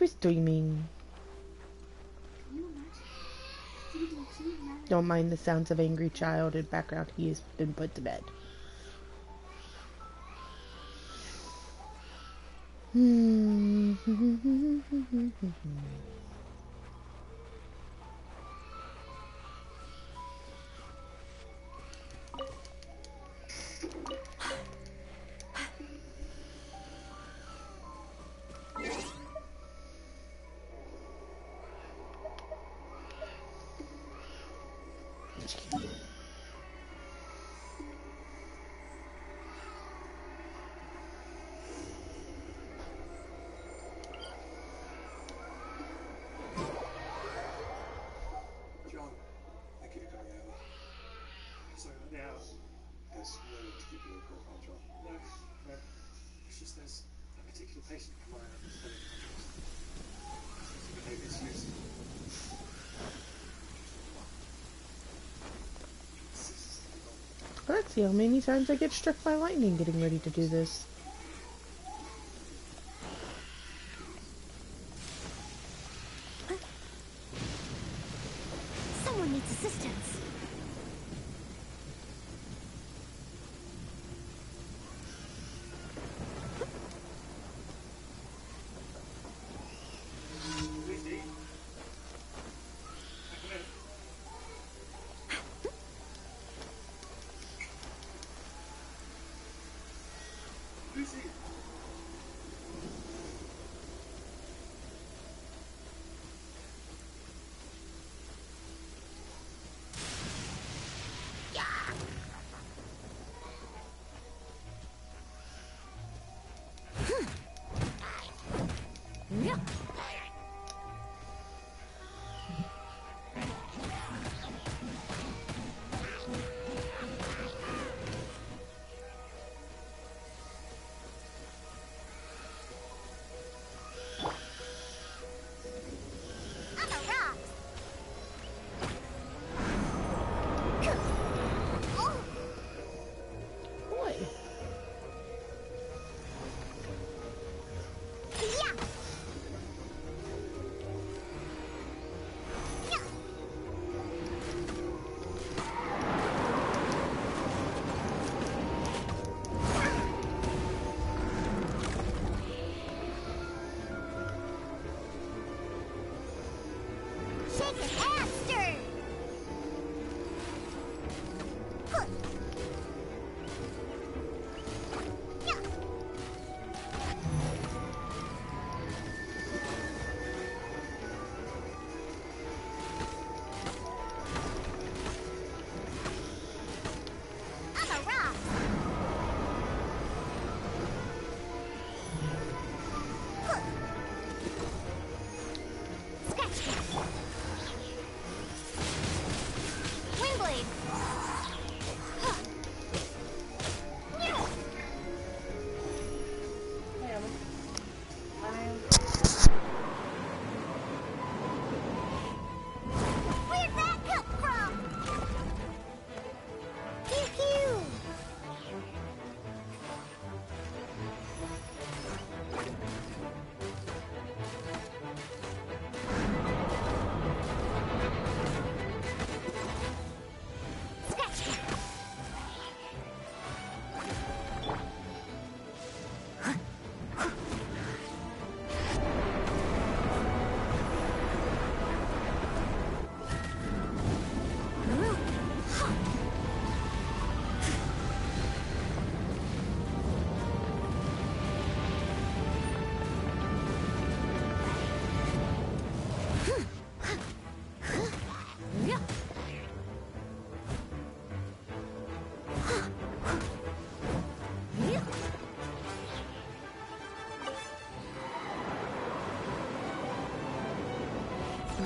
was dreaming. Don't mind the sounds of angry child in background. He has been put to bed. Let's see how many times I get struck by lightning getting ready to do this. Someone needs assistance.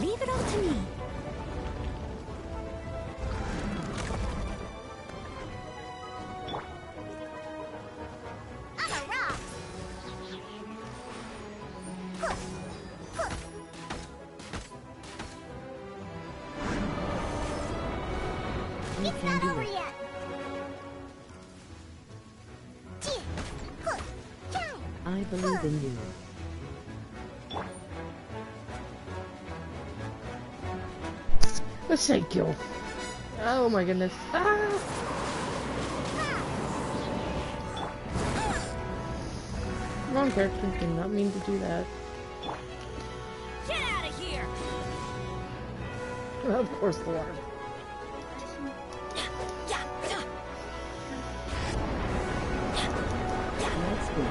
Leave it all to me. I'm a rock. It's not over yet. I believe in you. Thank you. Oh my goodness. Ah! Wrong character, did not mean to do that. Get out of here! Of course the water. That's good.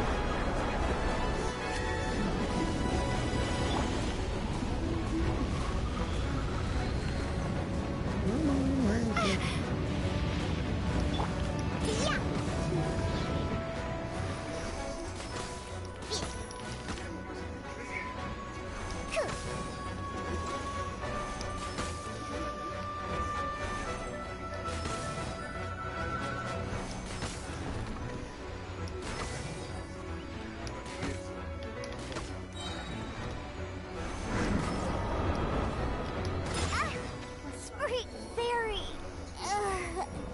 Where is it? Sweet fairy!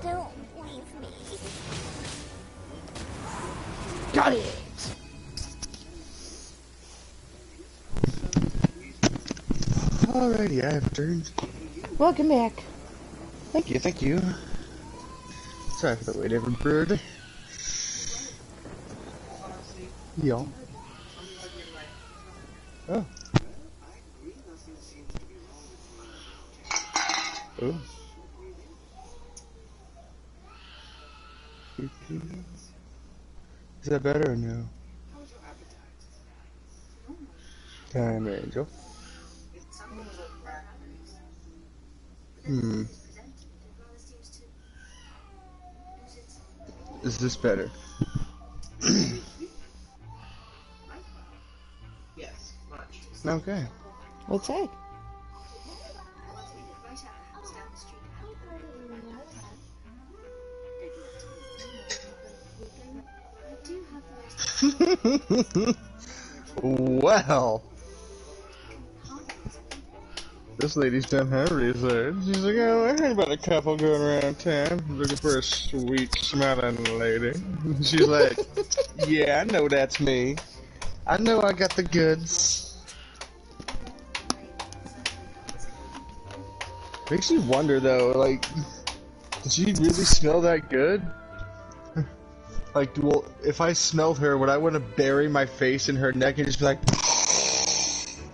Don't leave me. Got it! Alrighty, I have turned. Welcome back. Thank you, thank you. Sorry for the wait, every bird. Y'all. Oh. Oh. Is that better or no? Time, Angel. Is this better? Okay. What's that? Well, this lady's done her research. She's like, oh, I heard about a couple going around town looking for a sweet smelling lady. She's like, yeah, I know that's me. I know I got the goods. Makes you wonder though, like, does she really smell that good? Like, well, if I smelled her, would I want to bury my face in her neck and just be like,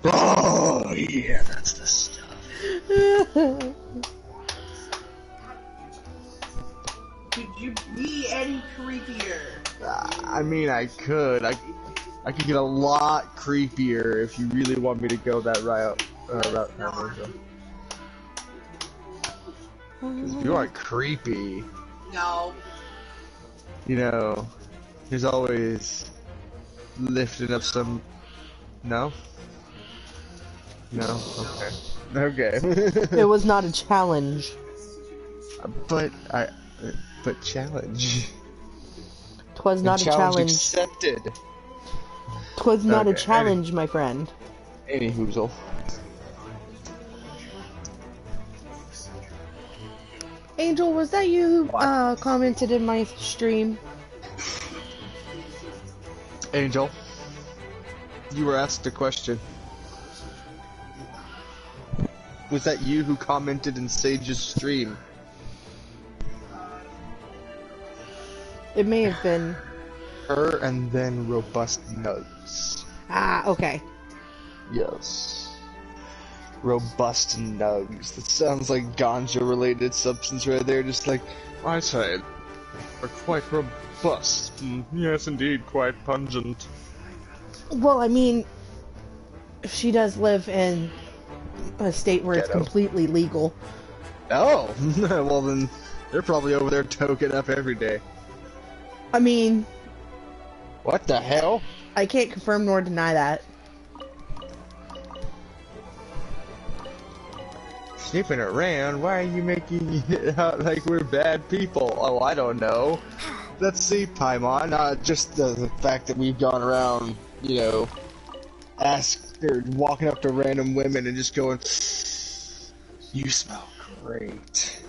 oh, yeah, that's the stuff. Could you be any creepier? I mean, I could. I could get a lot creepier if you really want me to go that route. Because you aren't creepy. No. You know, there's always lifting up some. No? No? Okay. Okay. It was not a challenge. But challenge. 'Twas not a challenge. Accepted. 'Twas not a Okay, challenge, my friend. Any hoozle. Angel, was that you who commented in my stream? Angel, you were asked a question. Was that you who commented in Sage's stream? It may have been. Her and then Robust Nugs. Ah, okay. Yes. Robust Nugs. That sounds like ganja-related substance right there, just like, I say, are quite robust. Yes, indeed, quite pungent. Well, I mean, she does live in a state where it's Ghetto. completely legal. Oh! Well then, they're probably over there toking up every day. I mean, What the hell? I can't confirm nor deny that. Sniffing around? Why are you making it out like we're bad people? Oh, I don't know. Let's see, Paimon. Just the fact that we've gone around, you know, walking up to random women and just going, "You smell great."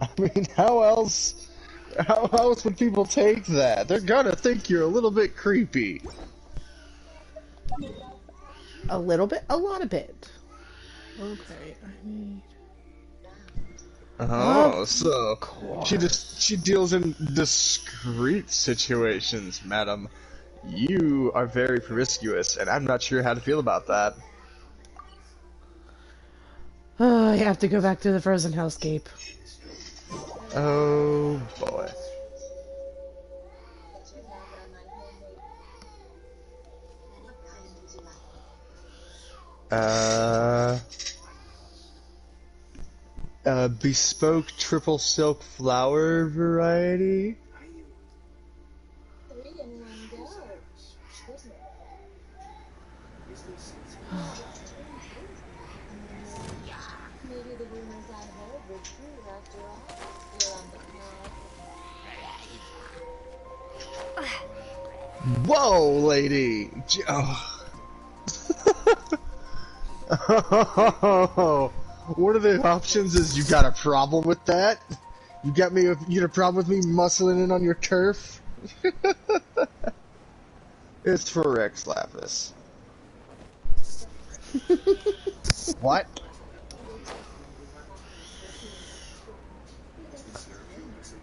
I mean, how else would people take that? They're gonna think you're a little bit creepy. A little bit, a lot of bit. Okay, I need. Oh, so Course. she deals in discreet situations, madam. You are very promiscuous, and I'm not sure how to feel about that. Oh, I have to go back to the frozen hellscape. Oh boy. Bespoke triple silk flower variety. Whoa, lady! Oh. One of the options is you got a problem with that? You got a problem with me muscling in on your turf? It's for Rex Lapis. What?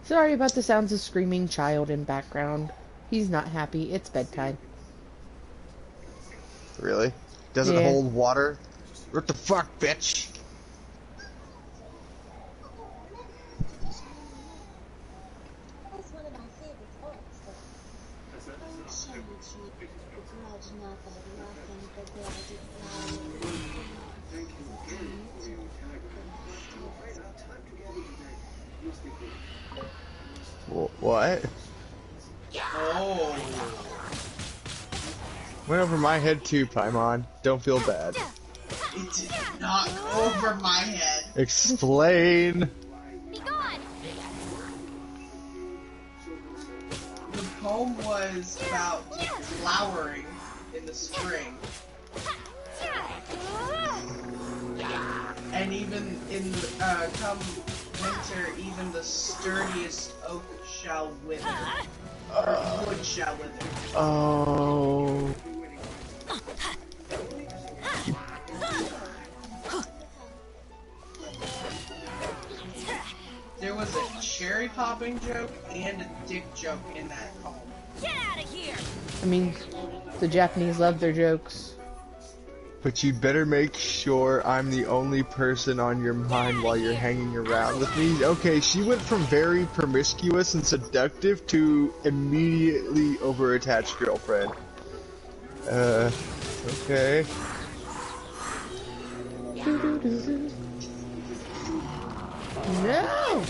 Sorry about the sounds of screaming child in background. He's not happy. It's bedtime. Really? Does it Yeah. hold water? What the fuck, bitch? What? Oh. Went over my head too, Paimon. Don't feel bad. It did not go over my head. Explain. Be gone! The poem was about flowering in the spring. And even in come winter, even the sturdiest oak shall wither. Or wood shall wither. Oh. There was a cherry popping joke and a dick joke in that poem. Get out of here! I mean, the Japanese love their jokes. But you better make sure I'm the only person on your mind while you're hanging around with me. Okay, she went from very promiscuous and seductive to immediately over-attached girlfriend. Okay. No!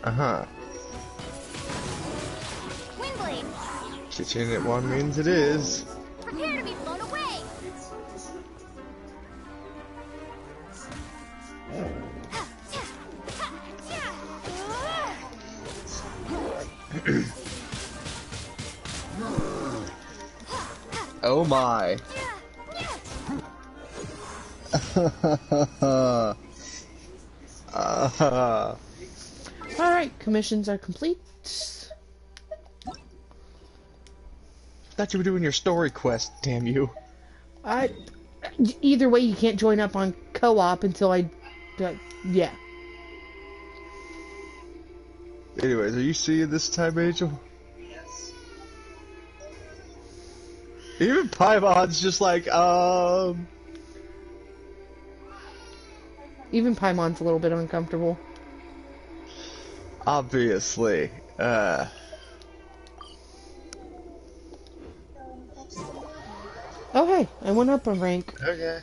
Uh-huh. Windblade! Kitchen it one means it is. Prepare to be blown away! Oh my. Alright, commissions are complete. Thought you were doing your story quest, damn you. Either way, you can't join up on co-op until yeah. Anyways, are you seeing this time, Angel? Yes. Even Paimon's just like, Even Paimon's a little bit uncomfortable. obviously. Oh hey, I went up a rank. Okay.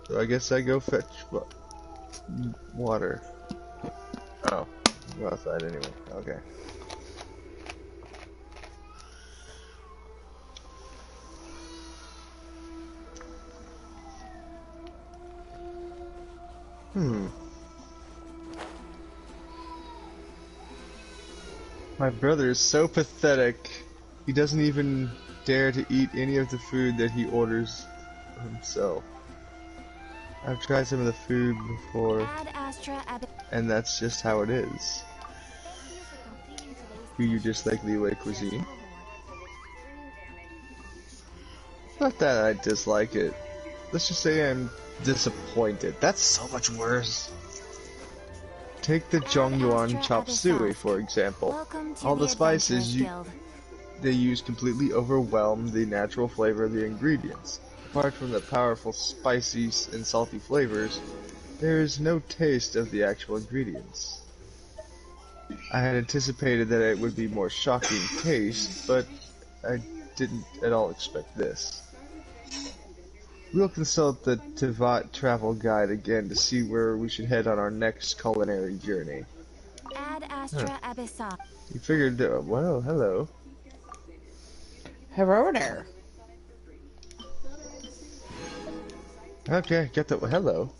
So I guess I go fetch water. Oh, go outside anyway. Okay. My brother is so pathetic. He doesn't even dare to eat any of the food that he orders himself. I've tried some of the food before, and that's just how it is. Do you dislike Liyue cuisine? Not that I dislike it. Let's just say I'm disappointed. That's so much worse. Take the Zhongyuan chop suey, for example. All the spices they use completely overwhelm the natural flavor of the ingredients. Apart from the powerful spicy and salty flavors, there is no taste of the actual ingredients. I had anticipated that it would be more shocking taste, but I didn't at all expect this. We'll consult the Tivat travel guide again to see where we should head on our next culinary journey. You figured, well, hello. Hello there. Okay, get the, hello.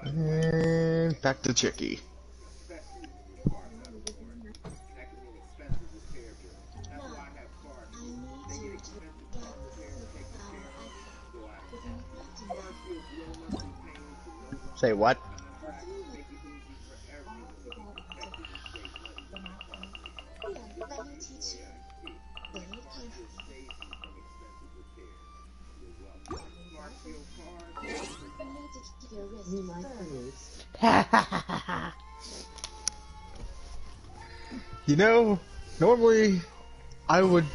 And back to Chicky. Say what? You know, normally I would,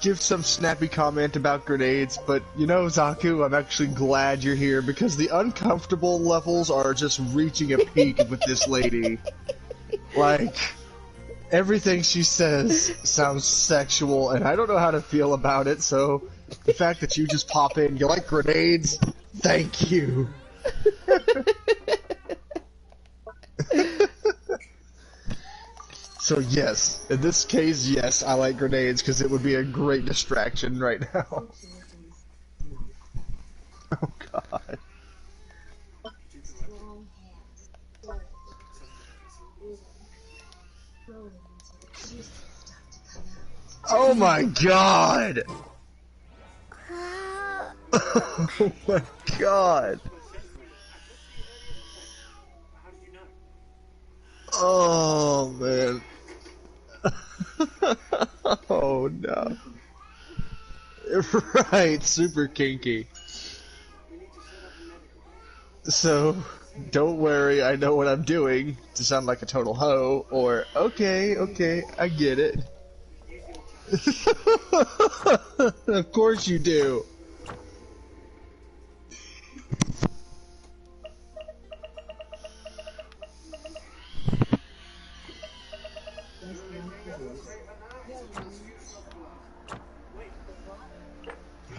give some snappy comment about grenades, but Zaku, I'm actually glad you're here because the uncomfortable levels are just reaching a peak with this lady. Like, everything she says sounds sexual, and I don't know how to feel about it, so the fact that you just pop in, you like grenades? Thank you. So yes, in this case, yes, I like grenades because it would be a great distraction right now. Oh god. Oh my god! Oh my god! Oh man. Oh no. Right, super kinky. So, don't worry, I know what I'm doing to sound like a total hoe, or okay, I get it. Of course you do.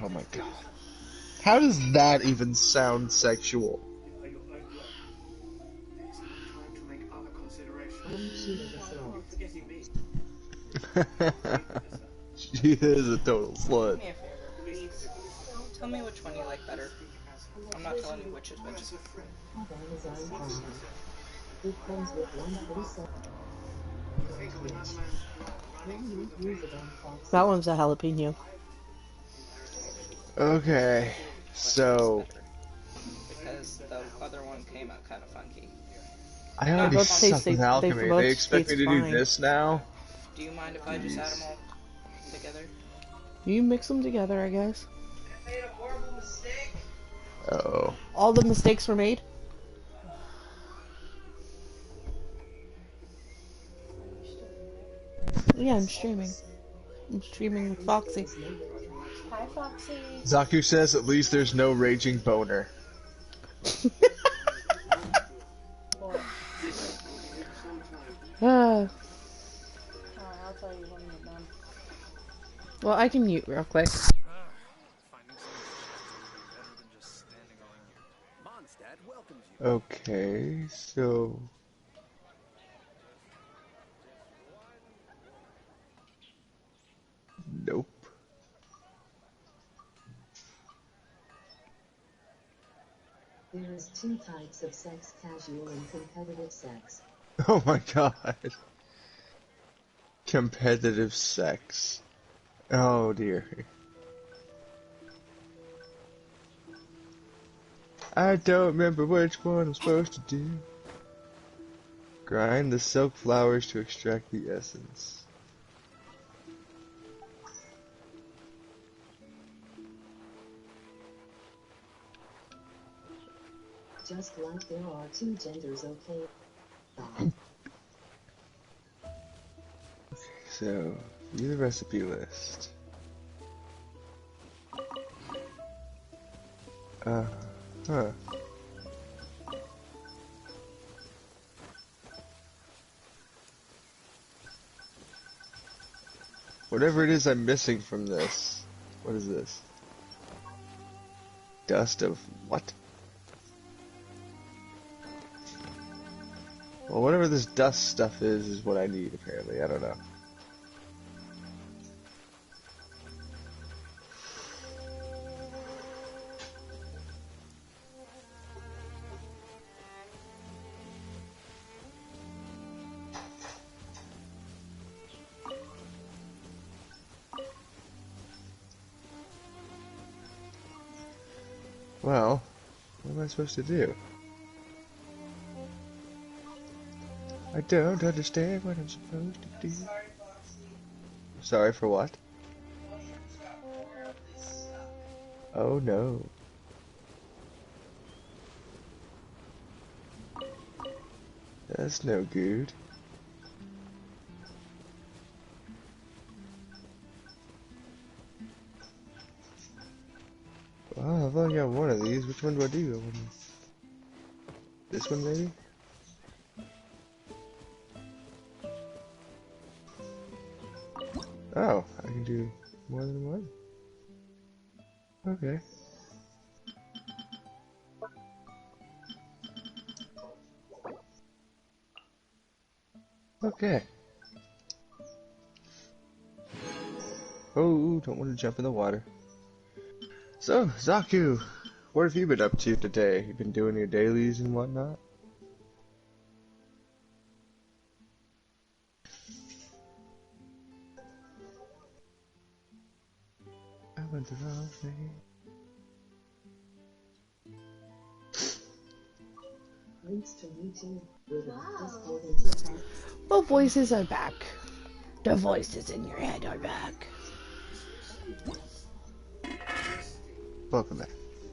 Oh my god. How does that even sound sexual? She is a total slut. Do me a favor, please. Tell me which one you like better. I'm not telling you which is which. That one's a jalapeno. Okay, so Because the other one came out kind of funky. I already both suck taste- with they alchemy. both They expect me taste to do fine. this now? Do you mind if I just add them all together? You mix them together, I guess. I made a horrible mistake. Oh. All the mistakes were made. Yeah, I'm streaming. I'm streaming with Foxy. Hi, Foxy. Zaku says at least there's no raging boner. Ah. I'll tell you when you're done. Well, I can mute real quick. Okay, so nope. There's two types of sex: casual and competitive sex. Oh my god. Competitive sex. Oh dear. I don't remember which one I'm supposed to do. Grind the silk flowers to extract the essence. Just like there are two genders, okay? So, view the recipe list. Huh. Whatever it is I'm missing from this. What is this? Dust of what? Well, whatever this dust stuff is what I need, apparently. I don't know. Well, what am I supposed to do? I don't understand what I'm supposed to do. Sorry, Foxy. Sorry for what? Mushrooms got more of this stuff. Oh no. That's no good. Well, I've only got one of these. Which one do I do? This one, maybe? Oh, I can do more than one. Okay. Okay. Oh, don't want to jump in the water. So, Zaku, what have you been up to today? You been doing your dailies and whatnot? I went the wrong way. Links to YouTube, Twitter, Discord, and TikTok. Well, voices are back. The voices in your head are back. Welcome back.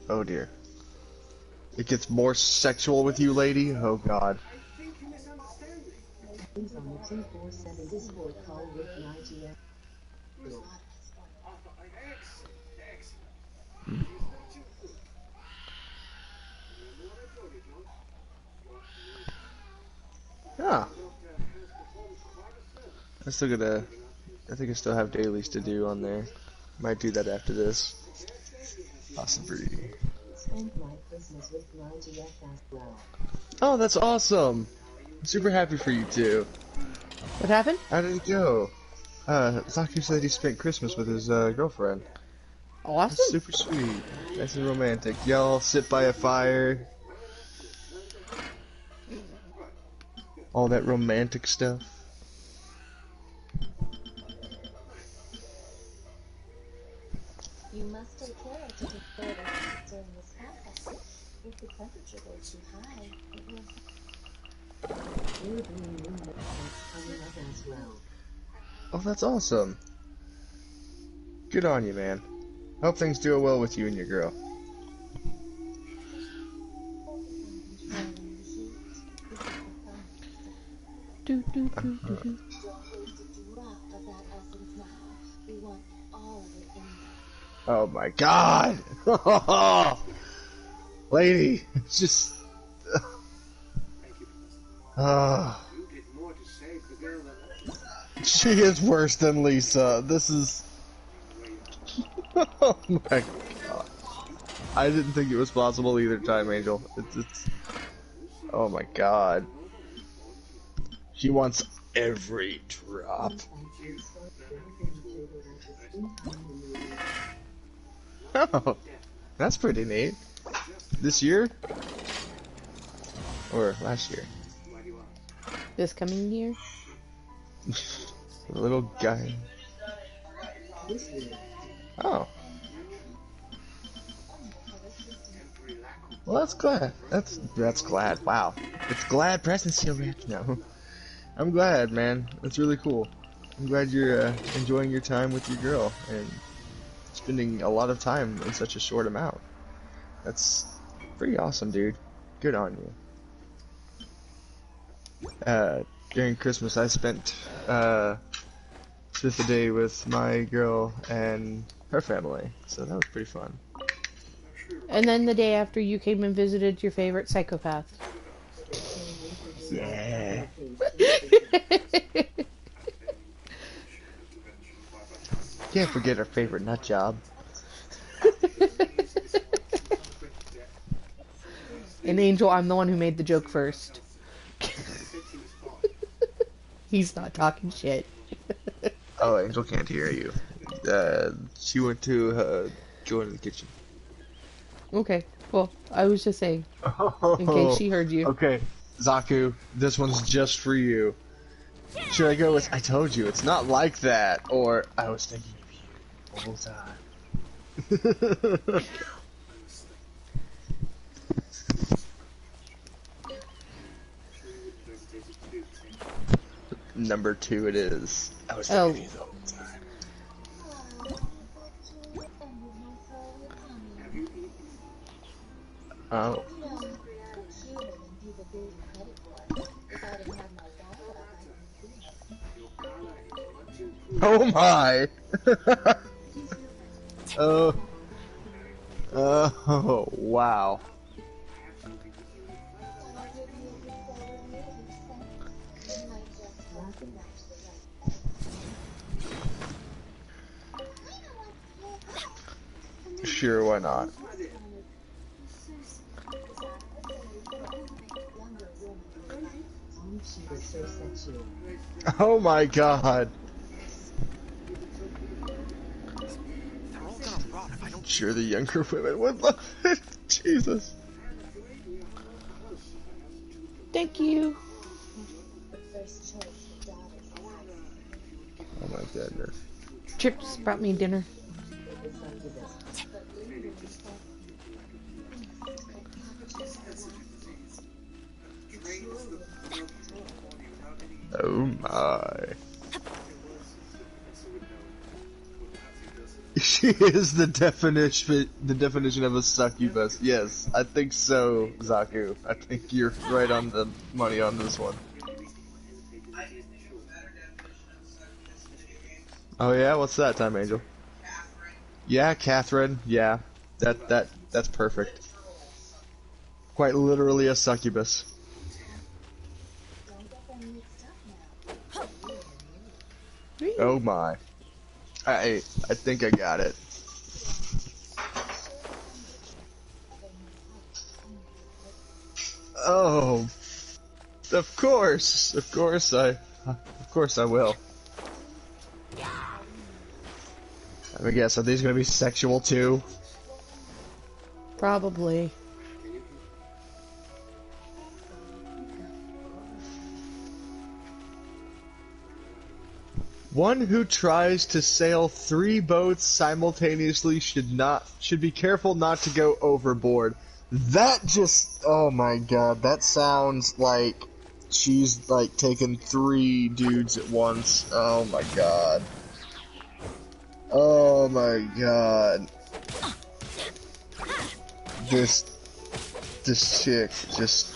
Oh dear. It gets more sexual with you, lady? Oh god. Please on the 247 Discord call with 90F. Ah. I think I still have dailies to do on there. Might do that after this. Possibly. Spent my Christmas with 90F as well. Oh, that's awesome! I'm super happy for you too. What happened? How did it go? Zaku said he spent Christmas with his girlfriend. Awesome. That's super sweet. Nice and romantic. Y'all sit by a fire. All that romantic stuff. You must take care to take care of during this process. If the temperature goes too high, it will. We're doing new methods coming up as well. Oh, that's awesome. Good on you, man. Hope things do well with you and your girl. Do, do, do, do, do. Don't waste a drop of that essence now. We want all of it in there. Oh my god! Lady, it's just... She is worse than Lisa. This is... Oh my god. I didn't think it was possible either time, Angel. It's... Oh my god. She wants every drop. Oh, that's pretty neat. This year? Or last year? This coming year? The little guy. Oh. Well, that's glad. That's glad. Wow. It's glad present seal wrapped. No. I'm glad, man. That's really cool. I'm glad you're enjoying your time with your girl and spending a lot of time in such a short amount. That's pretty awesome, dude. Good on you. During Christmas, I spent the day with my girl and her family, so that was pretty fun. And then the day after you came and visited your favorite psychopath. Yeah. Can't forget our favorite nut job. And Angel, I'm the one who made the joke first. He's not talking shit. Oh, Angel can't hear you. She went to go into the kitchen. Okay, well, I was just saying, in case she heard you. Okay, Zaku, this one's just for you. Should I go with I told you, it's not like that, or I was thinking of you the whole time? Number 2 it is. I was thinking of you the whole time. Oh. Oh my! Oh. Oh, wow. Sure, why not? Oh my god. Sure, the younger women would love it. Jesus. Thank you. Oh my goodness. Chip just brought me dinner. Oh my. She is the definition of a succubus. Yes, I think so, Zaku. I think you're right on the money on this one. Oh yeah, what's that, Time Angel? Yeah, Catherine. Yeah, that's perfect. Quite literally a succubus. Oh my. I think I got it. Oh, of course I will. I guess, are these gonna be sexual too? Probably. One who tries to sail 3 boats simultaneously should be careful not to go overboard. That just, oh my god, that sounds like she's like taking 3 dudes at once. Oh my god. Oh my god. This chick just...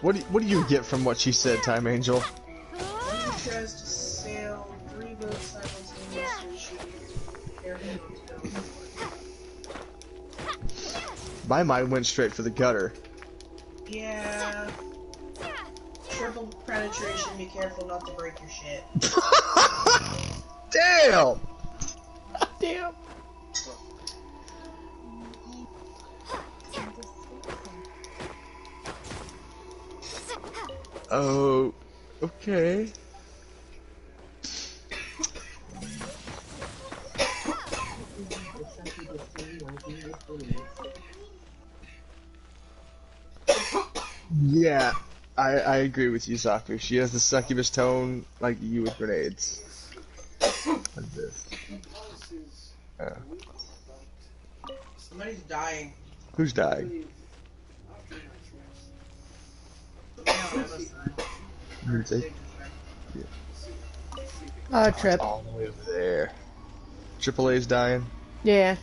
What do you get from what she said, Time Angel? He tries to sail 3 boats simultaneously. Should be careful not to go overboard. My mind went straight for the gutter. Yeah. Triple penetration, be careful not to break your shit. Damn! Damn. Oh, okay. the same liking with grenades. Yeah, I agree with you, Saku. She has the succubus tone like you with grenades. Like this. Somebody's dying. Who's dying? No, Emma's dying. Or Who's it? Signature. Trip. All the way over there. Triple A's dying. Yeah.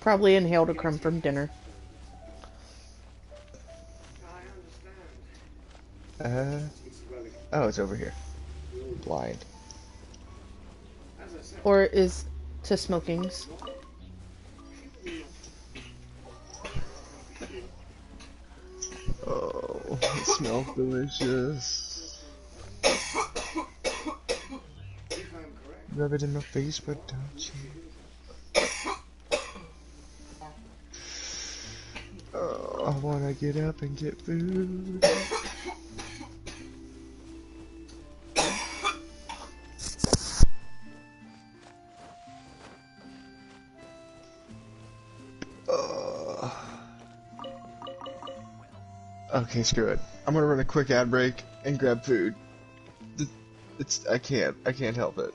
Probably inhaled a crumb from dinner. Oh, it's over here. Blind. Or is to smokings. Oh, it smells delicious. Rub it in my face, but don't you? Oh, I wanna get up and get food. Okay, screw it. I'm gonna run a quick ad break and grab food. I can't help it.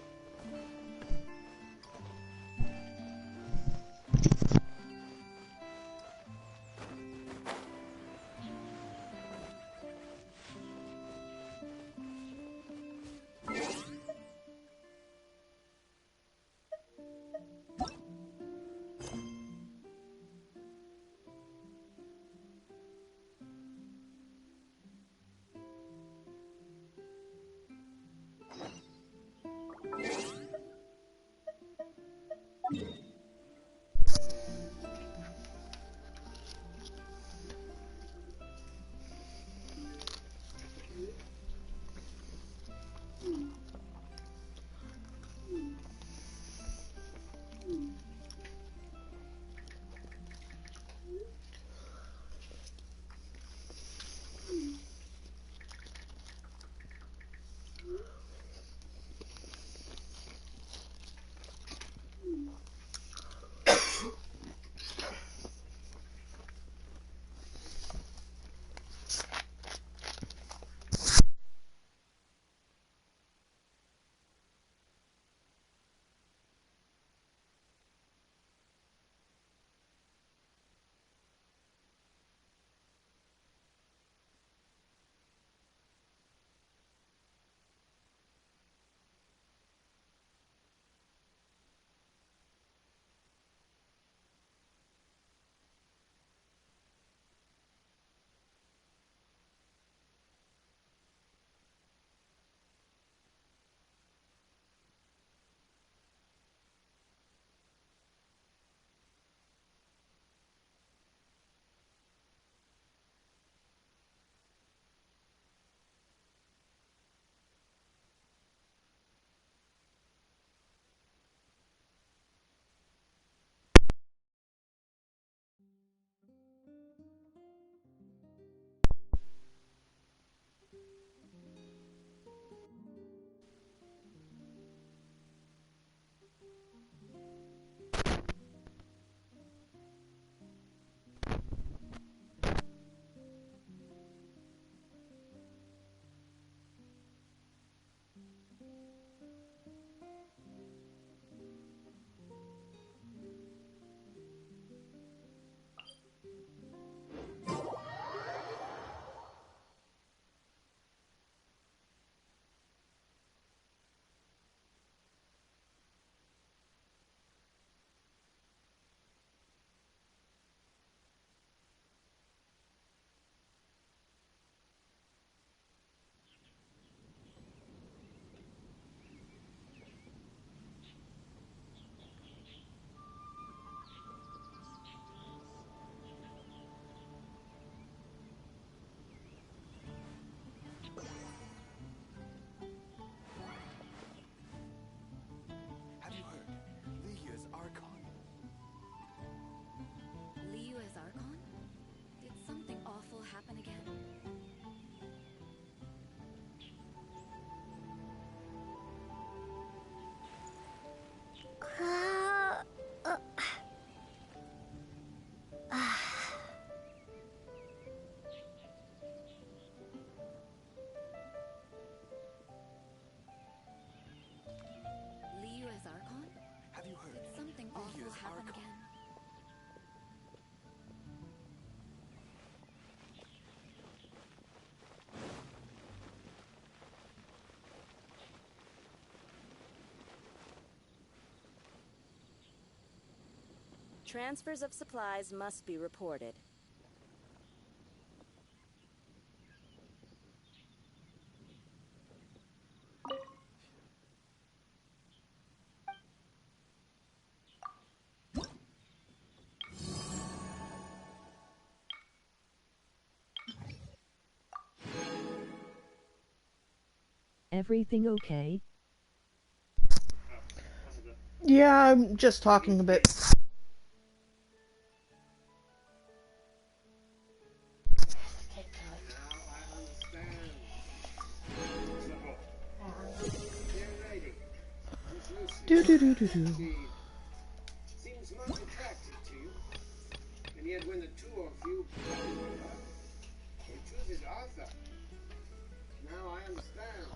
Liyue as Archon? Have you heard? Did something awful Liyue as happen Archon. again? Transfers of supplies must be reported. Everything okay? Yeah, I'm just talking a bit. Do do do do do. Seems most attractive to you. And yet when the two of you chooses Arthur. Now I understand.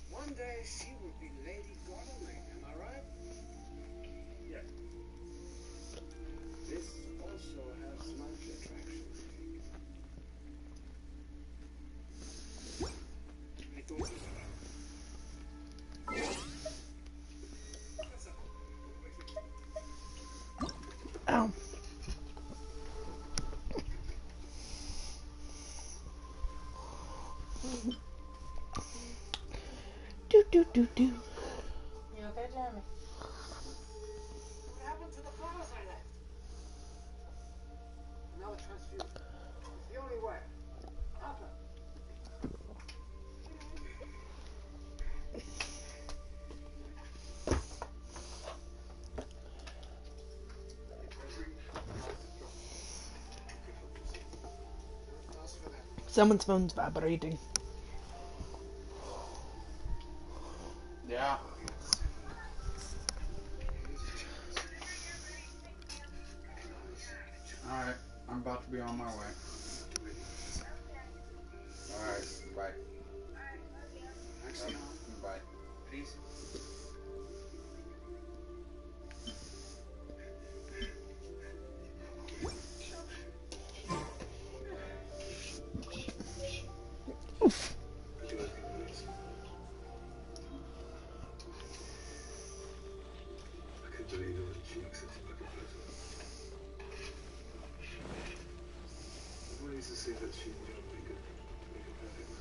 One day she will be Lady Godalming, am I right? Yes. This also has much attraction, I thought so. Ow. Do do do do. You okay, Jeremy? What happened to the flowers I left? Another transfusion. It's the only way. Arthur. Someone's phone's vibrating. Yeah. Alright, I'm about to be on my way. Alright, bye. Bye. Please. I can't believe it when she accepts him like a person. Everyone used to say that she would make a perfect match.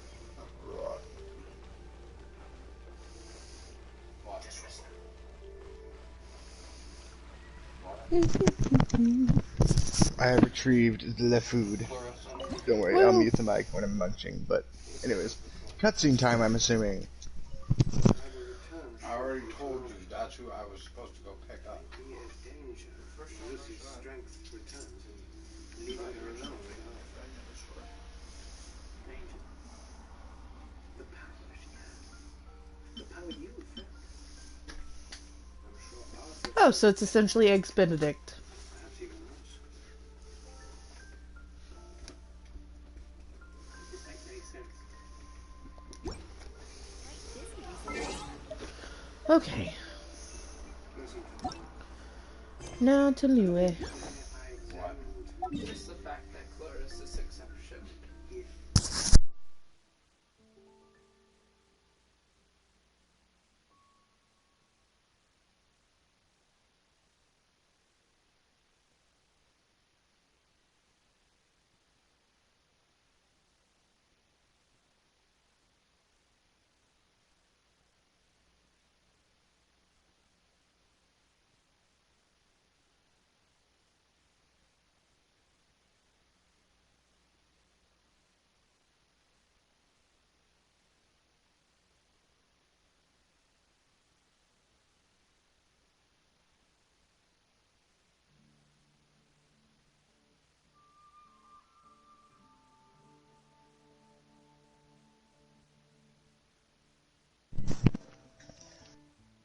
I have retrieved the food. Don't worry, I'll mute the mic when I'm munching, but anyways. Cutscene time, I'm assuming. I already told you that's who I was supposed to go pick up. Be a danger. First Lucy's strength returns and leaving her alone. Danger. The power she has. The power you affect. I'm sure Arthur. Oh, so it's essentially Eggs Benedict. Perhaps even worse. This makes any sense. Okay. Listen. Now to Liyue. Just the fact that Claris's exception.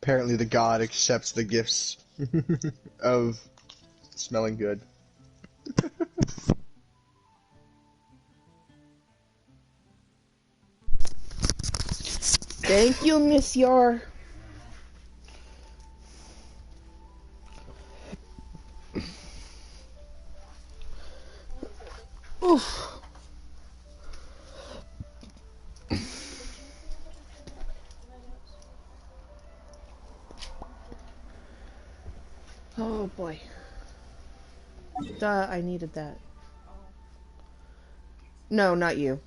Apparently the god accepts the gifts of smelling good. Thank you, Miss Yar. Oof. Oh boy. Duh, I needed that. No, not you.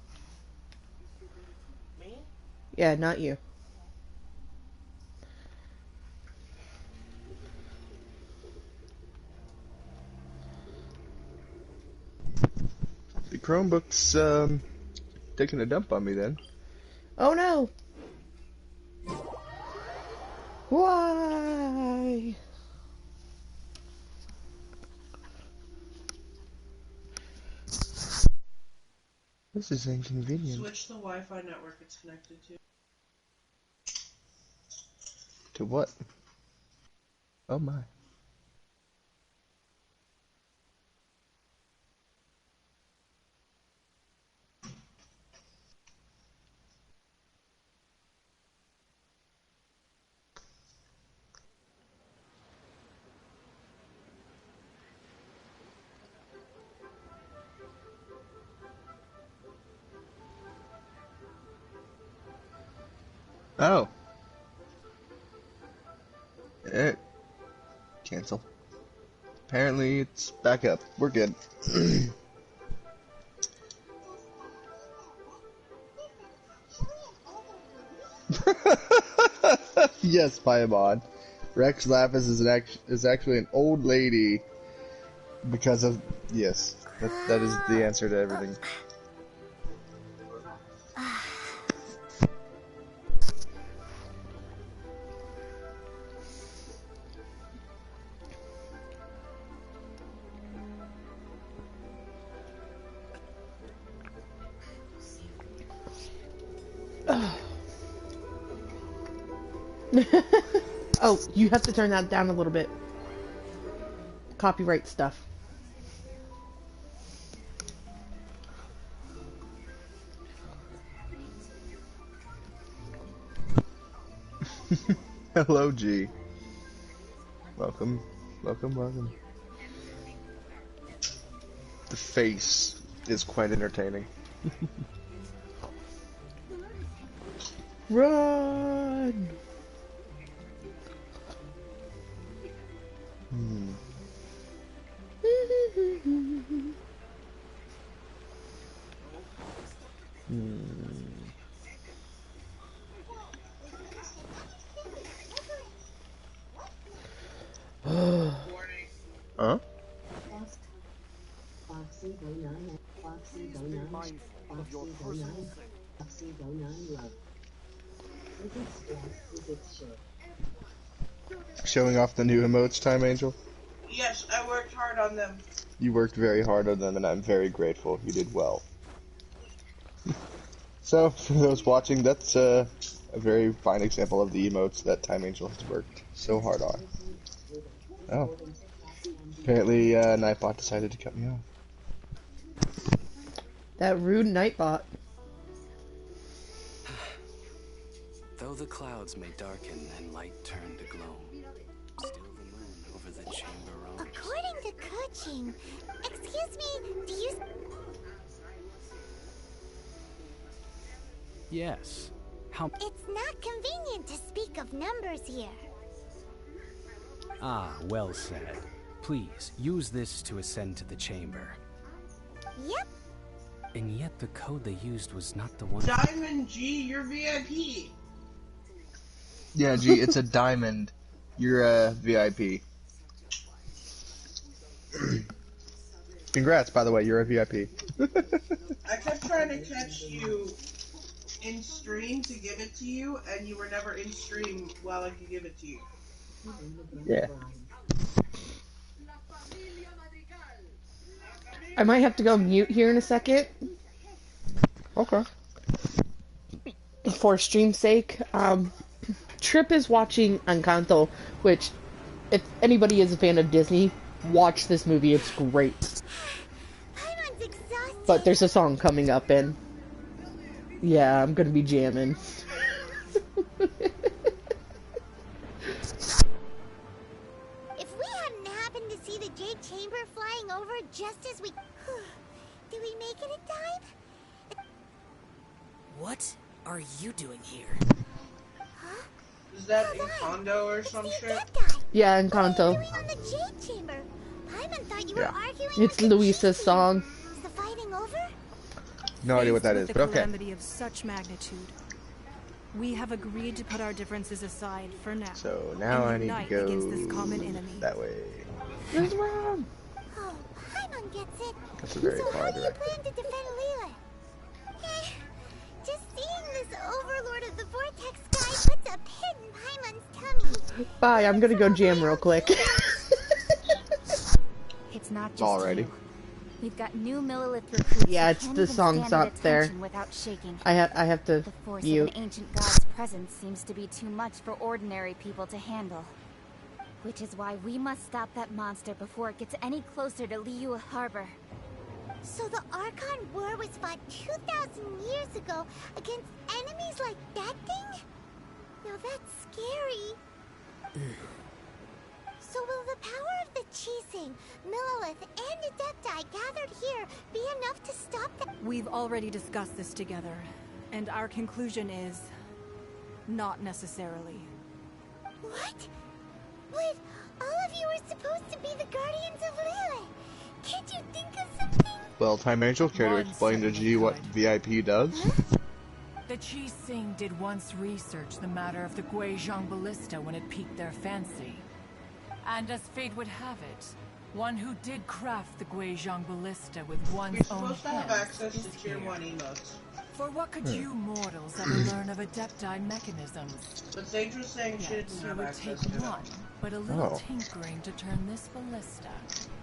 Me? Yeah, not you. The Chromebook's taking a dump on me then. Oh no! Why? This is inconvenient. Switch the Wi-Fi network it's connected to. To what? Oh my. Oh. Cancel. Apparently it's back up. We're good. Yes, Paimon. Rex Lapis is actually an old lady because of yes. That is the answer to everything. Oh, you have to turn that down a little bit. Copyright stuff. Hello, G. Welcome, welcome, welcome. The face is quite entertaining. Run! Hmm. Huh? Foxy go nine. Foxy go nine. Foxy go nine. Foxy go nine. Love. Physics class. Physics show. Showing off the new emotes, Time Angel. Yes, I worked hard on them. You worked very hard on them, and I'm very grateful. You did well. So, for those watching, that's a very fine example of the emotes that Time Angel has worked so hard on. Oh. Apparently, Nightbot decided to cut me off. That rude Nightbot. Though the clouds may darken and light turn to gloom, still the moon over the chamber roams. According to coaching, excuse me, do you... Yes. How... It's not convenient to speak of numbers here. Ah, well said. Please, use this to ascend to the chamber. Yep. And yet the code they used was not the one... Diamond G, you're VIP. Yeah, G, it's a diamond. You're a VIP. Congrats, by the way, you're a VIP. I kept trying to catch you in stream to give it to you, and you were never in stream while I could give it to you. Yeah. I might have to go mute here in a second. Okay. For stream's sake. Trip is watching Encanto, which, if anybody is a fan of Disney, watch this movie. It's great. But there's a song coming up, and yeah, I'm gonna be jamming. If we hadn't happened to see the Jade Chamber flying over just as we... Did we make it in time? What are you doing here? Huh? Is that Encanto or some shit? Yeah, Encanto. What are you doing on the Jade Chamber? Paimon thought you were arguing It's with the Luisa's chief. song. Is the fighting over? No idea what that is, Faced but with a okay. calamity of such magnitude, we have agreed to put our differences aside for now. So now I need to unite go against this common enemy. that way. What's wrong? Oh, Paimon gets it. That's a very So far how do you direction. plan to defend Liyue? Just seeing this overlord of the vortex guy puts a pit in Paimon's tummy. Bye, I'm gonna go jam real quick. It's not just Alrighty. you. We've got new Millilith recruits. Yeah, who it's can't the even song's stand at up there. attention without shaking. I have to The force mute. of an ancient god's presence seems to be too much for ordinary people to handle. Which is why we must stop that monster before it gets any closer to Liyue Harbor. So the Archon War was fought 2,000 years ago against enemies like that thing? Now that's scary. So will the power of the Chising, Millilith, and Adepti gathered here be enough to stop that? We've already discussed this together, and our conclusion is not necessarily. What? But all of you were supposed to be the guardians of Liyue. Can't you think of something? Well, Time Angel, care to explain to G what VIP does? The Chising did once research the matter of the Guizhong Ballista when it piqued their fancy. And as fate would have it, one who did craft the Guizhong Ballista with You're one's own supposed to have hands access is to tier here. 1 emotes. For what could you mortals ever learn of Adepti mechanisms? But Sage was saying she Yet didn't it have would access take to one, them. but a little Oh. tinkering to turn this ballista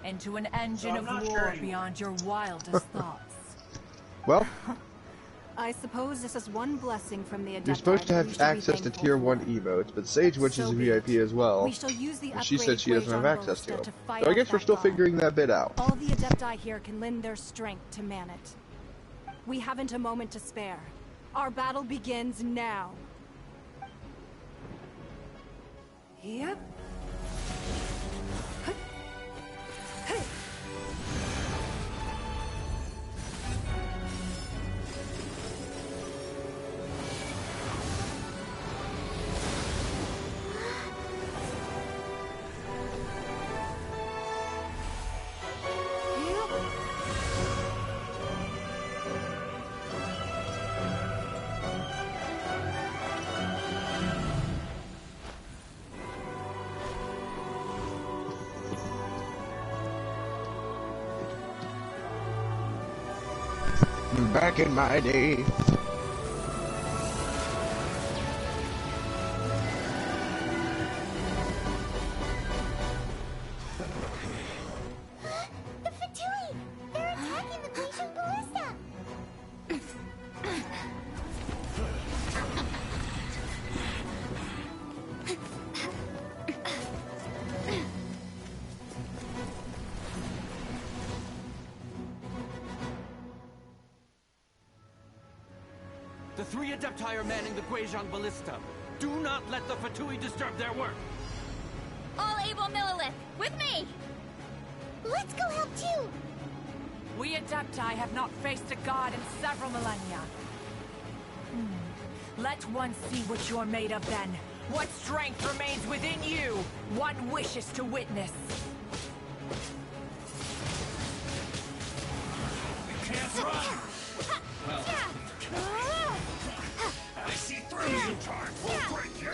into an engine I'm of not war sure anymore. beyond your wildest thoughts. Well, I suppose this is one blessing from the Adepti. you're supposed to that we have should be access to thankful tier for. 1 emotes, but Sage Witch is So a be it. VIP as well. We shall use the And she said upgraded she doesn't have Guizhong access to Ballista them. fight So I off guess we're that still god. figuring that bit out. All the Adepti here can lend their strength to man it. We haven't a moment to spare. Our battle begins now. Yep. Back in my day. The Fatui! They're attacking the Guizhong Ballista! The 3 Adepti are manning the Guizhong Ballista. Do not let the Fatui disturb their work. All able Millilith, with me! Let's go help too! We Adepti have not faced a god in several millennia. Let one see what you're made of then. What strength remains within you, one wishes to witness. You can't run! Well, I see through you, Tart. We'll break you!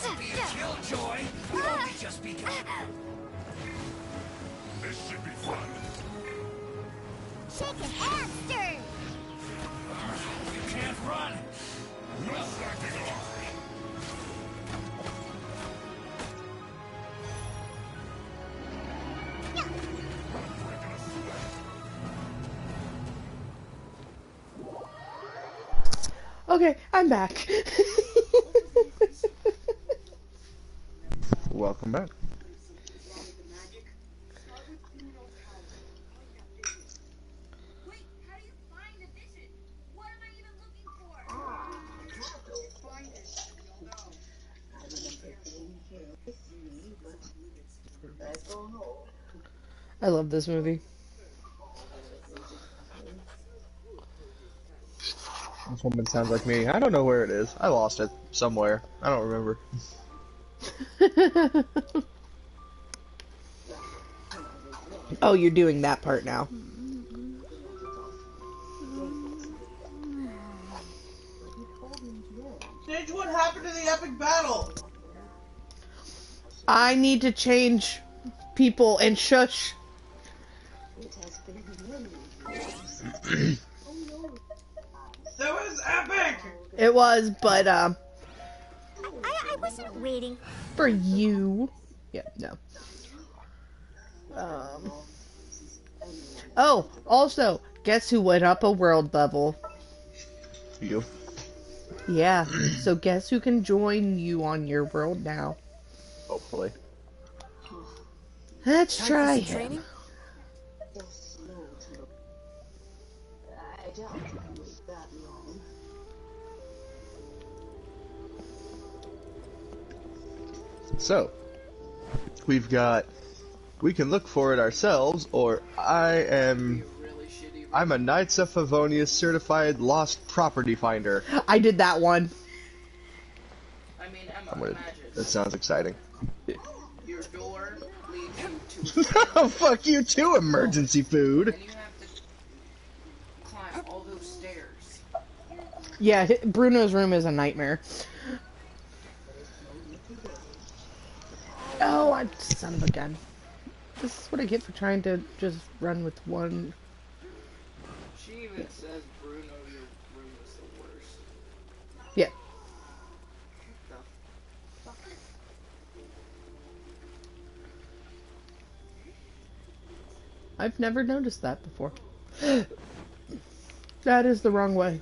Don't be a killjoy! We've only just begun. This should be fun. Shaking and stirring! You can't run! No starting off! Okay, I'm back. Welcome back. I love this movie. This woman sounds like me. I don't know where it is. I lost it somewhere. I don't remember. Oh, you're doing that part now. Stage, what happened to the epic battle? I need to change people and shush. That was epic! It was, but I wasn't waiting. for you. Yeah, no. Oh, also, guess who went up a world level? You. Yeah, so guess who can join you on your world now? Hopefully. Let's Time try for some him. training? I doubt it can wait that long. So, we can look for it ourselves, or I'm a Knights of Favonius certified lost property finder. I did that one. I mean, Emma, That sounds exciting. your door leads you to Oh, fuck you too, emergency food. and you have to climb all those stairs. Yeah, Bruno's room is a nightmare. Oh, I son of a gun. This is what I get for trying to just run with one. She even says, Bruno, your room is the worst. Yeah. I've never noticed that before. That is the wrong way.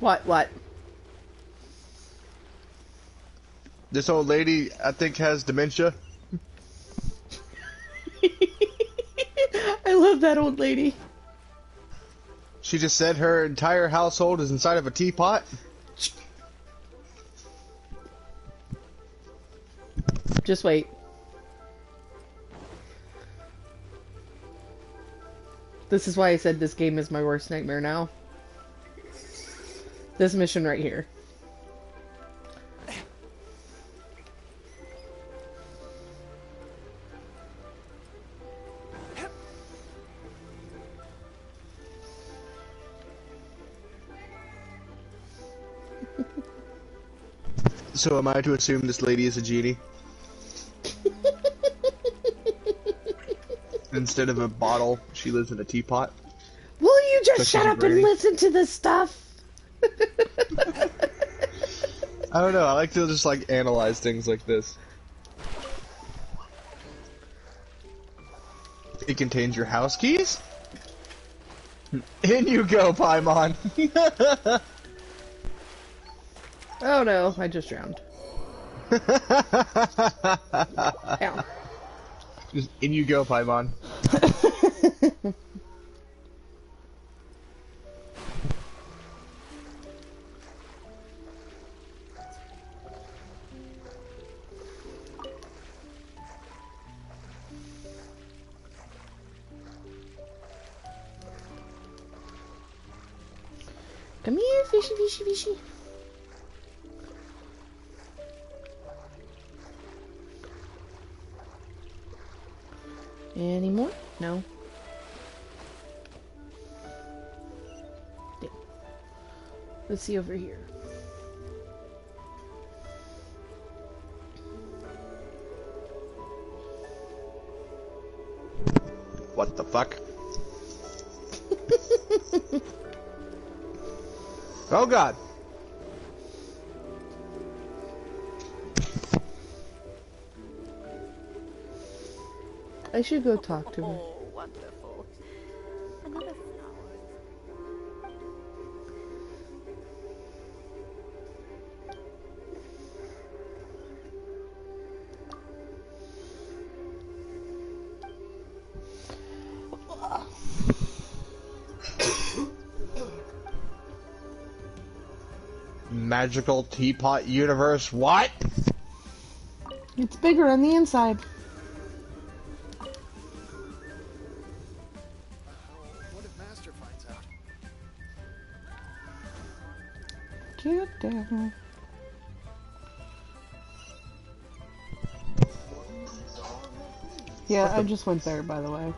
What? What? This old lady, I think, has dementia. I love that old lady. She just said her entire household is inside of a teapot. Just wait. This is why I said this game is my worst nightmare now. This mission right here. So am I to assume this lady is a genie? Instead of a bottle, she lives in a teapot? Will you just Because shut she's up and rare. listen to this stuff? I don't know, I like to just like analyze things like this. It contains your house keys? In you go, Paimon! Oh no, I just drowned. Ow. Just in you go, Paimon. Come here, fishy, fishy, fishy. Any more? No. Yeah. Let's see over here. What the fuck? Oh god! I should go talk to her. Oh, wonderful. Another flower. magical teapot universe. What? It's bigger on the inside. What if Master finds out? Get down. Yeah, I just went there, by the way.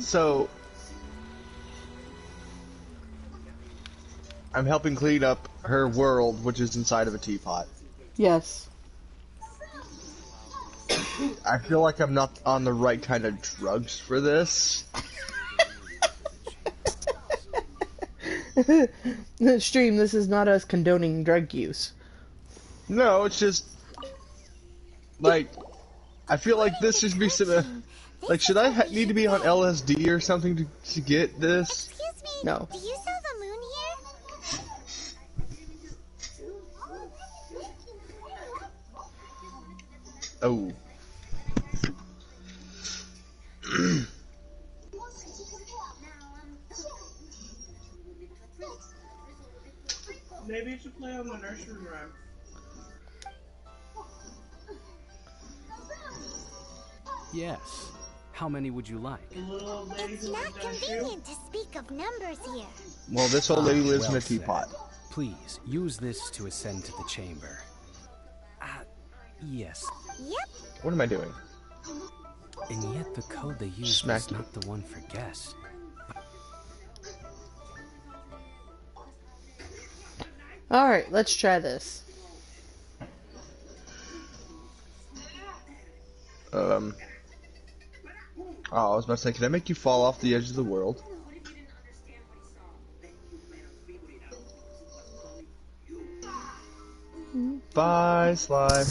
So, I'm helping clean up her world, which is inside of a teapot. Yes. I feel like I'm not on the right kind of drugs for this. Stream, this is not us condoning drug use. No, it's just like I feel like this should be some. Like, should I need to be on LSD or something to get this? Excuse me. No. Do you sell the moon here? Oh. Maybe you should play on the nursery rhyme. Yes. How many would you like? It's not convenient to speak of numbers here. Well, this old lady lives in a Well teapot. said. Please, use this to ascend to the chamber. Yes. Yep. What am I doing? And yet the code they used Smack was you. not the one for guests. Alright, let's try this. Oh, I was about to say, can I make you fall off the edge of the world? Bye, slime.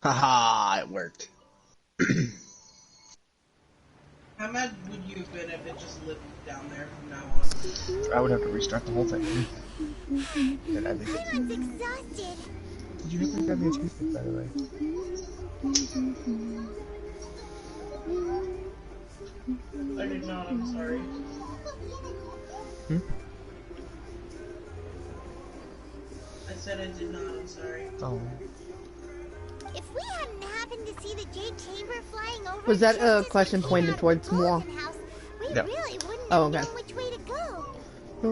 Haha, it worked. How mad would you have been if it just lived down there from now on? I would have to restart the whole thing. And I think Paimon exhausted. Did you have to grab me a toothpick, by the way? I did not, I'm sorry. Hmm? I said I did not, I'm sorry. Oh. If we hadn't happened to see the Jade Chamber flying over Was that just a as question we pointed came out of towards the moi? Golden House, we No. really wouldn't Oh, have okay. known which way to go. Did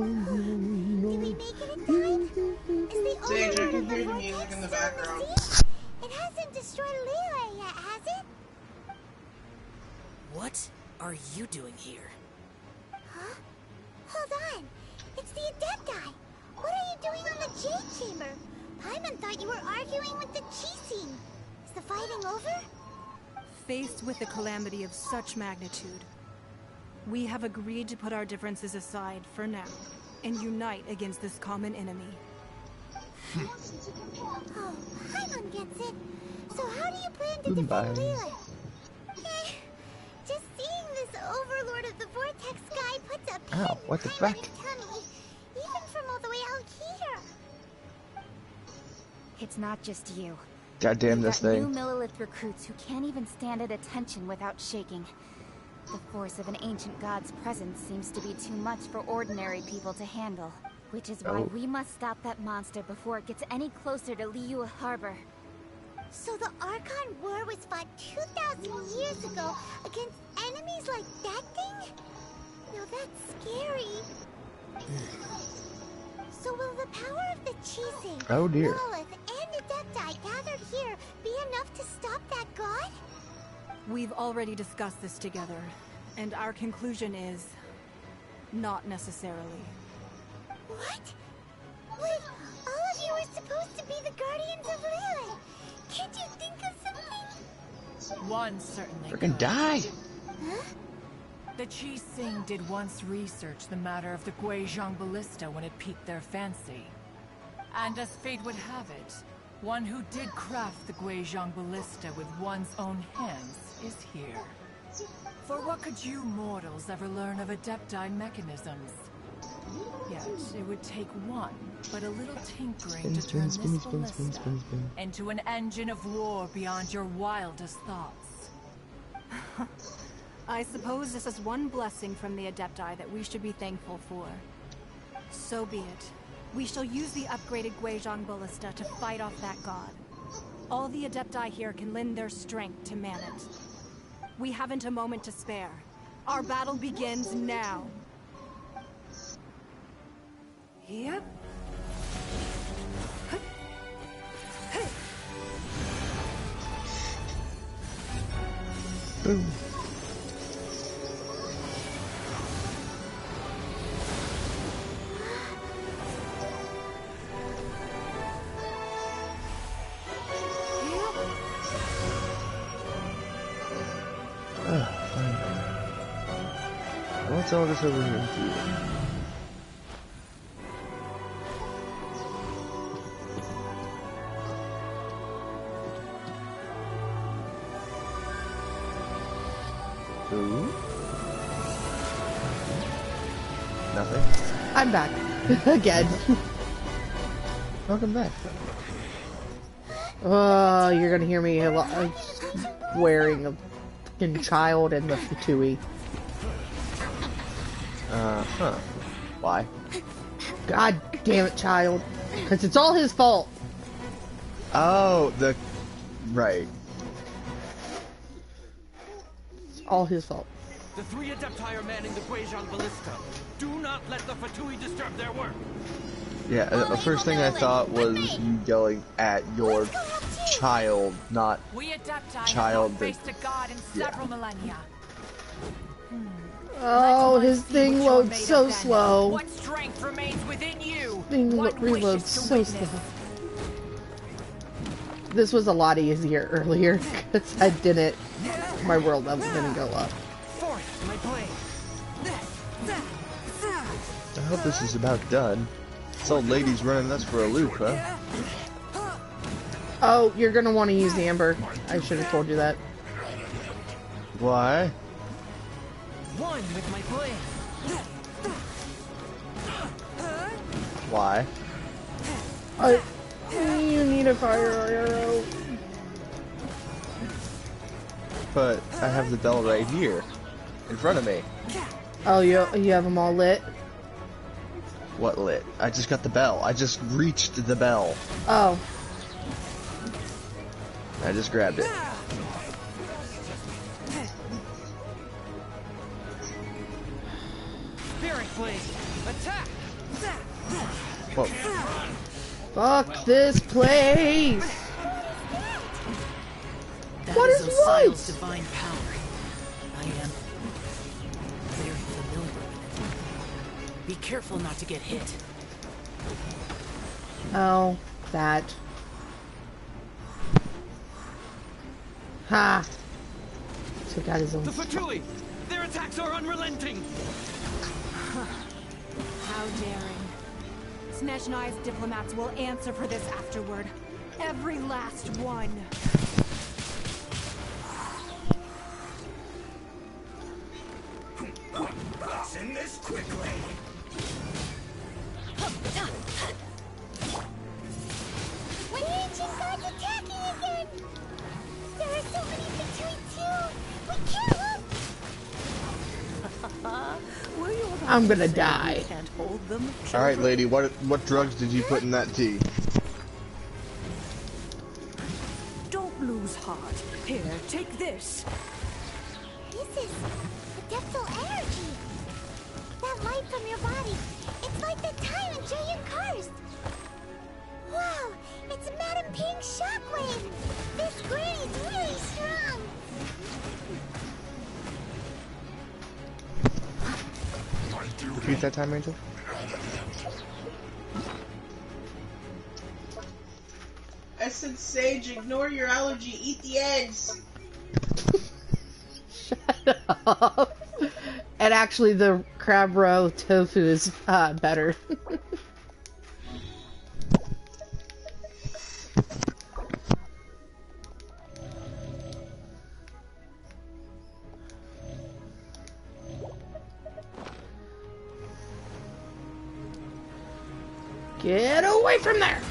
we make it in time? Is the Sage, I overlord can of the hear the vortex music in the still background. sea? It hasn't destroyed Liyue yet, has it? What are you doing here? Huh? Hold on. It's the Adepti. What are you doing on the Jade Chamber? Paimon thought you were arguing with the Chising. Is the fighting over? Faced with a calamity of such magnitude, we have agreed to put our differences aside for now and unite against this common enemy. Oh, Paimon gets it. So how do you plan to Goodbye. defend Liyue? Just seeing this overlord of the vortex guy puts a pin Ow, what the in fuck? Paimon's tummy, even from all the way out here. It's not just you. Goddamn We've this got new thing. Millilith recruits who can't even stand at attention without shaking. The force of an ancient god's presence seems to be too much for ordinary people to handle. Which is why Oh. we must stop that monster before it gets any closer to Liyue Harbor. So the Archon War was fought 2,000 years ago against enemies like that thing? Now that's scary. So will the power of the Chising, Oh, dear. Lilith, and Adepti gathered here be enough to stop that god? We've already discussed this together, and our conclusion is not necessarily. What? Wait, all of you were supposed to be the guardians of Liyue. Can't you think of something? one certainly Freaking could. die! The Chi Sing did once research the matter of the Guizhong ballista when it piqued their fancy. And as fate would have it, one who did craft the Guizhong ballista with one's own hands is here. For what could you mortals ever learn of Adepti mechanisms? Yet, it would take one, but a little tinkering to turn this ballista into an engine of war beyond your wildest thoughts. I suppose this is one blessing from the Adepti that we should be thankful for. So be it. We shall use the upgraded Guizhong ballista to fight off that god. All the Adepti here can lend their strength to man it. We haven't a moment to spare. Our battle begins now. Yep. Boom. What's all this over here? Ooh. Nothing. I'm back. Again. Welcome back. Oh, you're gonna hear me a lot wearing a fucking child and the Fatui. Huh. Why? God damn it, child. Because it's all his fault. Oh, right. It's all his fault. The three Adepti are manning the Guizhong ballista. Do not let the Fatui disturb their work. Yeah, the first thing I thought was you yelling at your child, not We Adepti child have not faced a god in several millennia. Oh, his thing loads so slow. What strength remains within you? Thing reloads so slow. This was a lot easier earlier because I didn't. My world level didn't go up. I hope this is about done. This old lady's running us for a loop, huh? Oh, you're gonna want to use the Ember. I should have told you that. Why? One with my blade. Why? You need a fire arrow. But I have the bell right here, in front of me. Oh, you have them all lit? What lit? I just got the bell. I just reached the bell. Oh. I just grabbed it. Spirit blade, attack! Whoa. Fuck this place! What is Osial's divine power. I am very familiar with it. Be careful not to get hit. Oh, that. Ha! Took out his own. The Fatui! Their attacks are unrelenting! How daring. Snezhnai's diplomats will answer for this afterward. Every last one. Let's end this quickly! When the ancient god's attacking again! There are so many Fatui too! We can't look! I'm gonna die. Alright, lady, what drugs did you put in that tea? Don't lose heart. Here, take this. This is adeptal energy! That light from your body, it's like the time in Jayan Karst! Wow, it's Madame Ping's shockwave! This granny's really strong! Repeat that time, Angel? I said, Sage, ignore your allergy, eat the eggs! Shut up. And actually, the crab roe tofu is better. Get away from there!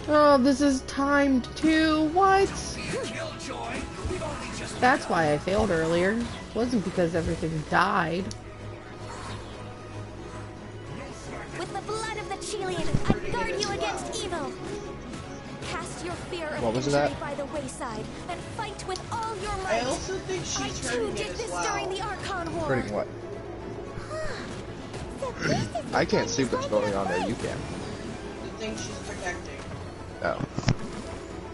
Oh, this is timed too. What? That's why I failed earlier. It wasn't because everything died. With the blood of the Chilean, I guard you against evil. Cast your fear of What was injury that? by the wayside, and fight with all your I might. also think I she's too hurting did it as this well. during the Archon War. Hurting what? I can't see what's going on there. You can. The thing she's protecting. Oh.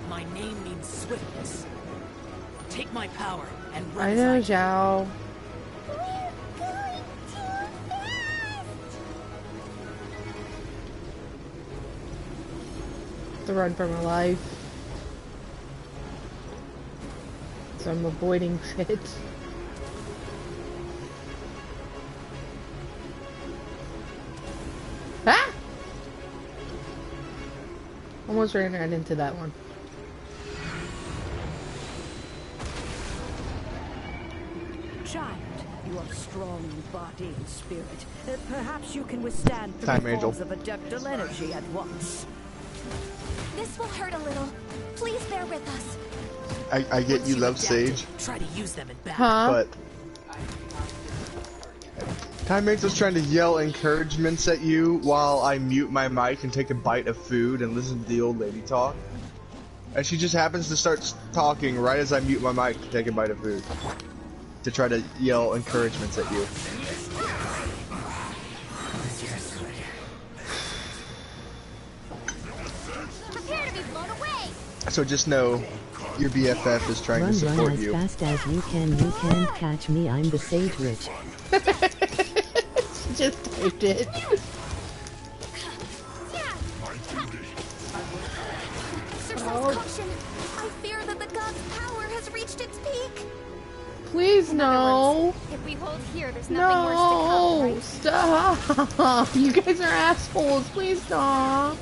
My name means swiftness. Take my power and run. I as know, I Zhao. To run for my life. So I'm avoiding shit. Ah! Almost ran right into that one. Child, you are strong in body and spirit. Perhaps you can withstand three Time, Angel. forms of adeptal energy at once. This will hurt a little. Please bear with us. I get you love Sage, try to use them in battle. Huh? but Time Angel's trying to yell encouragements at you while I mute my mic and take a bite of food and listen to the old lady talk. And she just happens to start talking right as I mute my mic to take a bite of food. To try to yell encouragements at you. Prepare to be blown away. So just know your BFF is trying to support as you. fast as you can. You can't catch me. I'm the Sage Witch. Just typed it. Exercise caution. I fear that the god's power has reached its peak. Please no. If we hold here, there's nothing worse to come, No. right? Stop. You guys are assholes. Please stop.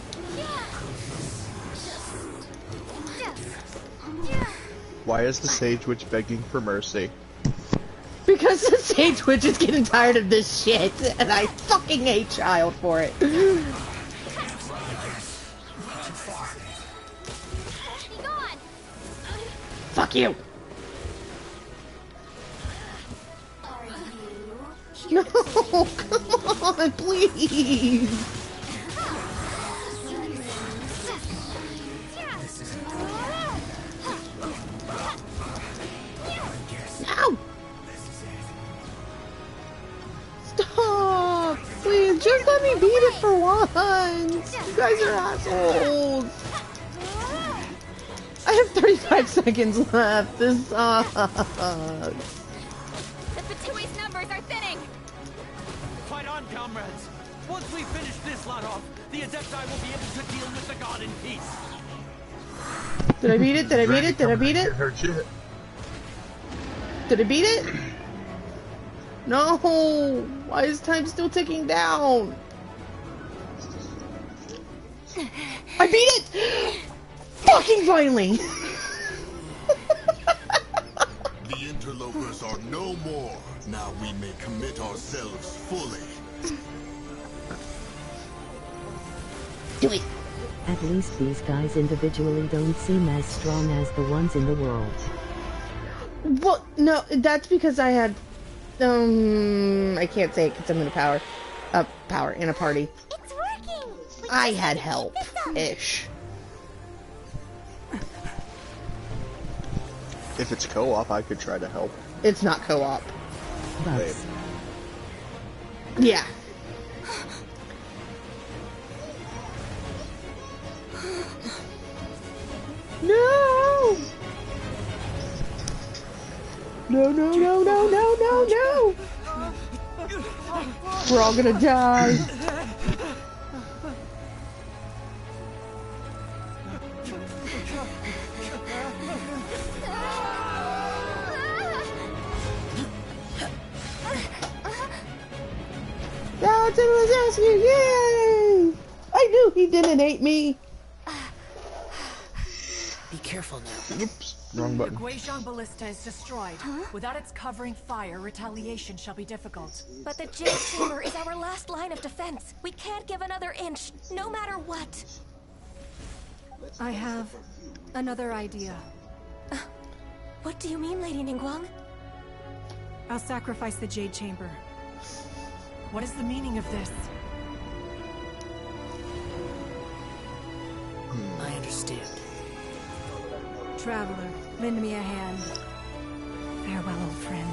Why is the Sage Witch begging for mercy? Because the Sage Witch is getting tired of this shit, and I fucking hate Child for it. Fuck you. No, come on, please. No. Stop. Please, just let me beat it for once. You guys are assholes. I have 35 seconds left. This sucks. The Fatui's numbers are thinning. Fight on, comrades. Once we finish this lot off, the Adepti will be able to deal with the god in peace. Did I beat it? Did I beat it? Did I beat it? Did I beat it? No! Why is time still ticking down? I beat it! Fucking finally! The interlopers are no more. Now we may commit ourselves fully. Do it! At least these guys individually don't seem as strong as the ones in the world. Well, no, that's because I had, I can't say it because I'm in a power in a party. It's working. I had help-ish. If it's co-op, I could try to help. It's not co-op. Bugs. Yeah. No! No, no, no, no, no, no, no! We're all gonna die. Captain was rescued! Yay! I knew he didn't hate me. Be careful now. Oops, wrong The button. Guizhong Ballista is destroyed. Without its covering fire, retaliation shall be difficult. But the Jade Chamber is our last line of defense. We can't give another inch, no matter what. I have another idea. What do you mean, Lady Ningguang? I'll sacrifice the Jade Chamber. What is the meaning of this? I understand. Traveler, lend me a hand. Farewell, old friend.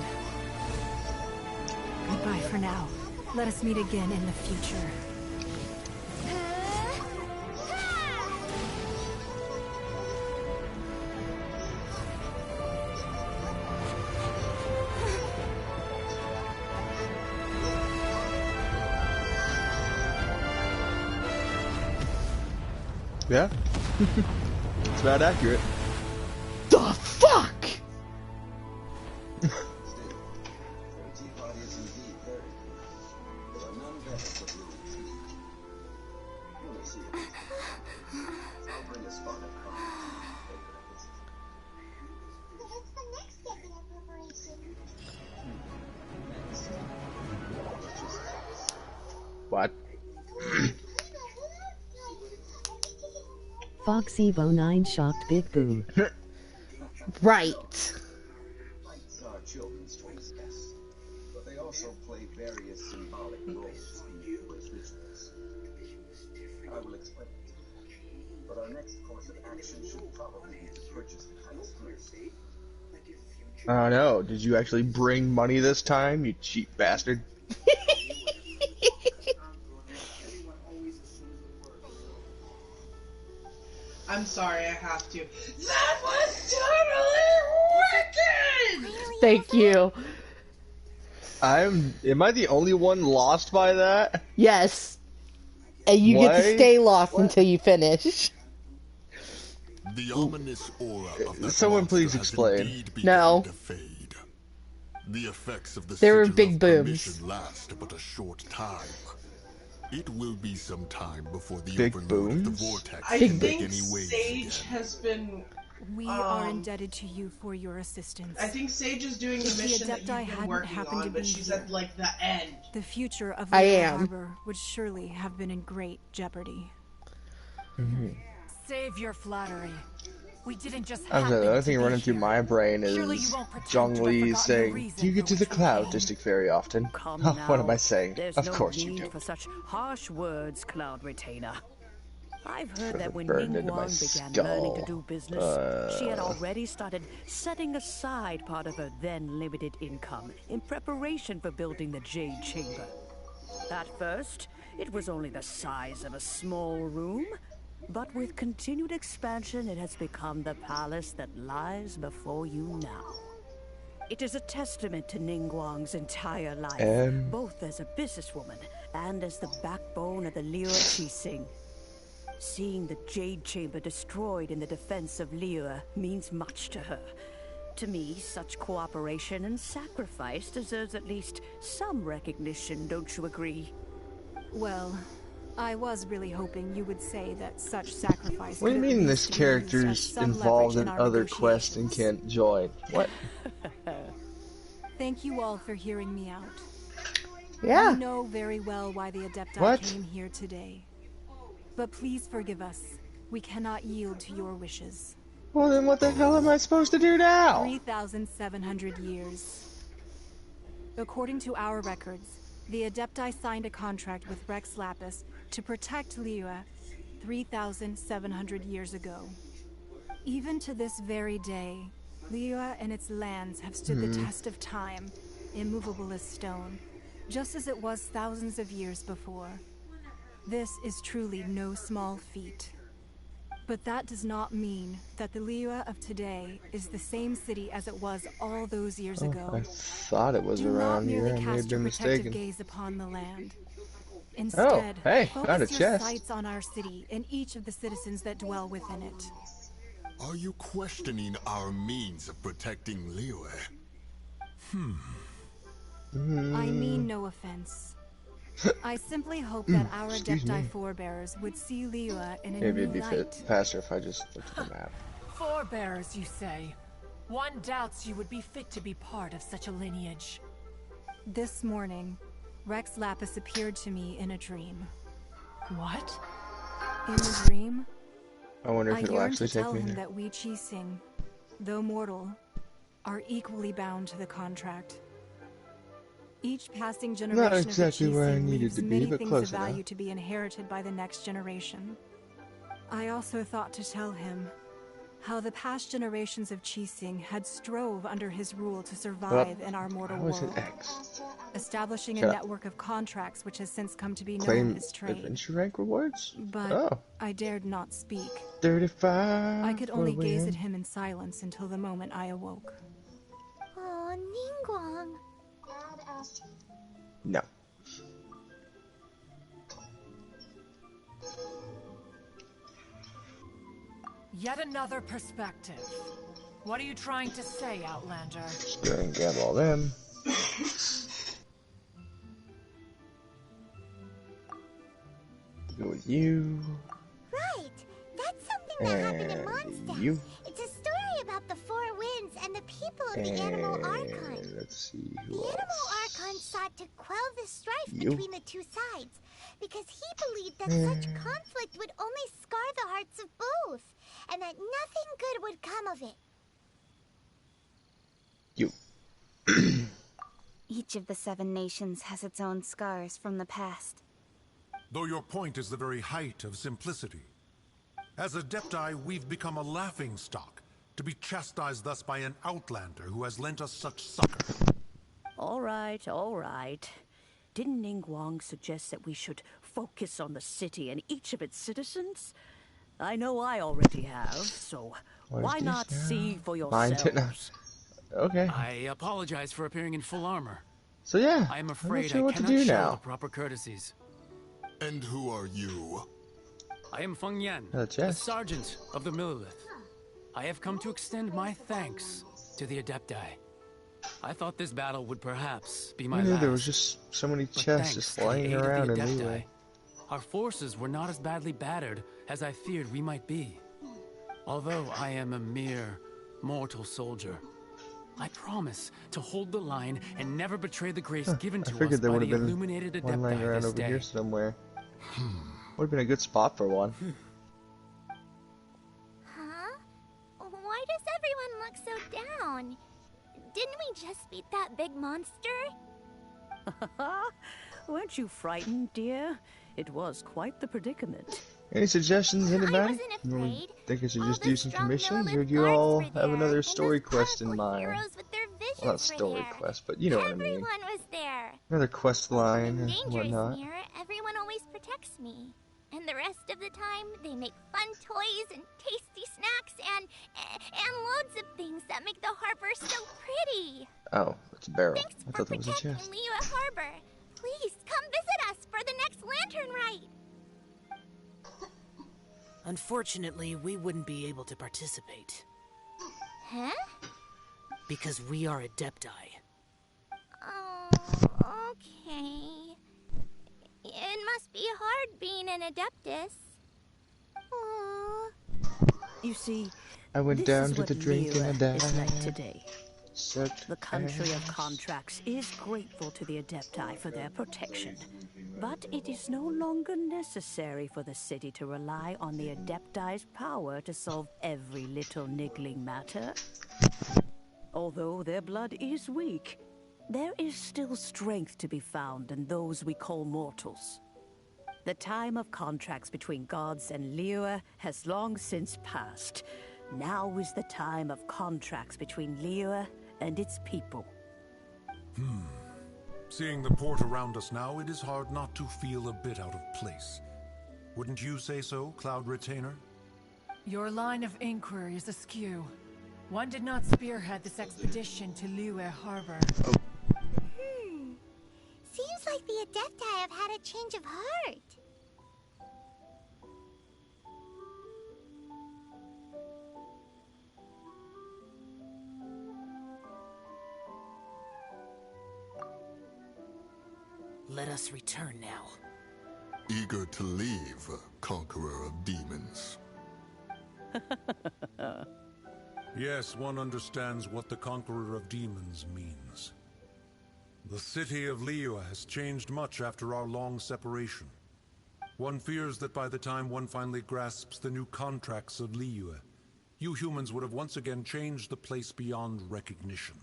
Goodbye for now. Let us meet again in the future. Yeah. It's about accurate. The fuck? What? FoxyBoxes shocked Big Boo. Right. Lights are children's toys, yes, but they also play various symbolic roles in Liyue's rituals. I will explain it, but our next course of action should probably be to purchase the tiles first. Oh no, did you actually bring money this time, you cheap bastard? I'm sorry, I have to. That was totally wicked! Thank you. Am I the only one lost by that? Yes. And you get to Why? stay lost until you finish. The ominous aura of that Someone monster please has explain. indeed begun No. to fade. The effects of the There were sigil big of booms. permission last but a short time. It will be some time before the Big overlord of the booms? vortex I can make think any waves Sage again. has been. We are indebted to you for your assistance. I think Sage is doing the If the mission that Adepti you've been hadn't working happened to on, but be she's here, at like the end. the future of I Liyue am. Harbor would surely have been in great jeopardy. Save your flattery. We didn't just I was happen the only to thing be running through here. my brain Surely is you won't pretend Zhong to have Li forgotten the saying, reason "Do you get for to the which we Cloud came?" District very often?" Come Oh, now. what am I saying? There's Of no course you need do. for such harsh words, Cloud Retainer. I've heard that when Burned into my Ningguang began learning to skull. do business, she had already started setting aside part of her then limited income in preparation for building the Jade Chamber. At first, it was only the size of a small room, but with continued expansion, it has become the palace that lies before you now. It is a testament to Ningguang's entire life, both as a businesswoman and as the backbone of the Liyue Qixing. Seeing the Jade Chamber destroyed in the defense of Liyue means much to her. To me, such cooperation and sacrifice deserves at least some recognition, don't you agree? Well, I was really hoping you would say that such sacrifice What do you could at mean least this be used as character's some involved leverage in our other quests and negotiations. can't join? What? Thank you all for hearing me out. Yeah. We know very well why the Adepti What? came here today. But please forgive us. We cannot yield to your wishes. Well, then what the hell am I supposed to do now? 3,700 years. According to our records, the Adepti signed a contract with Rex Lapis to protect Liyue 3,700 years ago. Even to this very day, Liyue and its lands have stood the test of time, immovable as stone, just as it was thousands of years before. This is truly no small feat. But that does not mean that the Liyue of today is the same city as it was all those years ago. I thought it was Do not around here. merely I may have cast your been protective mistaken. gaze upon the land. Instead, hey, found a focus your chest. sights on our city and each of the citizens that dwell within it. Are you questioning our means of protecting Liyue? I mean no offense. I simply hope that our Excuse Adepti me. forebears would see Liyue in a Maybe new it'd be light. faster if I just looked at the map. Forebears, you say? One doubts you would be fit to be part of such a lineage. This morning, Rex Lapis appeared to me in a dream. What? In the dream, I wonder I if it'll yearned actually to take tell me him there. that we Qixing, though mortal, are equally bound to the contract. Each passing generation Not of the exactly where I Qixing needed leaves to be, many but things close of value enough. to be inherited by the next generation. I also thought to tell him how the past generations of Qixing had strove under his rule to survive in our mortal How is it world, X? establishing a Shut up. network of contracts which has since come to be known Claim as trade. adventure rank rewards? But Oh. I dared not speak. 35. I could for only a gaze win. at him in silence until the moment I awoke. Oh, Ningguang. No. Yet another perspective. What are you trying to say, Outlander? Just go and grab all them. Go with you. Right. That's something that happened in Mondstadt. You. It's a story about the Four Winds and the people of the Animal Archon. Let's see who The else. Animal Archon sought to quell the strife You. between the two sides because he believed that such conflict would only scar the hearts of both, and that nothing good would come of it. You. Each of the 7 nations has its own scars from the past. Though your point is the very height of simplicity. As Adepti, we've become a laughingstock, to be chastised thus by an outlander who has lent us such succor. All right, all right. Didn't Ningguang suggest that we should focus on the city and each of its citizens? I know I already have, so why not see for Mine did not. yourselves? Okay. I apologize for appearing in full armor. So yeah, I am I'm afraid not sure I what to cannot do show now. the proper courtesies. And who are you? I am Feng Yan, A a chest. sergeant of the Millilith. I have come to extend my thanks to the Adepti. I thought this battle would perhaps be my I knew last. there was just so many But chests thanks just to the flying aid of the around in Adepti, Liyue. our forces were not as badly battered as I feared we might be. Although I am a mere mortal soldier, I promise to hold the line and never betray the grace given I to us figured there by would the have been illuminated one lying Adepti around this over day. here somewhere. Would have been a good spot for one. Huh? Why does everyone look so down? Didn't we just beat that big monster? Weren't you frightened, dear? It was quite the predicament. Any suggestions, anybody? I wasn't afraid. Think I should All just the do some strong commissions, or Millilith do you guards all were have there, another and story those quest in colorful mind? heroes with their visions Well, not were story there. quest, but you know what I mean. Everyone was there. Another quest line In and dangerous whatnot. near, everyone always protects me. And the rest of the time, they make fun toys and tasty snacks and loads of things that make the harbor so pretty. Oh, it's a barrel. Thanks I for thought that was a protecting chest. Liyue Harbor. Please come visit us for the next lantern ride. Unfortunately, we wouldn't be able to participate. Huh? Because we are Adepti. Oh, okay. It must be hard being an Adeptus. Aww. You see, I went this down is to what the drink and I Liyue is like died. today. The country of contracts is grateful to the Adepti for their protection, but it is no longer necessary for the city to rely on the Adepti's power to solve every little niggling matter. Although their blood is weak, there is still strength to be found in those we call mortals. The time of contracts between gods and Liyue has long since passed. Now is the time of contracts between Liyue and its people. Seeing the port around us now, it is hard not to feel a bit out of place. Wouldn't you say so, Cloud Retainer? Your line of inquiry is askew. One did not spearhead this expedition to Liyue Harbor. Seems like the Adepti have had a change of heart. Let us return now. Eager to leave, conqueror of demons. Yes, one understands what the conqueror of demons means. The city of Liyue has changed much after our long separation. One fears that by the time one finally grasps the new contracts of Liyue, you humans would have once again changed the place beyond recognition.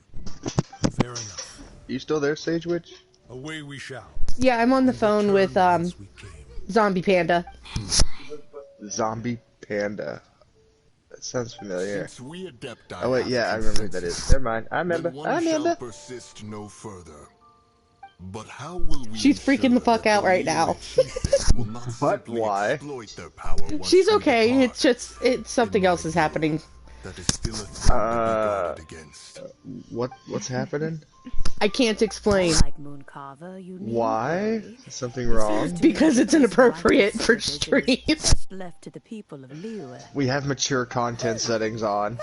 Fair enough. You still there, Sage Witch? Away we shall. Yeah, I'm on the phone with Zombie Panda. Zombie Panda. That sounds familiar. Since we Adepti Oh wait, yeah, I remember who that is. Never mind. I remember. One shall persist no further. But how will we? She's freaking the fuck out right now. But why? She's okay. It's just something else is happening. That is still a what's happening? I can't explain. Why? Is something wrong? Because it's inappropriate for stream. Left to the people of Liyue. We have mature content settings on.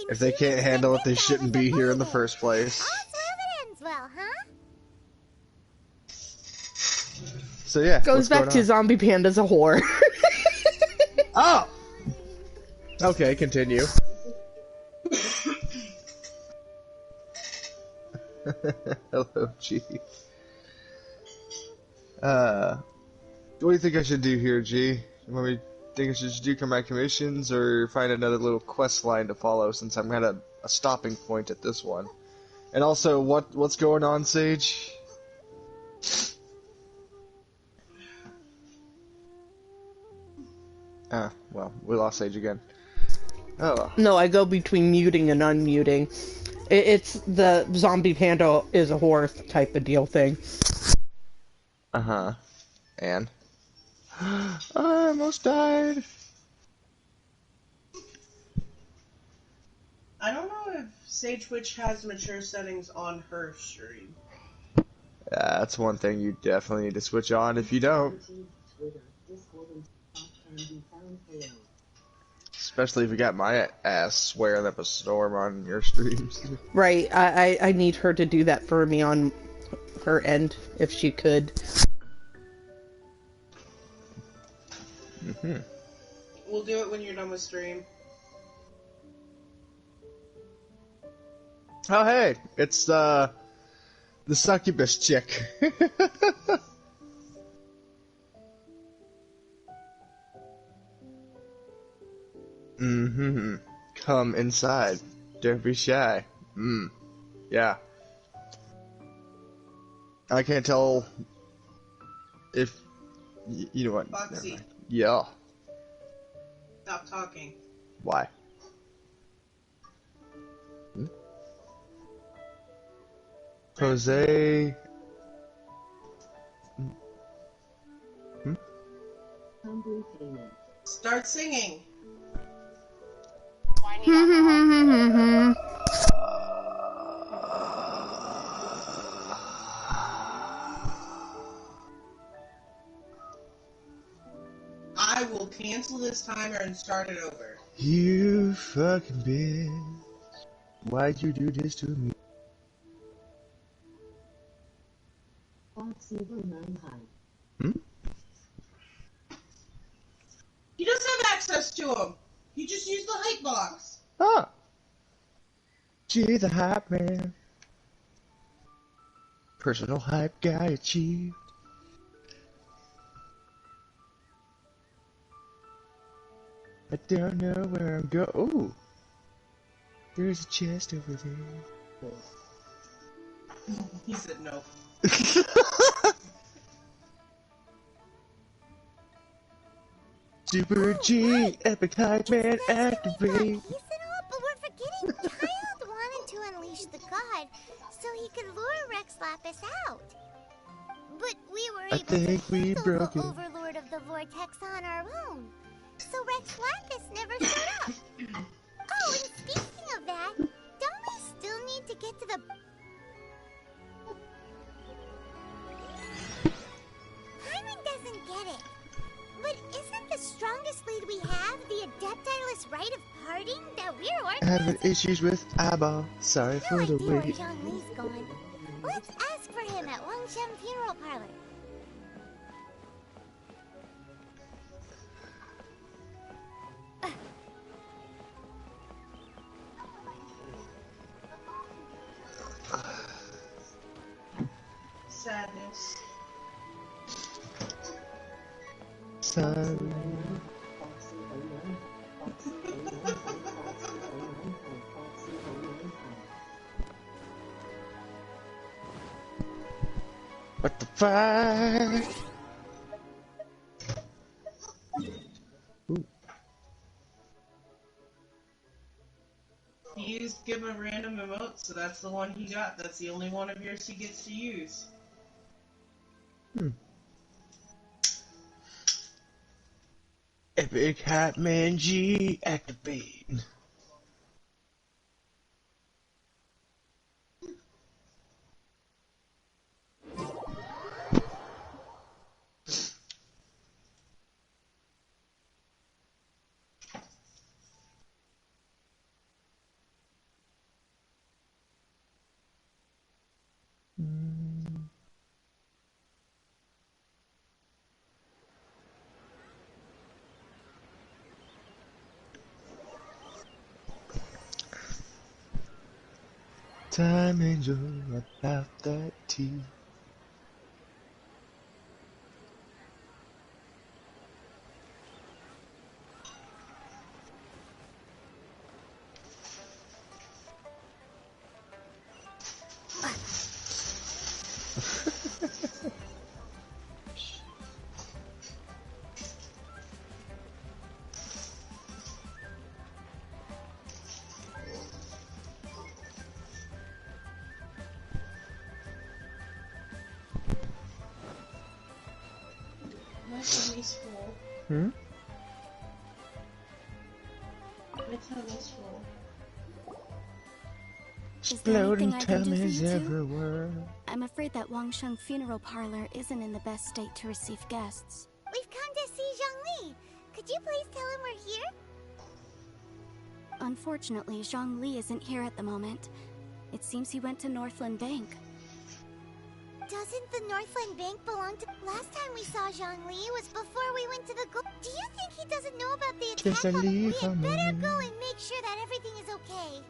If they can't handle it, they shouldn't be here in the first place. Well, huh? So yeah, goes back to Zombie Panda's a whore. Oh! Okay, continue. Hello, G. What do you think I should do here, G? You want me think I should just do my commissions or find another little quest line to follow since I'm at a stopping point at this one? And also, what's going on, Sage? Ah, well, we lost Sage again. Oh. No, I go between muting and unmuting. It's the Zombie Panda is a whore type of deal thing. Uh-huh. And? I almost died. I don't know if Sage Witch has mature settings on her stream. That's one thing you definitely need to switch on if you don't. Especially if you got my ass swearing up a storm on your streams. Right, I need her to do that for me on her end, if she could. Mm-hmm. We'll do it when you're done with stream. Oh hey, it's the succubus chick. Mm-hmm. Come inside. Don't be shy. Yeah. I can't tell if you know what. Foxy. Yeah. Stop talking. Why? Jose. Start singing. I will cancel this timer and start it over. You fucking bitch. Why'd you do this to me? He doesn't have access to them. He just used the hype box. Ah. Gee, the hype man. Personal hype guy achieved. I don't know where I'm going. Ooh. There's a chest over there. He said no. Super G, epic hype man, activate. But we're forgetting Child wanted to unleash the god so he could lure Rex Lapis out. But we were able to handle the Overlord of the Vortex on our own. So Rex Lapis never showed up. Oh, and speaking of that, don't we still need to get to the... Hyman doesn't get it. But isn't the strongest lead we have the Adeptiless rite of parting that we're organizing? Having issues with eyeball. Sorry for the wait. John Lee's gone. Let's ask for him at Wangshan Funeral Parlor. Sadness. Sorry. What the fuck? Ooh. You just give him a random emote, so that's the one he got. That's the only one of yours he gets to use. Epic Hatman G activate. Time angel about that tea. Nice and peaceful. My tummy's full. Is there Exploding anything I can do for tummies you two? everywhere. I'm afraid that Wangshan Funeral Parlor isn't in the best state to receive guests. We've come to see Zhongli. Could you please tell him we're here? Unfortunately, Zhongli isn't here at the moment. It seems he went to Northland Bank. Doesn't the Northland Bank belong to... Last time we saw Zhongli was before we went to the... Do you think he doesn't know about the attack? Just a leave We had better me. go and make sure that everything is okay.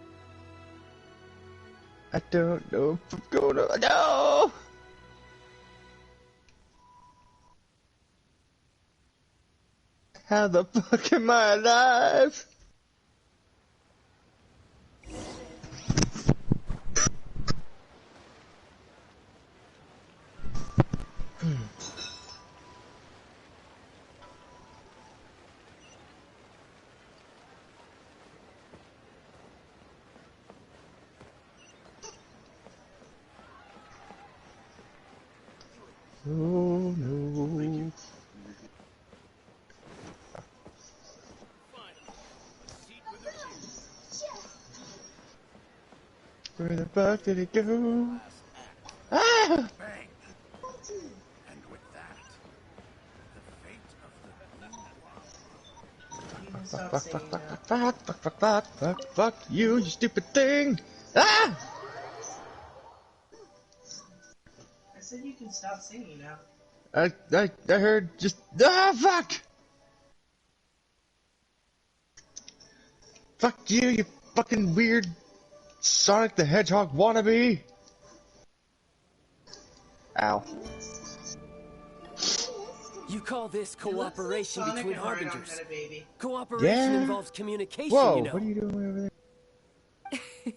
I don't know if I'm gonna. No! How the fuck am I alive? Oh no. Where the fuck did it go? Ah! Bang! And with that, the fate of the You can Fuck, stop fuck, saying fuck, that. fuck, fuck, fuck, fuck, fuck, fuck you, you stupid thing! Ah! I said you can stop singing now. I heard just, fuck! Fuck you, you fucking weird Sonic the Hedgehog wannabe! Ow. You call this cooperation Sonic between and Rhydon harbingers? had a baby. Cooperation Yeah? involves communication, Whoa, you know. what are you doing over there?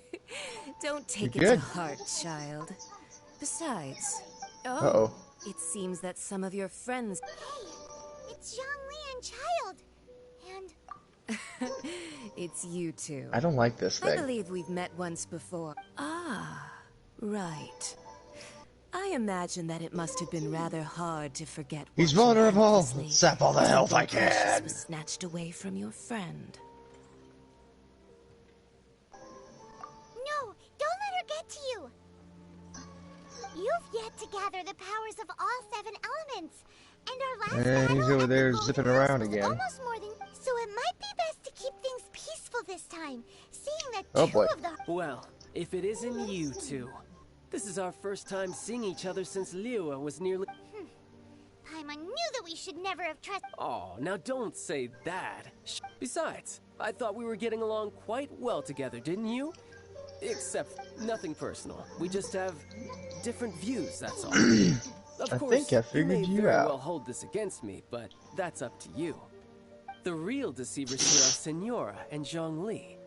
Don't take You it to good? heart, child. Besides, Uh-oh. it seems that some of your friends... Hey, it's Zhongli and Child. And It's you two. I don't like this I thing. believe we've met once before. Ah, right. I imagine that it must have been rather hard to forget. He's watching vulnerable! helplessly Zap all the as health I something precious can! was snatched away from your friend. no, don't let her get to you. You've yet to gather the powers of all 7 elements. And our last And he's battle over at there the zipping Golden House around was again. almost more than... So it might be best to keep things peaceful this time, seeing that Oh, 2 boy. of the... Well, if it isn't you two, This is our first time seeing each other since Liyue was nearly... Paimon knew that we should never have trusted. Oh, now don't say that. Besides, I thought we were getting along quite well together, didn't you? Except nothing personal. We just have different views, that's all. Of I course, think I figured you may you very out. well hold this against me, but that's up to you. The real deceivers here are Senora and Zhongli.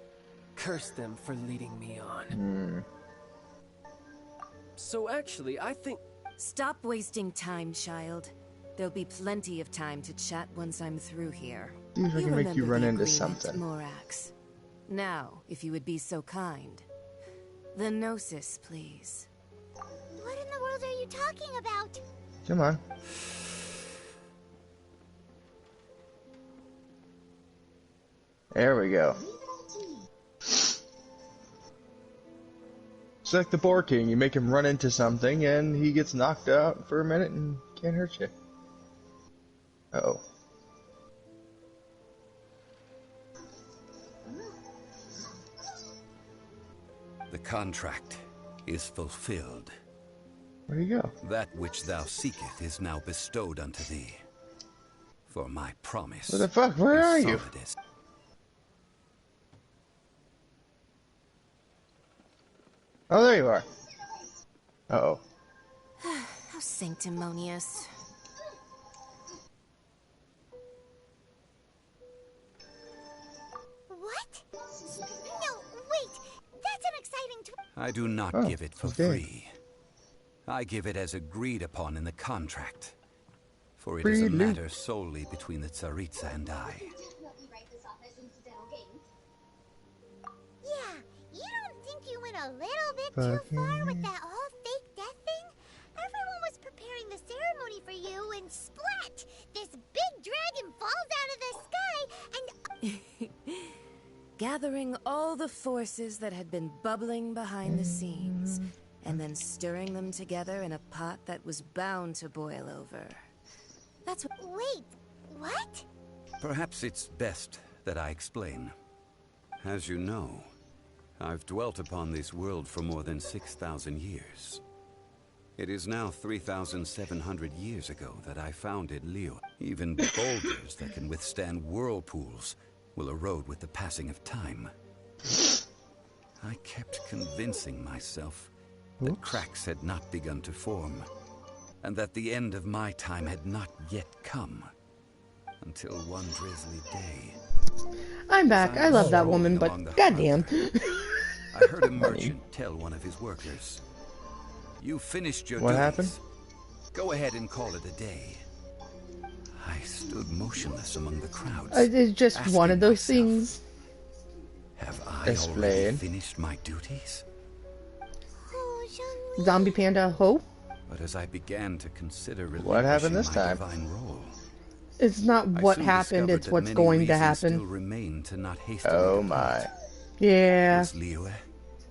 Curse them for leading me on. So actually, I think... Stop wasting time, child. There'll be plenty of time to chat once I'm through here. See if I can make you remember run the into agreement, something. Morax. Now, if you would be so kind. The Gnosis, please. What in the world are you talking about? Come on. There we go. It's like the Boar King. You make him run into something, and he gets knocked out for a minute and can't hurt you. Uh-oh. The contract is fulfilled. Where'd he go? That which thou seeketh is now bestowed unto thee. For my promise. What the fuck? Where are you? Oh, there you are. Uh-oh. How sanctimonious. What? No, wait. That's an exciting I do not give it for free. I give it as agreed upon in the contract. For it is a Free loot. matter solely between the Tsaritsa and I. Yeah, you don't think you went a little bit too far with that whole fake death thing? Everyone was preparing the ceremony for you, and splat! This big dragon falls out of the sky, and... Gathering all the forces that had been bubbling behind the scenes, and then stirring them together in a pot that was bound to boil over. That's what... Wait, what? Perhaps it's best that I explain. As you know, I've dwelt upon this world for more than 6,000 years. It is now 3,700 years ago that I founded Liyue. Even boulders that can withstand whirlpools will erode with the passing of time. I kept convincing myself that cracks had not begun to form, and that the end of my time had not yet come. Until one drizzly day... I'm back. I love that woman, but goddamn. I heard a merchant tell one of his workers, "You finished your What duties. happened? Go ahead and call it a day." I stood motionless among the crowds. It's just one of those things. Have I already finished my duties? Zombie Panda Ho? But as I began to consider What happened this my time? divine role, It's not what soon happened, discovered it's that what's many going to reasons still happen. remain to not hastily Oh depart. my. Yeah. Was Liyue,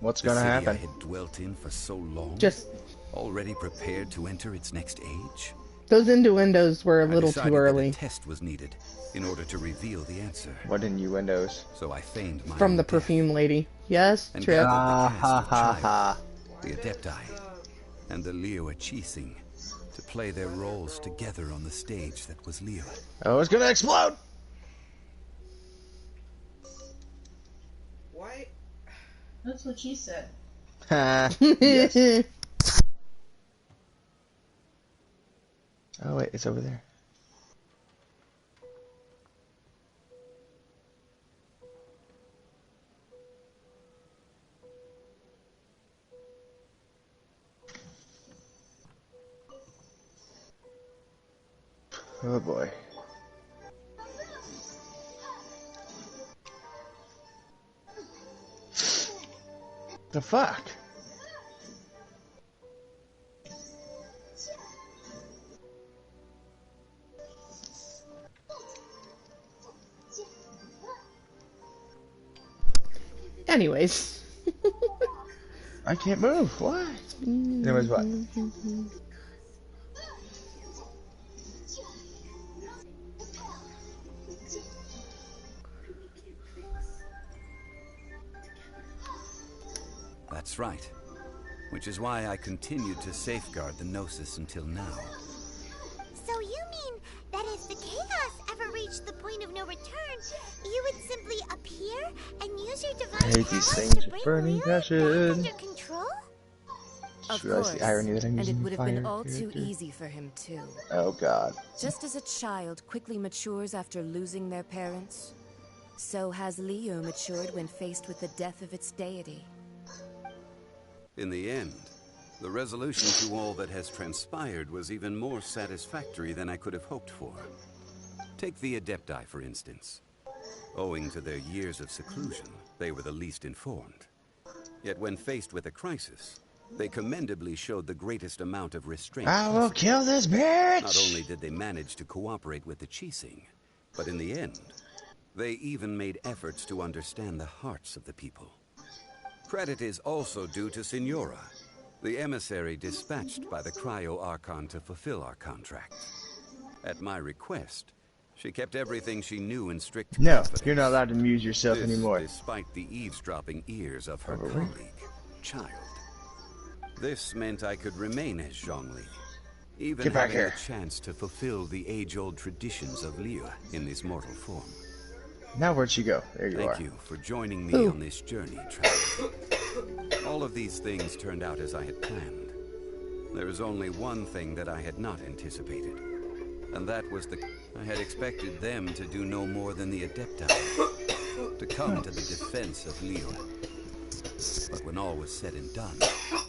What's the gonna city happen? I had dwelt in for so long, Just already prepared to enter its next age? those innuendos were a I little decided too early. that a test was needed in order to reveal the answer. What innuendos? So I feigned my From own the death perfume lady. Yes, and true. gathered the ha cast of ha Child, the Adepti, and the Liyue Chising to play their roles together on the stage that was Liyue. Oh, it's gonna explode! Why? That's what she said. Ha. Yes. Oh wait, it's over there. Oh boy. The fuck? Anyways. I can't move. What? Anyways, what? That's right. which is why I continued to safeguard the Gnosis until now. So you mean that if the chaos ever reached the point of no return, you would simply appear and use your I divine hate these powers things to with bring burning Liyue back passion. under control? Just Of realized course, the irony that I'm and it using would have fire been all too character. easy for him too. Oh god. Just as a child quickly matures after losing their parents, so has Liyue matured when faced with the death of its deity. In the end, the resolution to all that has transpired was even more satisfactory than I could have hoped for. Take the Adepti, for instance. Owing to their years of seclusion, they were the least informed. Yet when faced with a crisis, they commendably showed the greatest amount of restraint I will possible. kill this bitch! Not only did they manage to cooperate with the Qixing, but in the end, they even made efforts to understand the hearts of the people. Credit is also due to Signora, the emissary dispatched by the Cryo Archon to fulfill our contract. At my request, she kept everything she knew in strict No, confidence. you're not allowed to muse yourself This, anymore. despite the eavesdropping ears of her Over. colleague, Child. This meant I could remain as Zhongli, even Get back having here. the chance to fulfill the age-old traditions of Liyue in this mortal form. Now where'd she go? There you are. Thank you for joining me on this journey, Traveler. All of these things turned out as I had planned. There is only one thing that I had not anticipated, and that was I had expected them to do no more than the Adepti, to come to the defense of Liyue. But when all was said and done,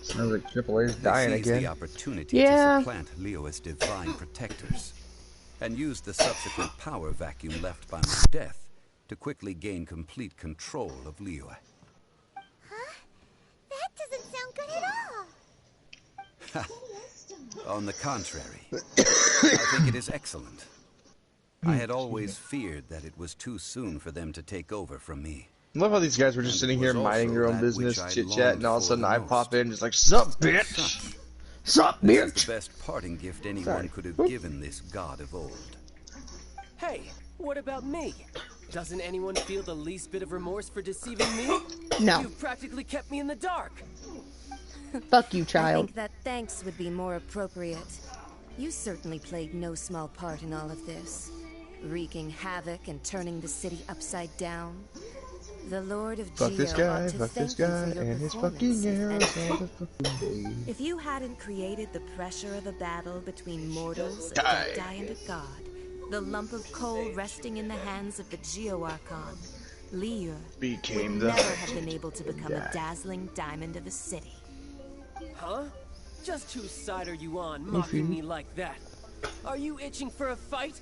Sounds like AAA's they dying seized again. the opportunity Yeah. to supplant Liyue as divine protectors, and used the subsequent power vacuum left by my death to quickly gain complete control of Liyue. Huh? That doesn't sound good at all. On the contrary, I think it is excellent. I had always feared that it was too soon for them to take over from me. I love how these guys were just And sitting it here was minding their also own that business, which I chit chat, longed and all of a for sudden the I most. pop in just like, sup, As bitch! such, Sup, this is bitch! the best parting gift anyone Sorry. could have Oop. given this god of old. Hey, what about me? Doesn't anyone feel the least bit of remorse for deceiving me? No. You've practically kept me in the dark. Fuck you, I child. think that thanks would be more appropriate. You certainly played no small part in all of this, wreaking havoc and turning the city upside down. The Lord of Fuck this Geo guy, ought to fuck this thank you guy, for your and his performance, fucking if arrows anything. all the fucking day. If you hadn't created the pressure of a battle between mortals, a Die. Adepti, and a god, the lump of coal resting in the hands of the Geo Archon, Liyue Became would the never have been able to become die. a dazzling diamond of a city. Huh? Just whose side are you on, mocking me like that? Are you itching for a fight?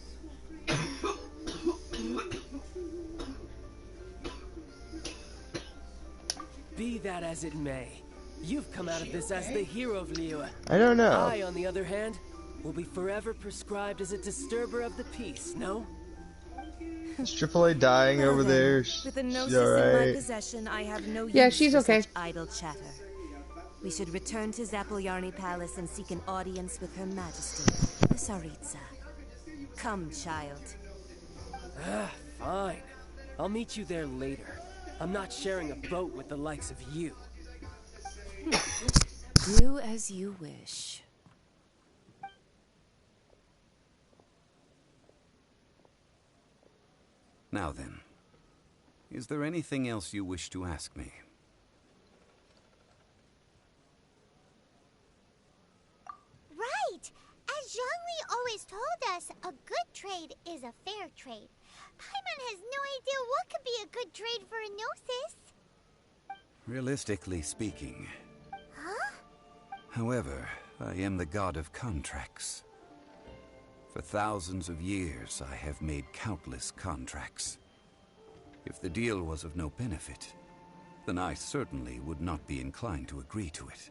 Be that as it may, you've come out of this as the hero of Liyue. I don't know. I, on the other hand, will be forever prescribed as a disturber of the peace, no? Is AAA dying Well over then, there? With the She's Gnosis in my alright. possession, I have no Yeah, use she's for okay. such idle chatter. We should return to Zapolyarny Palace and seek an audience with Her Majesty, the Tsaritsa. Come, child. Ah, fine. I'll meet you there later. I'm not sharing a boat with the likes of you. Do as you wish. Now then, is there anything else you wish to ask me? Right! As Zhongli always told us, a good trade is a fair trade. Paimon has no idea what could be a good trade for a Gnosis. Realistically speaking. Huh? However, I am the god of contracts. For thousands of years, I have made countless contracts. If the deal was of no benefit, then I certainly would not be inclined to agree to it.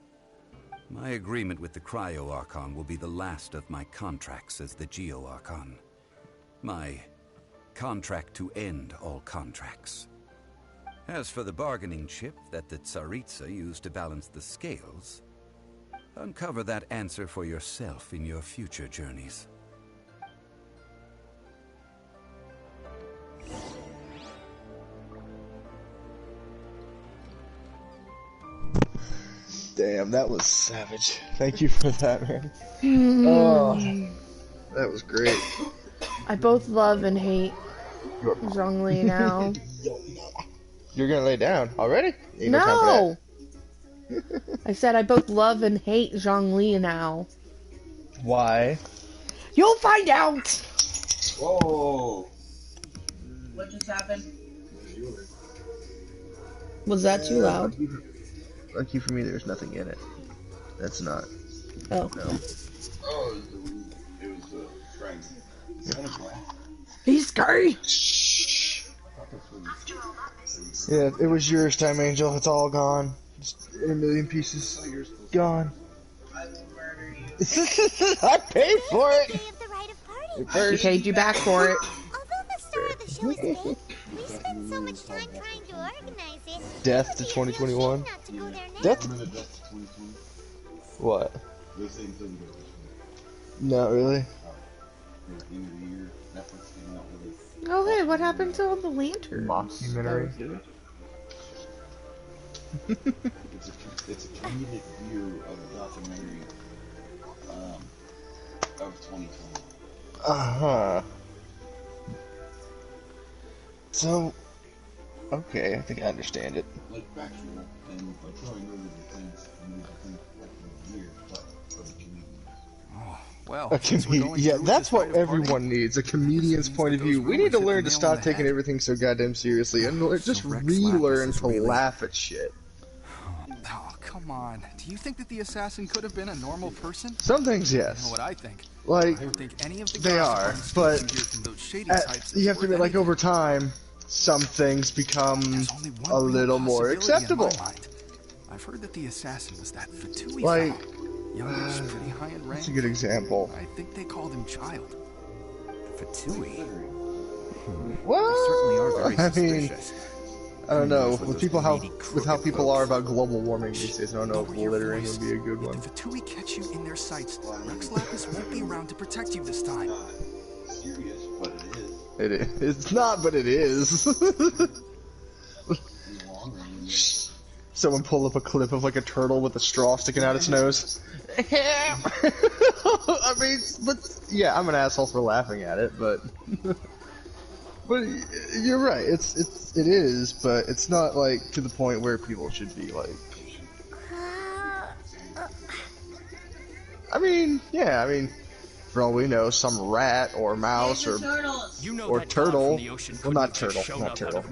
My agreement with the Cryo Archon will be the last of my contracts as the Geo Archon. My contract to end all contracts. As for the bargaining chip that the Tsaritsa used to balance the scales, uncover that answer for yourself in your future journeys. Damn, that was savage. Thank you for that, man. Oh, that was great. I both love and hate Zhongli now. You're gonna lay down already? Ain't no time for No! I said I both love and hate Zhongli now. that. Why? You'll find out! Whoa! What just happened? Was that too loud? Lucky for me, there's nothing in it. That's not. Oh. No. Oh, it was Frank. He's scary! Yeah, it was yours, Time Angel. It's all gone. Just in a million pieces. Gone. I will murder you. I paid for it! She paid you back for it. Although the star of the show is fake, we spend so much time trying to organize it. Death to 2021? Death? What? Not really. Oh, hey, what happened to all the lanterns? Mockumentary. It's a comedic view of a documentary of 2020. Uh-huh. So, okay, I think I understand it. Like factual and like showing over the things and moving like a year, but for the comedians. Well, Yeah, that's what everyone needs, a comedian's point of view. We need to learn to stop taking everything so goddamn seriously and just relearn to laugh at shit. Oh, come on. Do you think that the assassin could have been a normal person? Some things, yes. You know what I think? Like, I don't think any of the they are, but you have to admit, like, over time, some things become a little more acceptable. I've heard that the assassin was that Fatui Like, youngish, pretty high in rank. that's a good example. I think they called him Child. Fatui? Well, They certainly are very I mean, suspicious. I don't know. With how people are about global warming these days, I don't know if littering would be a good one. If the Fatui catch you in their sights, Rex Lapis won't be around to protect you this time. Serious, but it is. It is. It's not, but it is. Someone pull up a clip of like a turtle with a straw sticking out its nose. I mean, but yeah, I'm an asshole for laughing at it, but but you're right. It is, but it's not like to the point where people should be like. I mean, yeah, I mean, for all we know, some rat or mouse or turtle, well, not turtle,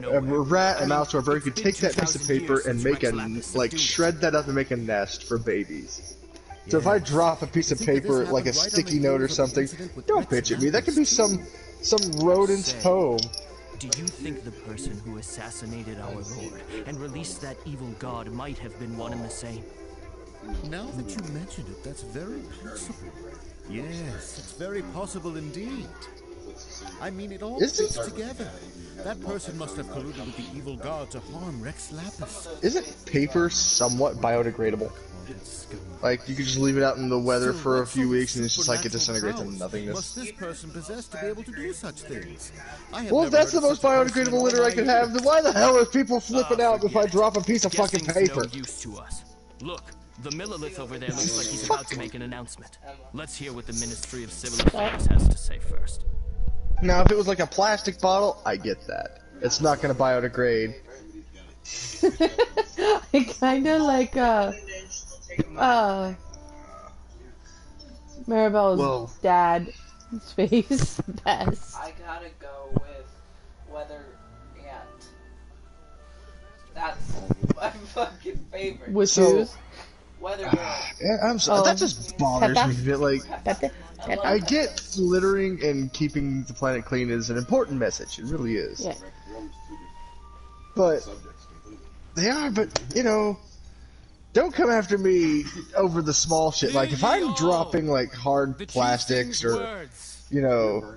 a rat and mouse or bird could take that piece of paper and make shred that up and make a nest for babies. So if I drop a piece of paper, like a sticky note or something, don't bitch at me. That could be some rodent's home. Do you think the person who assassinated our lord and released that evil god might have been one and the same? Now that you mention it, that's very possible. Yes, it's very possible indeed. I mean, it all fits together. That person must have colluded with the evil god to harm Rex Lapis. Isn't paper somewhat biodegradable? Like, you could just leave it out in the weather for a few weeks and it's just like it disintegrates into nothingness. Must this person possess to be able to do such things? Well, if that's the most biodegradable litter I could have, then why the hell are people flipping out if I drop a piece of fucking paper? No use to us. Look, the Millilith over there looks like he's about to make an announcement. Let's hear what the Ministry of Civil Affairs has to say first. Now, if it was like a plastic bottle, I get that. It's not going to biodegrade. I kind of like, Maribel's dad's face best. I gotta go with Weather Ant. That's my fucking favorite. With who's? Weather Girl. Yeah, I'm sorry. That just bothers me a bit. Like, I get littering and keeping the planet clean is an important message. It really is. Yeah. But they are. But you know, don't come after me over the small shit. Like if I'm dropping like hard plastics or, you know,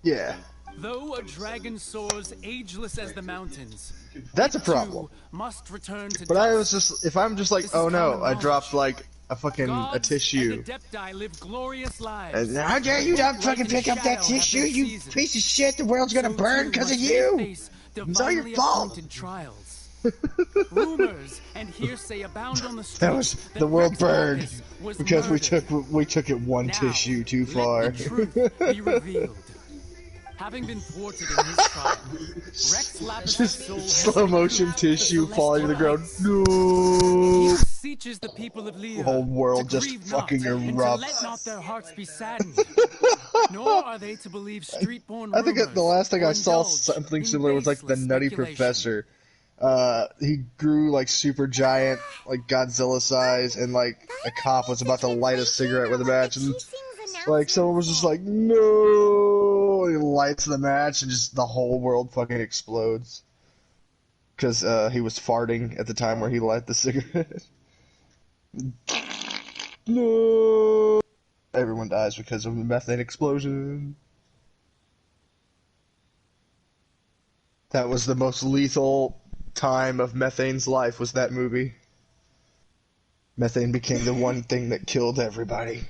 yeah. Though a dragon soars ageless as the mountains, that's a problem. Must return to but I was just, if I'm just like, oh no, I dropped like a tissue. Live glorious lives. And how dare you not fucking pick up that tissue, you piece of shit! The world's gonna burn because of you. It's all your fault. Rumors and hearsay abound on the streets. That was the world burned because we took it one tissue too far. Let the truth be revealed. Having been thwarted in his trial, Rex Lapis' soul has Slow motion tissue falling to the ground. No. He beseeches the people of Liyue The whole world to just grieve fucking not, and to erupts. let not their hearts be saddened. Nor are they to believe street-born I think rumors the last thing or I saw indulge something in similar was like the baseless Nutty speculation. Professor. He grew like super giant, like Godzilla size, and like a cop was about to light a cigarette with a match, and like someone was just like, "No!" He lights the match, and just the whole world fucking explodes because he was farting at the time where he lit the cigarette. No! Everyone dies because of the methane explosion. That was the most lethal time of methane's life, was that movie. Methane became the one thing that killed everybody.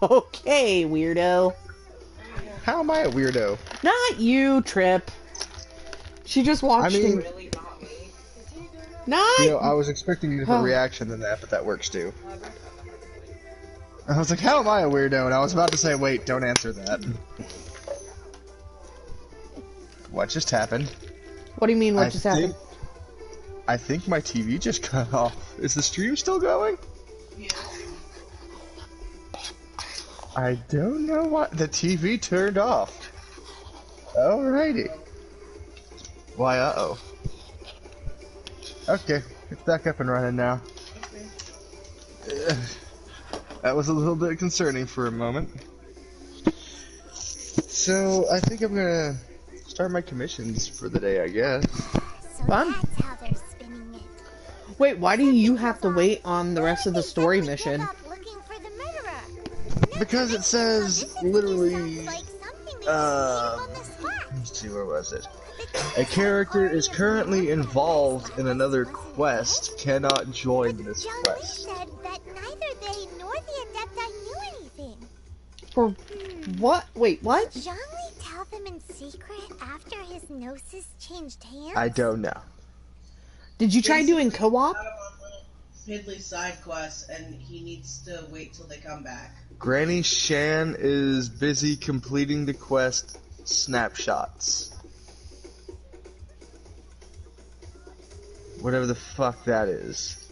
Okay, weirdo. How am I a weirdo? Not you, Trip. She just watched him. Not You know, I was expecting a different reaction than that, but that works too. I was like, how am I a weirdo? And I was about to say, wait, don't answer that. What just happened? What do you mean, what just happened? I think my TV just cut off. Is the stream still going? Yeah. I don't know what. The TV turned off. Alrighty. Why, uh-oh. Okay, it's back up and running now. That was a little bit concerning for a moment. So, I think I'm gonna start my commissions for the day, I guess. Fun. Wait, why do you have to wait on the rest of the story mission? Because it says, literally, let's see, where was it? A character is currently involved in another quest, cannot join this quest. Said that neither they nor the Adepti knew anything. For what? Wait, what? Did Zhongli tell them in secret after his gnosis changed hands? I don't know. Did you try doing co-op? Fiddly side quests, and he needs to wait till they come back. Granny Shan is busy completing the quest Snapshots. Whatever the fuck that is.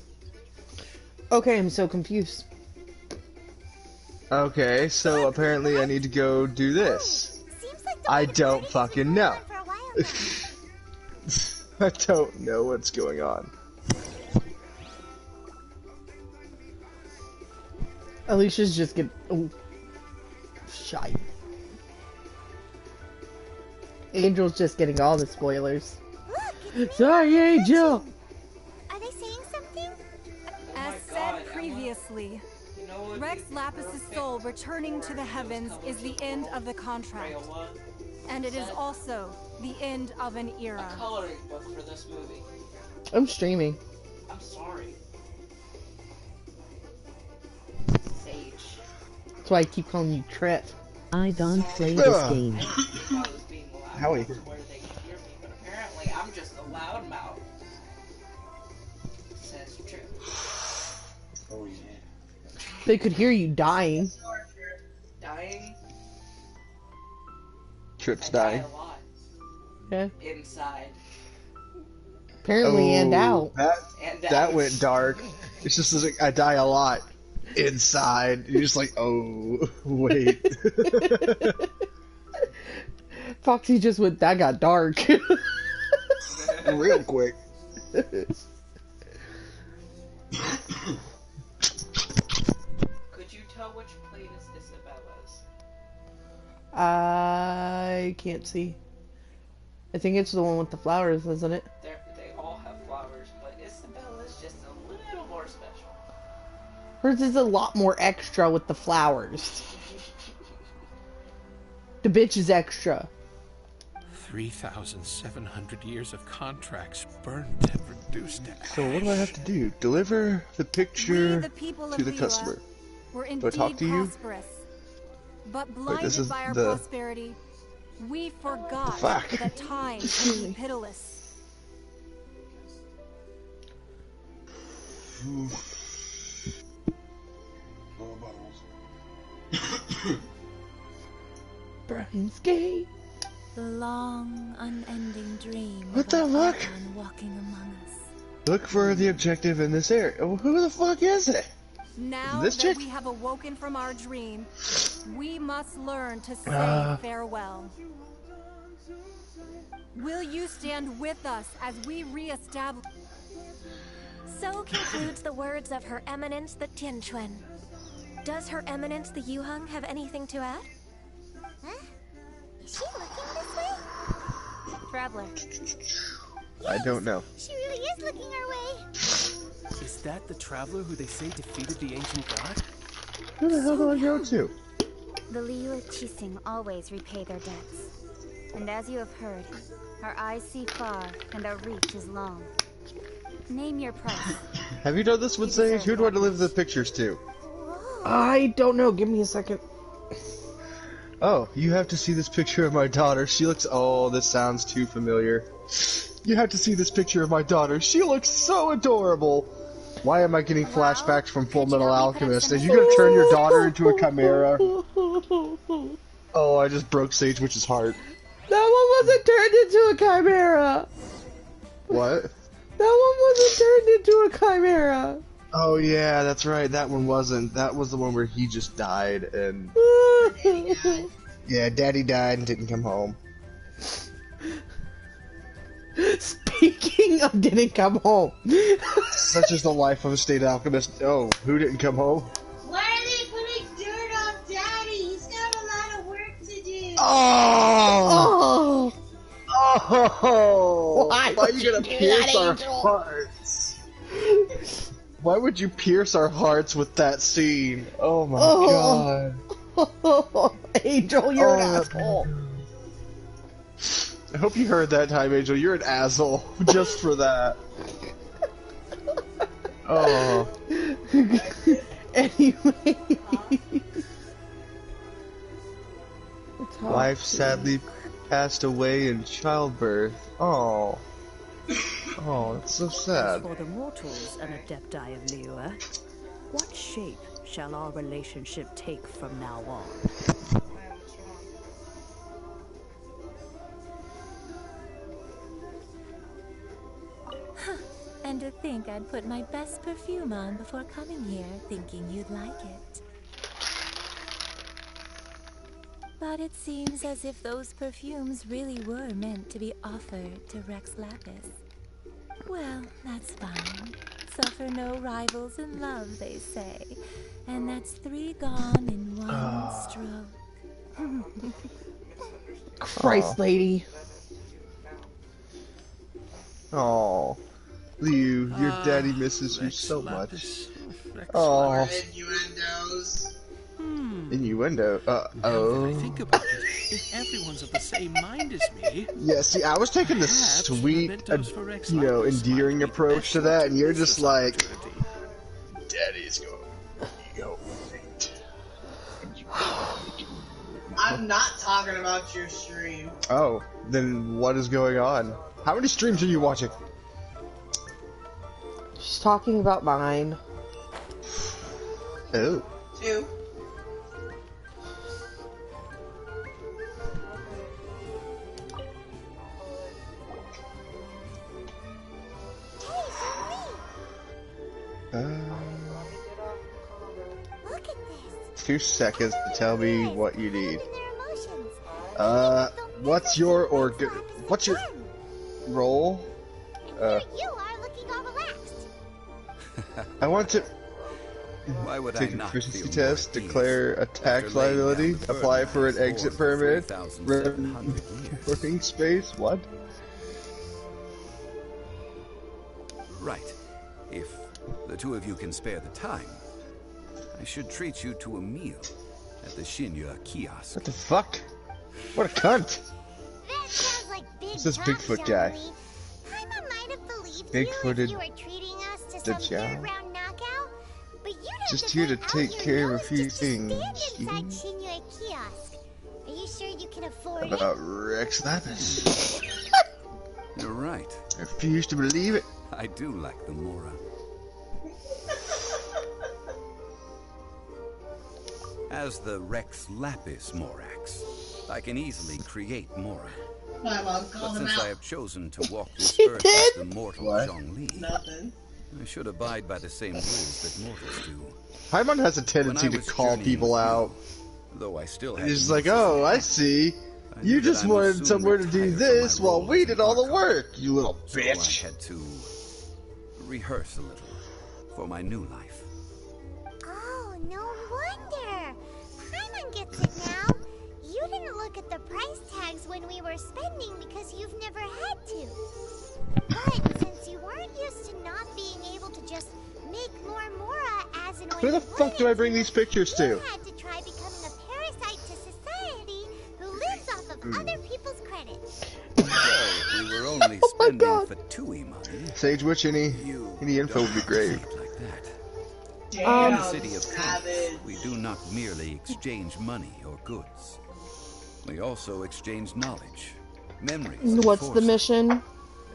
Okay, I'm so confused. Okay, so apparently I need to go do this. I don't fucking know. I don't know what's going on. Alicia's just getting... Oh. Shy. Angel's just getting all the spoilers. Sorry, Angel! Are they saying something? As said previously, Rex Lapis' soul returning to the heavens is the end of the contract. And it is also the end of an era. A coloring book for this movie. I'm streaming. I'm sorry. Sage. That's why I keep calling you Trip. I don't play this game. Howie. Where they can hear me, but apparently I'm just a loudmouth. Says Trip. Oh yeah. They could hear you dying. Dying? Trip's I die dying. a lot. Yeah. Inside. Apparently, and out. That went dark. It's just like, I die a lot inside. You're just like, oh, wait. Foxy just went, that got dark. Real quick. Could you tell which plate is Isabella's? I can't see. I think it's the one with the flowers, isn't it? They all have flowers, but Isabella's just a little more special. Hers is a lot more extra with the flowers. The bitch is extra. 3,700 years of contracts burnt and reduced to ash. So what do I have to do? Deliver the picture The people to of the Liyue customer. were Do I talk indeed to you? prosperous, but Wait, blinded this is by our the... prosperity, We forgot Fuck. that time can be pitiless. Brian's gay. The long, unending dream What the of fuck? Archon walking among us. Look for the objective in this area. Who the fuck is it? Now This that chick? we have awoken from our dream, we must learn to say farewell. Will you stand with us as we reestablish? So concludes the words of Her Eminence the Tianquan. Does Her Eminence the Yuheng have anything to add? Huh? Is she looking this way? Traveler. I don't know. She really is looking our way. Is that the traveler who they say defeated the ancient god? Who the hell do I go to? The Liyue Qixing always repay their debts. And as you have heard, our eyes see far and our reach is long. Name your price. Have you done this with Sage? Who do I deliver the pictures to? I don't know. Give me a second. Oh, you have to see this picture of my daughter. She looks... Oh, this sounds too familiar. You have to see this picture of my daughter. She looks so adorable. Why am I getting flashbacks from Full Metal Alchemist? Are you gonna turn your daughter into a chimera? Oh, I just broke Sage Witch's heart. That one wasn't turned into a chimera. What? That one wasn't turned into a chimera. Oh yeah, that's right. That one wasn't. That was the one where he just died and... Yeah, Daddy died and didn't come home. Speaking of didn't come home. Such is the life of a state alchemist. Oh, who didn't come home? Why are they putting dirt on Daddy? He's got a lot of work to do. Oh! Oh! Why are you gonna pierce our hearts? Why would you pierce our hearts with that scene? Oh my god. Angel, you're an asshole. I hope you heard that time, Angel. You're an asshole. Just for that. Oh. Anyway. Wife sadly passed away in childbirth. Oh. Oh, that's so sad. For the mortals and Adepti of Liyue, what shape shall our relationship take from now on? And to think I'd put my best perfume on before coming here, thinking you'd like it. But it seems as if those perfumes really were meant to be offered to Rex Lapis. Well, that's fine. Suffer no rivals in love, they say. And that's 3 gone in one stroke. Christ, lady. Oh. Liu, your daddy misses you so much. Oh. Innuendos. Innuendo. Now that I think about it, if everyone's of the same mind as me... Yeah, see, I was taking the sweet, you know, endearing approach to that, and you're just like... Daddy's going to go. I'm not talking about your stream. Oh, then what is going on? How many streams are you watching? She's talking about mine. Oh. 2. Look at this. 2 seconds to tell me what you need. What's your role? You are looking all relaxed. I want to Why would take I a not proficiency feel test, more at declare a ease tax after laying liability, down the apply burden for I an have exit borne for permit, 3,700 years. working space, what? Right. If the 2 of you can spare the time, I should treat you to a meal at the Liyue kiosk. What the fuck? What a cunt! That sounds like big Who's this talk, Bigfoot guy? Johnny. Paimon might have believed Bigfooted you if you were treating us to the some Jow. third-round knockout, but you'd have Just to here to bring out take your care of a nose few just to things. stand inside Liyue kiosk. Are you really sure you can afford it? About Rex Lapis. You're right. I refuse to believe it. I do like the Mora. As the Rex Lapis Morax, I can easily create Mora. But since I have chosen to walk this earth as the mortal Zhongli, I should abide by the same rules that mortals do. Paimon has a tendency to call people out. Though I still He's just like, oh, I see. You just wanted somewhere to do this while we did all the work, you little bitch. I had to rehearse a little for my new life. Oh, no wonder. Paimon gets it now. You didn't look at the price tags when we were spending because you've never had to. But since you weren't used to not being able to just make more Mora as and when Where the fuck do I bring these pictures to? you had to try becoming a parasite to society who lives off of other people's credit. Well, we were only spending for TUI money. Sage Witch, any info would be great. In the city of commerce, we do not merely exchange money or goods. We also exchange knowledge, memories. What's the mission?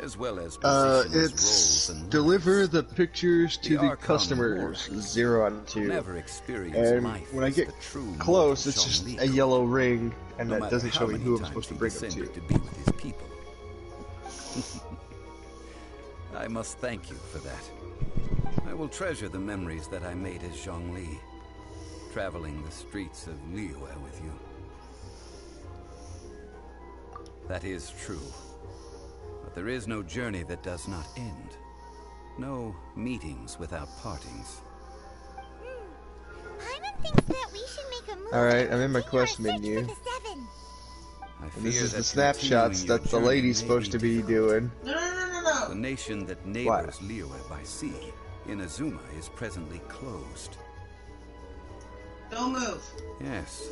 As well as positions, roles, It's and deliver the pictures to the customers. 0 out of 2. Never experience And life when I get close, it's just a yellow ring, and that doesn't show me who I'm supposed to bring them to. be with his people. I must thank you for that. I will treasure the memories that I made as Zhongli, traveling the streets of Liyue with you. That is true. But there is no journey that does not end. No meetings without partings. Paimon thinks that we should make a move. Alright, I'm in my quest menu. And this is the snapshots that the lady's supposed to be doing. No. The nation that neighbors Liyue by sea, Inazuma, is presently closed. Don't move. Yes,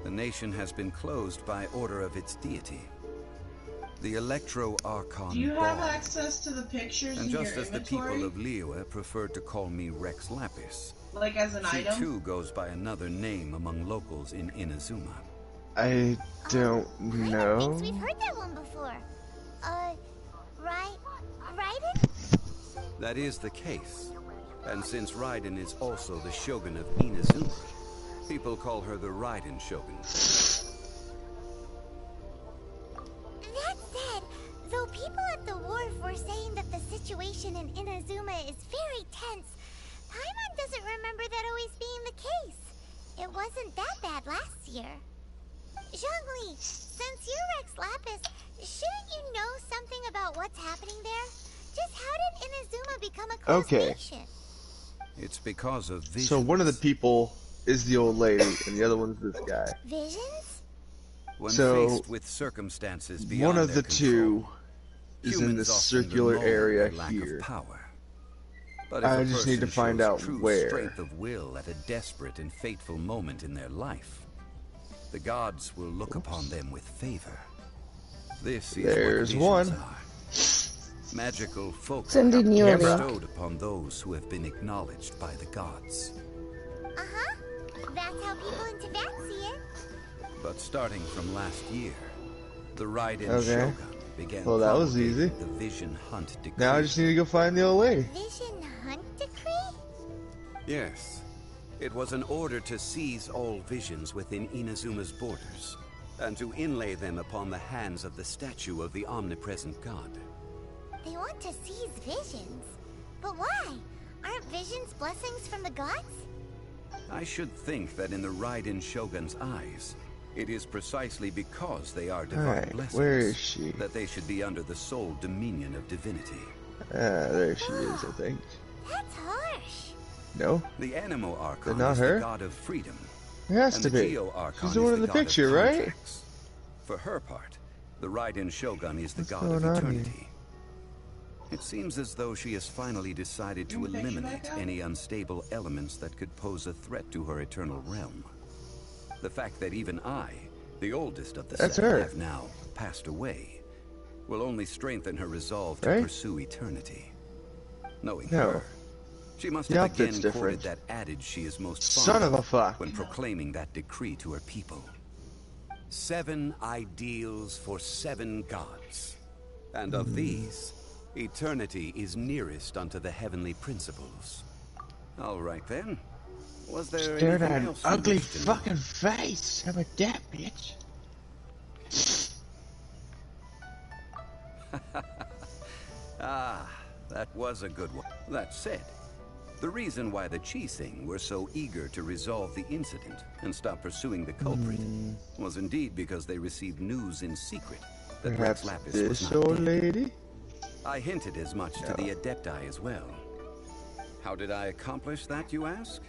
the nation has been closed by order of its deity. The Electro-Archon Do you have Ball. access to the pictures And in just your as the inventory? people of Liyue preferred to call me Rex Lapis, Like as an she item? too goes by another name among locals in Inazuma. I don't know. We've heard that one before. Raiden? That is the case. And since Raiden is also the shogun of Inazuma, people call her the Raiden Shogun. That said, though people at the wharf were saying that the situation in Inazuma is very tense, Paimon doesn't remember that always being the case. It wasn't that bad last year. Zhongli, since you're Rex Lapis, shouldn't you know something about what's happening there? Just how did Inazuma become a closed nation? It's because of visions. So one of the people is the old lady, and the other one's this guy. Visions? When So, faced with circumstances beyond one of their the two is in humans this often circular bemoan area their lack here. of power. But if I a just need to person find shows out true where. strength of will at a desperate and fateful moment in their life, the gods will look upon them with favor. This is There's what one. visions are. Magical folk Sending you a link. bestowed upon those who have been acknowledged by the gods. Uh-huh. That's how people in Tibet see it. But starting from last year, the Raiden Okay. Shogun began Well, that was easy. the Vision Hunt decree. Now I just need to go find the old lady. Vision Hunt Decree? Yes. It was an order to seize all visions within Inazuma's borders, and to inlay them upon the hands of the statue of the omnipresent god. They want to seize visions. But why? Aren't visions blessings from the gods? I should think that in the Raiden Shogun's eyes, it is precisely because they are divine Alright, blessings where is she? that they should be under the sole dominion of divinity. There she is, I think. That's harsh. No? The Animo Archon not is her? the god of freedom. It has and to the be. Geo Archon She's the is one in the god of picture, right? contracts. For her part, the Raiden Shogun is the What's god of going on eternity. It seems as though she has finally decided to eliminate any unstable elements that could pose a threat to her eternal realm. The fact that even I, the oldest of the That's seven, her. have now passed away, will only strengthen her resolve to Right? pursue eternity. Knowing No. her, she must The have outfit's again different. quoted that adage she is most Son fond of a fuck. when proclaiming that decree to her people. 7 ideals for 7 gods. And of these, eternity is nearest unto the heavenly principles. All right then. Was there Stared anything at an else you ugly wished to know? fucking face. How about that, bitch? Ah, that was a good one. That said, the reason why the Qixing were so eager to resolve the incident and stop pursuing the culprit was indeed because they received news in secret that Perhaps Rex Lapis this was not old dead. lady? I hinted as much to the Adepti as well. How did I accomplish that, you ask?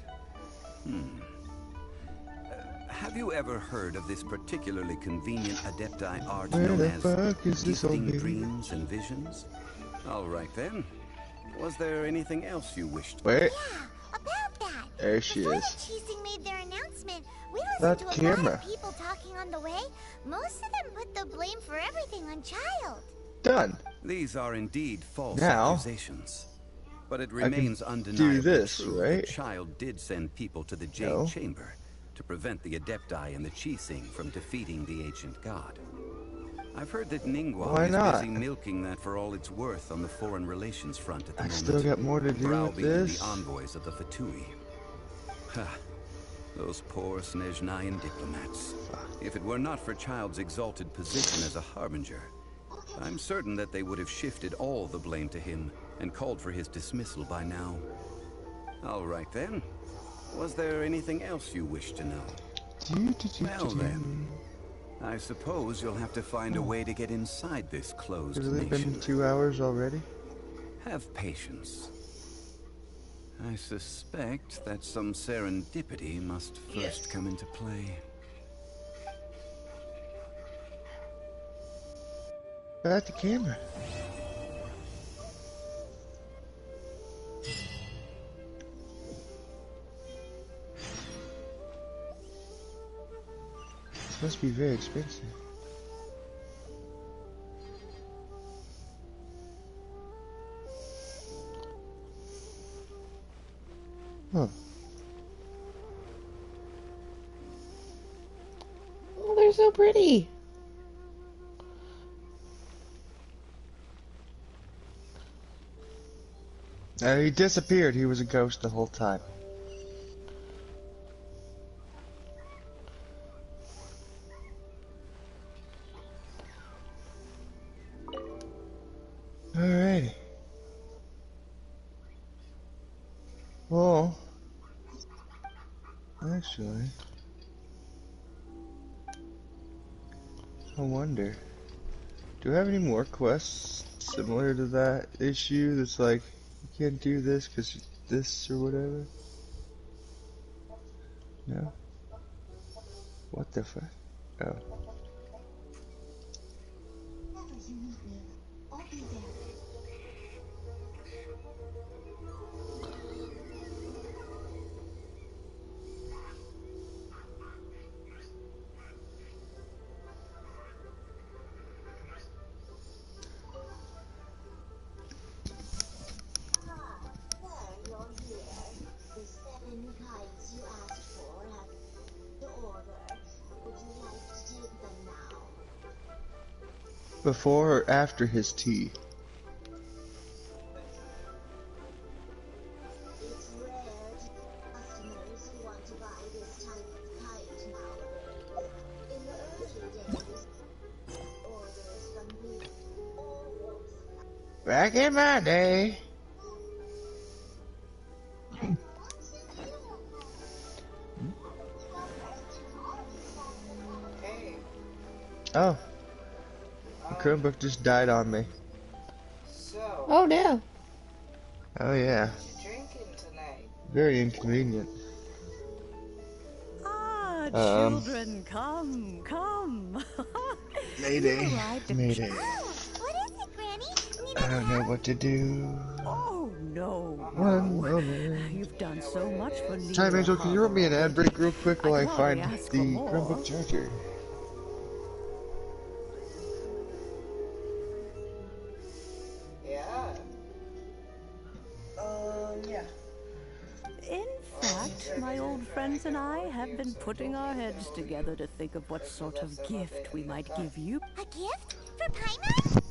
Have you ever heard of this particularly convenient Adepti art Where known the as fuck is this old gifting lady? dreams and visions? All right then. Was there anything else you wished? Wait. Yeah, about that. There she Before is. the Qixing made their announcement, we That listened to a lot camera. of people talking on the way. Most of them put the blame for everything on Child. Done. These are indeed false Now, accusations. But it can remains do undeniably this, true right? that Child did send people to the Jade No. Chamber to prevent the Adepti and the Qixing from defeating the ancient god. I've heard that Ningguang Why is not? busy milking that for all it's worth on the foreign relations front at the I moment. still got more to do with browbeating this. the envoys of the Fatui. Ha! Those poor Snezhnayan diplomats. If it were not for Child's exalted position as a harbinger, I'm certain that they would have shifted all the blame to him and called for his dismissal by now. All right then. Was there anything else you wish to know? Well then, I suppose you'll have to find a way to get inside this closed Has it nation. been 2 hours already? Have patience. I suspect that some serendipity must first come into play. At the camera. This must be very expensive. Huh. Oh, they're so pretty. He disappeared. He was a ghost the whole time. Alrighty. Well, actually, I wonder, do I have any more quests similar to that issue that's like, you can't do this because this or whatever? No? What the fuck? Oh. Before or after his tea? Back in my day. Hey. Oh. The Chromebook just died on me. So. Oh no. Oh yeah. What you drinking tonight? Very inconvenient. Ah, Um. children, come, come. Mayday. You arrived at Mayday. What is it, Granny? I don't know what to do. Oh no. One moment. You've done so much for Liyue. Time Angel, can you run me an ad break real quick while I I can find only ask the for more. Chromebook charger? Yeah. Yeah. In fact, my old friend Friends and I have been putting our heads together to think of what sort of gift we might give you. A gift? For Paimon?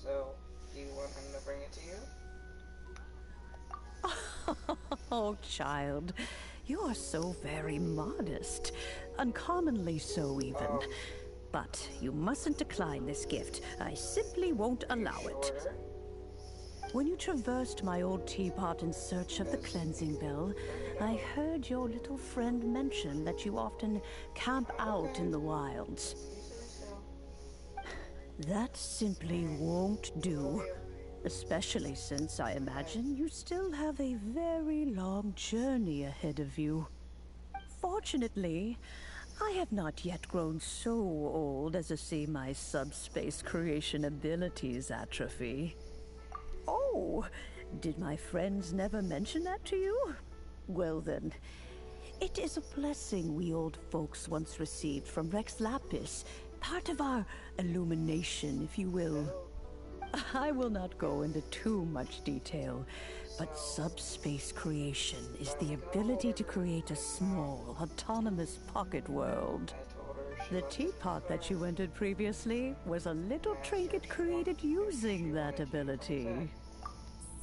So, do you want him to bring it to you? Oh, child, you are so very modest. Uncommonly so, even. But you mustn't decline this gift. I simply won't allow it. When you traversed my old teapot in search of the cleansing bell, I heard your little friend mention that you often camp out in the wilds. That simply won't do. Especially since I imagine you still have a very long journey ahead of you. Fortunately, I have not yet grown so old as to see my subspace creation abilities atrophy. Oh, did my friends never mention that to you? Well then, it is a blessing we old folks once received from Rex Lapis, part of our illumination, if you will. I will not go into too much detail, but subspace creation is the ability to create a small, autonomous pocket world. The teapot that you entered previously was a little trinket created using that ability.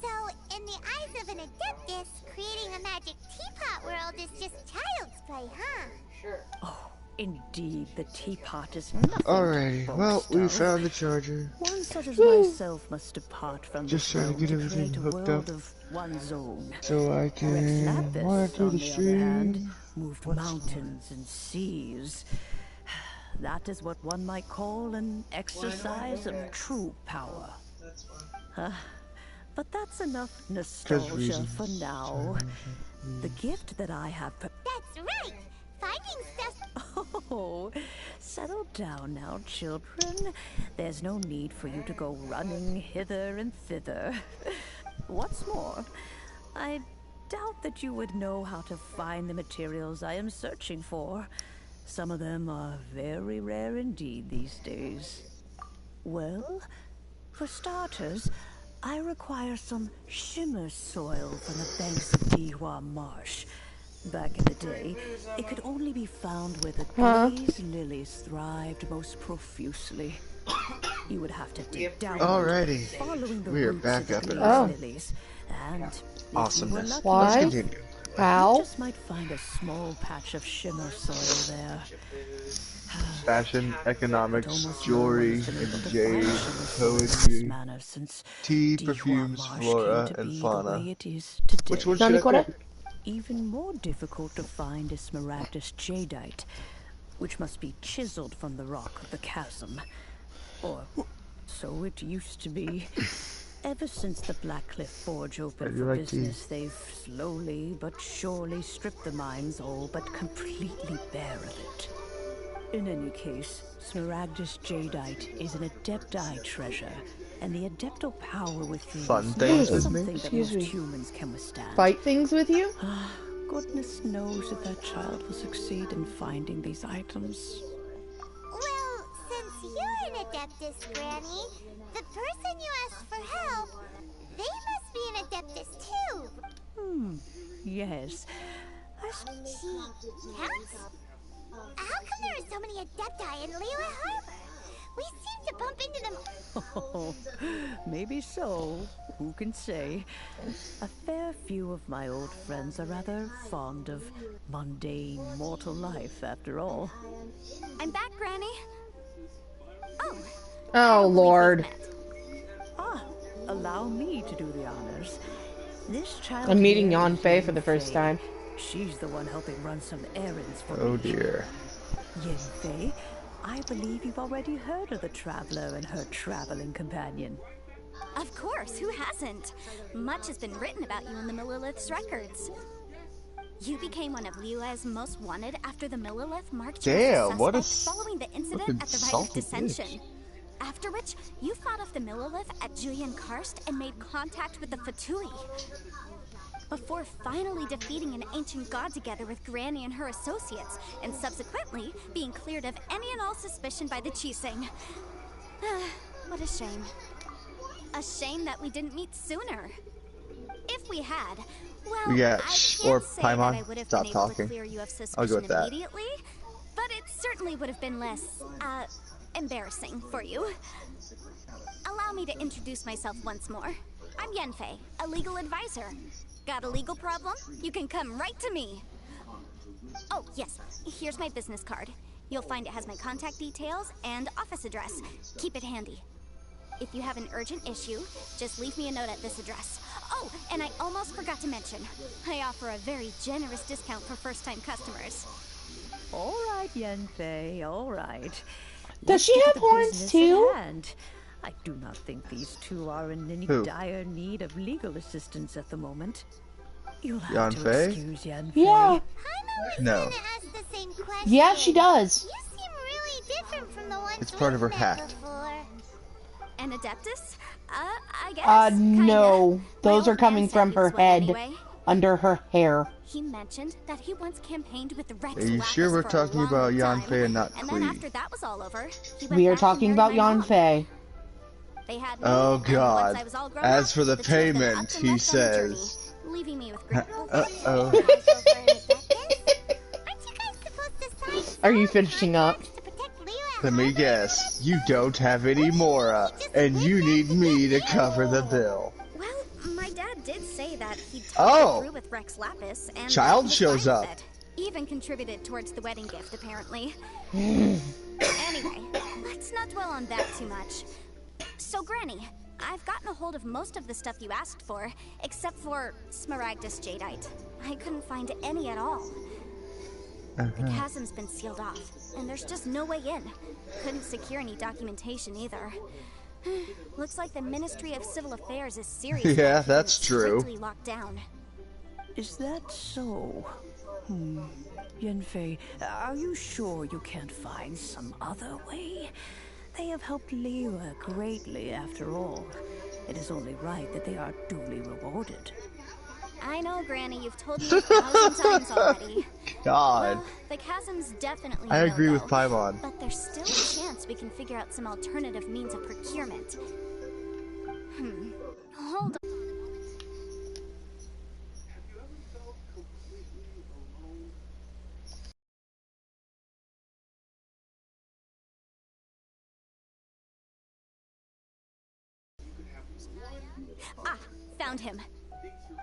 So, in the eyes of an Adeptus, creating a magic teapot world is just child's play, huh? Sure. Oh, indeed, the teapot is nothing. Alrighty, well, we found the charger. One such as myself must depart from Just this trying world to get to everything create a hooked world up of one's own. so I Rex can Lapis, water through on the the other hand, stream. moved mountains and seas. That is what one might call an exercise of true power. But that's enough nostalgia for now. The gift that I have... That's right! Finding stuff... Oh, settle down now, children. There's no need for you to go running hither and thither. What's more, I doubt that you would know how to find the materials I am searching for. Some of them are very rare indeed these days. Well, for starters, I require some shimmer soil from the banks of Dihua Marsh. Back in the day, it could only be found where the glaze lilies thrived most profusely. You would have to dig down following the we are roots back of up the and glaze lilies, and awesomeness. if you were Let's lucky, continue. you just might find a small patch of shimmer soil there. Fashion, economics, jewelry, and jade, poetry, tea, perfumes, flora, and fauna. Which one should I pick? Even more difficult to find is Smaragdus jadeite, which must be chiseled from the rock of the chasm. Or so it used to be. Ever since the Blackcliff Forge opened for business, they've slowly but surely stripped the mines all but completely bare of it. In any case, Smaragdus jadeite is an Adepti treasure, and the Adeptal power within is not something that most humans can withstand. Fight things with you? Goodness knows if that child will succeed in finding these items. Well, since you're an Adeptus, Granny, the person you asked for help, they must be an Adeptus too. Yes. She counts? How come there are so many Adepti in Liyue Harbor? We seem to bump into them. Oh, maybe so. Who can say? A fair few of my old friends are rather fond of mundane mortal life, after all. I'm back, Granny. Oh, Lord. Allow me to do the honors. This child... I'm meeting Yanfei for the first time. She's the one helping run some errands for me. Oh dear. Yanfei, I believe you've already heard of the Traveler and her traveling companion. Of course, who hasn't? Much has been written about you in the Millilith's records. You became one of Liyue's most wanted after the Millilith marked you as a suspect following the incident at the Rite of Dissension. After which, you fought off the Millilith at Julian Karst and made contact with the Fatui. Before finally defeating an ancient god together with Granny and her associates, and subsequently being cleared of any and all suspicion by the Chising. What a shame. A shame that we didn't meet sooner. If we had, Well, We got I can't or say that I Paimon. would have Stop been able to talking. clear you of I'll go suspicion with that. immediately, but it certainly would have been less, embarrassing for you. Allow me to introduce myself once more. I'm Yenfei, a legal advisor. Got a legal problem? You can come right to me. Oh, yes, here's my business card. You'll find it has my contact details and office address. Keep it handy. If you have an urgent issue, just leave me a note at this address. Oh, and I almost forgot to mention, I offer a very generous discount for first-time customers. All right, Yenfei, all right. Does she have horns too? I do not think these two are in any Who? dire need of legal assistance at the moment. You'll have to Yanfei? excuse Yenfei. Yeah. No. The same question. Yeah, she does. You seem really different from the ones It's part of her we've hat. met before. An Adeptus? I guess. No. Those My are old coming man said from he her was one head. anyway. Under her hair. He mentioned that he once campaigned with the Rex Are you Lapis sure we're for a talking long about time, Yanfei and not and then Klee? after that was all over, he went We are back to talking marry about my mom. Yanfei. They had me, Oh and once God. I was all grown As up, for the two of them payment, upped and he left on a journey, says. leaving me with great. Uh-oh. Are you finishing up? Let me guess. You don't have any Mora, and you need me to cover the bill. Well, my dad did say that he'd Oh. talked it through with Rex Lapis, and Child he was shows fine with up. it. Even contributed towards the wedding gift, apparently. Anyway, let's not dwell on that too much. So, Granny, I've gotten a hold of most of the stuff you asked for, except for Smaragdus Jadeite. I couldn't find any at all. The chasm's been sealed off, and there's just no way in. Couldn't secure any documentation either. Looks like the Ministry of Civil Affairs is serious. Yeah, about that's keeping it true. strictly locked down. Is that so? Yenfei, are you sure you can't find some other way? They have helped Liyue greatly, after all. It is only right that they are duly rewarded. I know, Granny, you've told me 1,000 times already. God. Well, the chasm's definitely I agree with no-go, Paimon. but there's still a chance we can figure out some alternative means of procurement. Hold on. Ah, found him.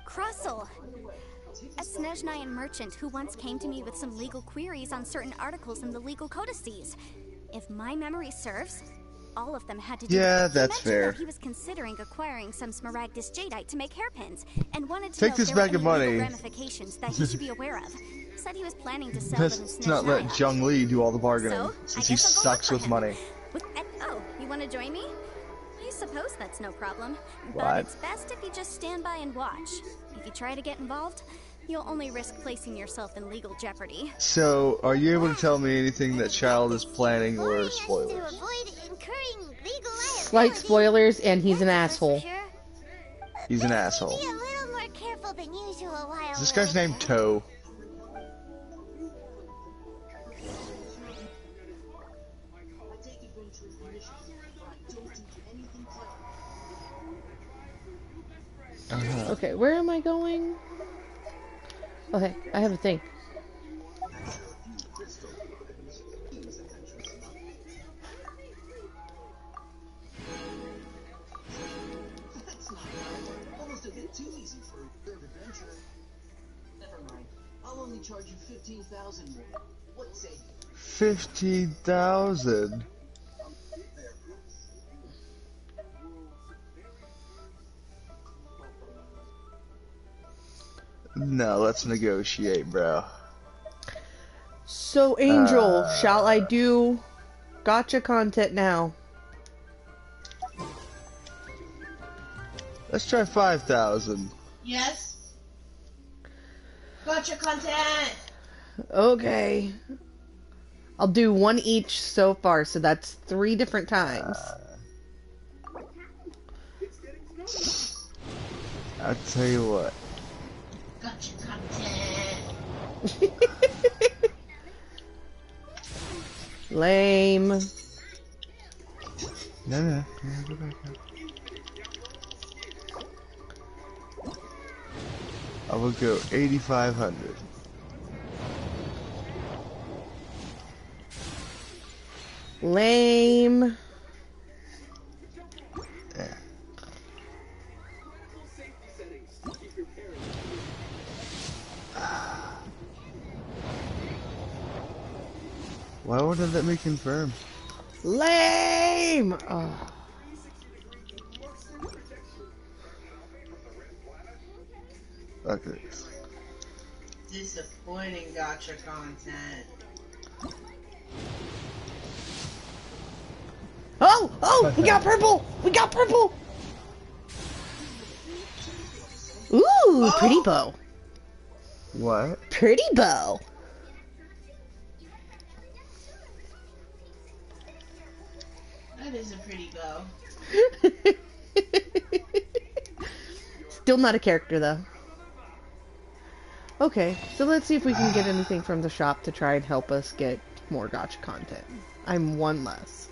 Crossel, a Snezhnayan merchant who once came to me with some legal queries on certain articles in the legal codices. If my memory serves, all of them had to do Yeah, with... He that's mentioned fair. that he was considering acquiring some Smaragdus Jadeite to make hairpins, and wanted to Take know this if there bag were of any legal money. ramifications that he should be aware of. Said he was planning to sell them in Let's not let Snezhnaya. Zhong Li do all the bargaining, So, since I he guess I'll go look sucks for with him. money. Oh, you want to join me? I suppose that's no problem. What? But it's best if you just stand by and watch. If you try to get involved, you'll only risk placing yourself in legal jeopardy. So, are you able to tell me anything that Child is planning or spoilers? Slight spoilers, and he's an asshole. He's an asshole. Be a little more careful than usual while Is this guy's name Toe? Okay, where am I going? Okay, I have a thing. Almost a bit too easy for a weird adventure. Never mind. I'll only charge you 15,000 more. What say you? 15,000. No, let's negotiate, bro. So, Angel, shall I do gotcha content now? Let's try 5,000. Yes. Gotcha content. Okay. I'll do one each so far, so that's 3 different times. I'll tell you what. Gotcha content. Lame. No, go back up. I will go 8,500. Lame. Yeah. Why wouldn't it let me confirm? Lame. Oh. Okay. Disappointing gotcha content. Oh! Oh! We got purple! We got purple! Ooh, pretty bow. What? Pretty bow. That is a pretty bow. Still not a character, though. Okay, so let's see if we can get anything from the shop to try and help us get more gotcha content. I'm one less.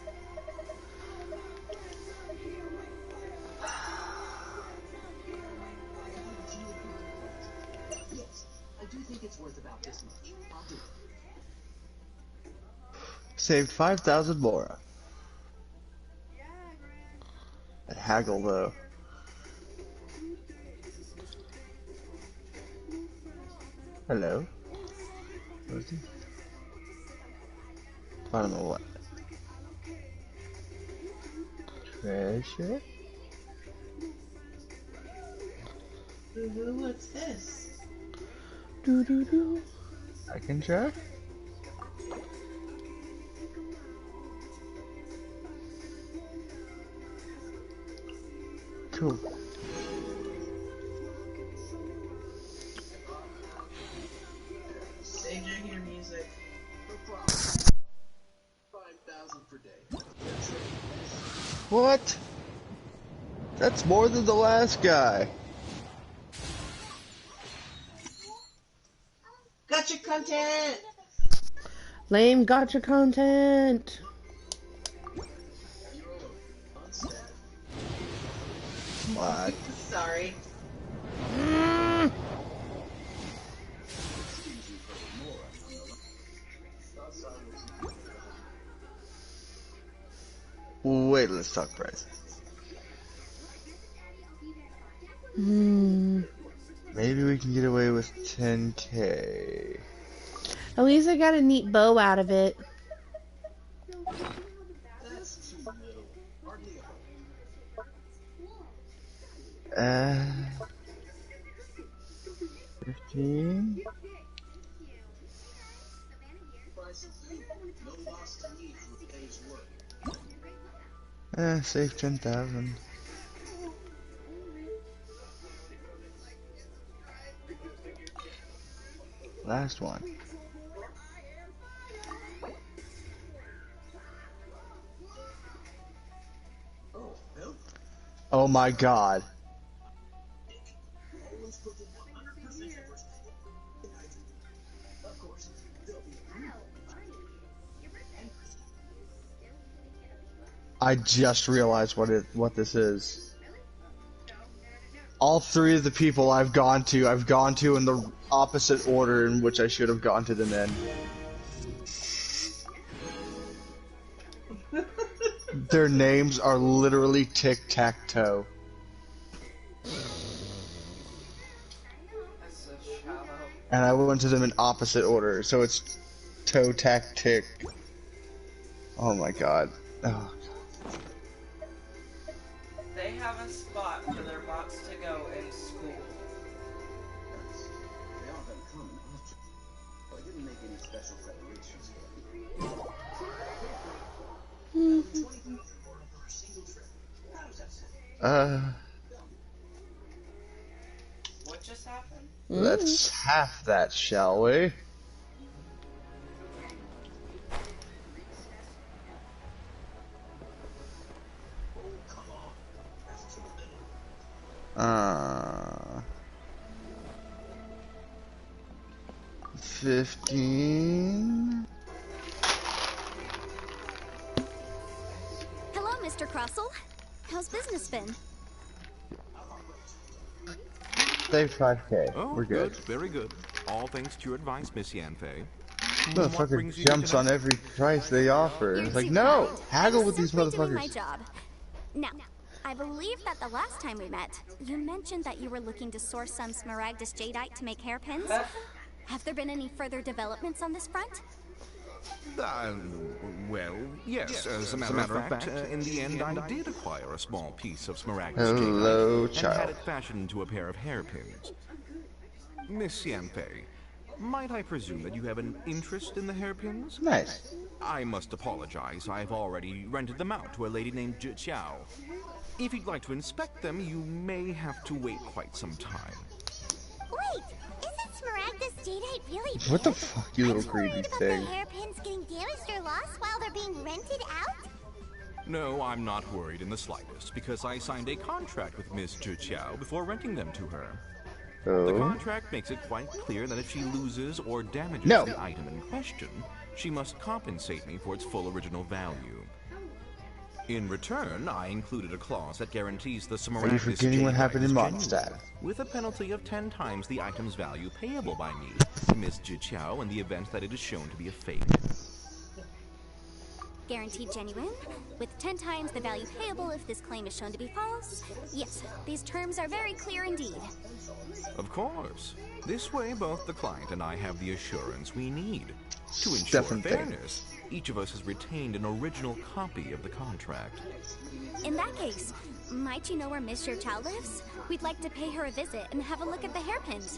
Yes, I do think it's worth about this much. I'll do it. Saved 5,000 more. At haggle though. Hello? What is he? I don't know what. Treasure? What's this? Do do do. I can check. Cool. Sage, I hear music. 5,000 per day. What? That's more than the last guy. Gotcha content! Lame gotcha content. What? Sorry. Wait, let's talk price. Maybe we can get away with 10K. At least I got a neat bow out of it. That's too little. Hardly a 15. no loss to me for a day's work. Save 10,000. Last one. Oh my god. I just realized what this is. All three of the people I've gone to in the opposite order in which I should have gone to them in. Their names are literally tic-tac-toe. And I went to them in opposite order, so it's toe-tac-tick. Oh my god. Oh. They have a spot for their bots to go in school. They all got a common object. But I didn't make any special preparations for them. What just happened? Let's half that, shall we? Uh, 15. Hello, Mr. Crossell. How's business been? Save 5K. Oh, We're good. very good. All thanks to your advice, Miss Yanfei. Motherfucker jumps on every price they offer. It's like, no! Haggle with these Doing my motherfuckers. job. Now, I believe that the last time we met, you mentioned that you were looking to source some smaragdus jadeite to make hairpins. Have there been any further developments on this front? Well, yes. As a matter of fact, in the end, I did acquire a small piece of smaragdus Hello, jadeite child. and had it fashioned into a pair of hairpins. Miss Yanfei, might I presume that you have an interest in the hairpins? Nice. I must apologize. I've already rented them out to a lady named Zhi Qiao. If you'd like to inspect them, you may have to wait quite some time. Wait, isn't smaragdus jadeite really What the fuck, you little creepy thing? the hairpins getting damaged or lost while they're being rented out? No, I'm not worried in the slightest, because I signed a contract with Miss Zhi Qiao before renting them to her. The contract makes it quite clear that if she loses or damages the item in question, she must compensate me for its full original value. In return, I included a clause that guarantees the smaragdus Are you forgetting what happened in genuine, Mondstadt? with a penalty of 10 times the item's value payable by me, Miss Zhi Qiao, in the event that it is shown to be a fake. Guaranteed genuine, with 10 times the value payable if this claim is shown to be false. Yes, these terms are very clear indeed. Of course. This way, both the client and I have the assurance we need. To ensure fairness, each of us has retained an original copy of the contract. In that case, might you know where Miss Zhi lives? We'd like to pay her a visit and have a look at the hairpins.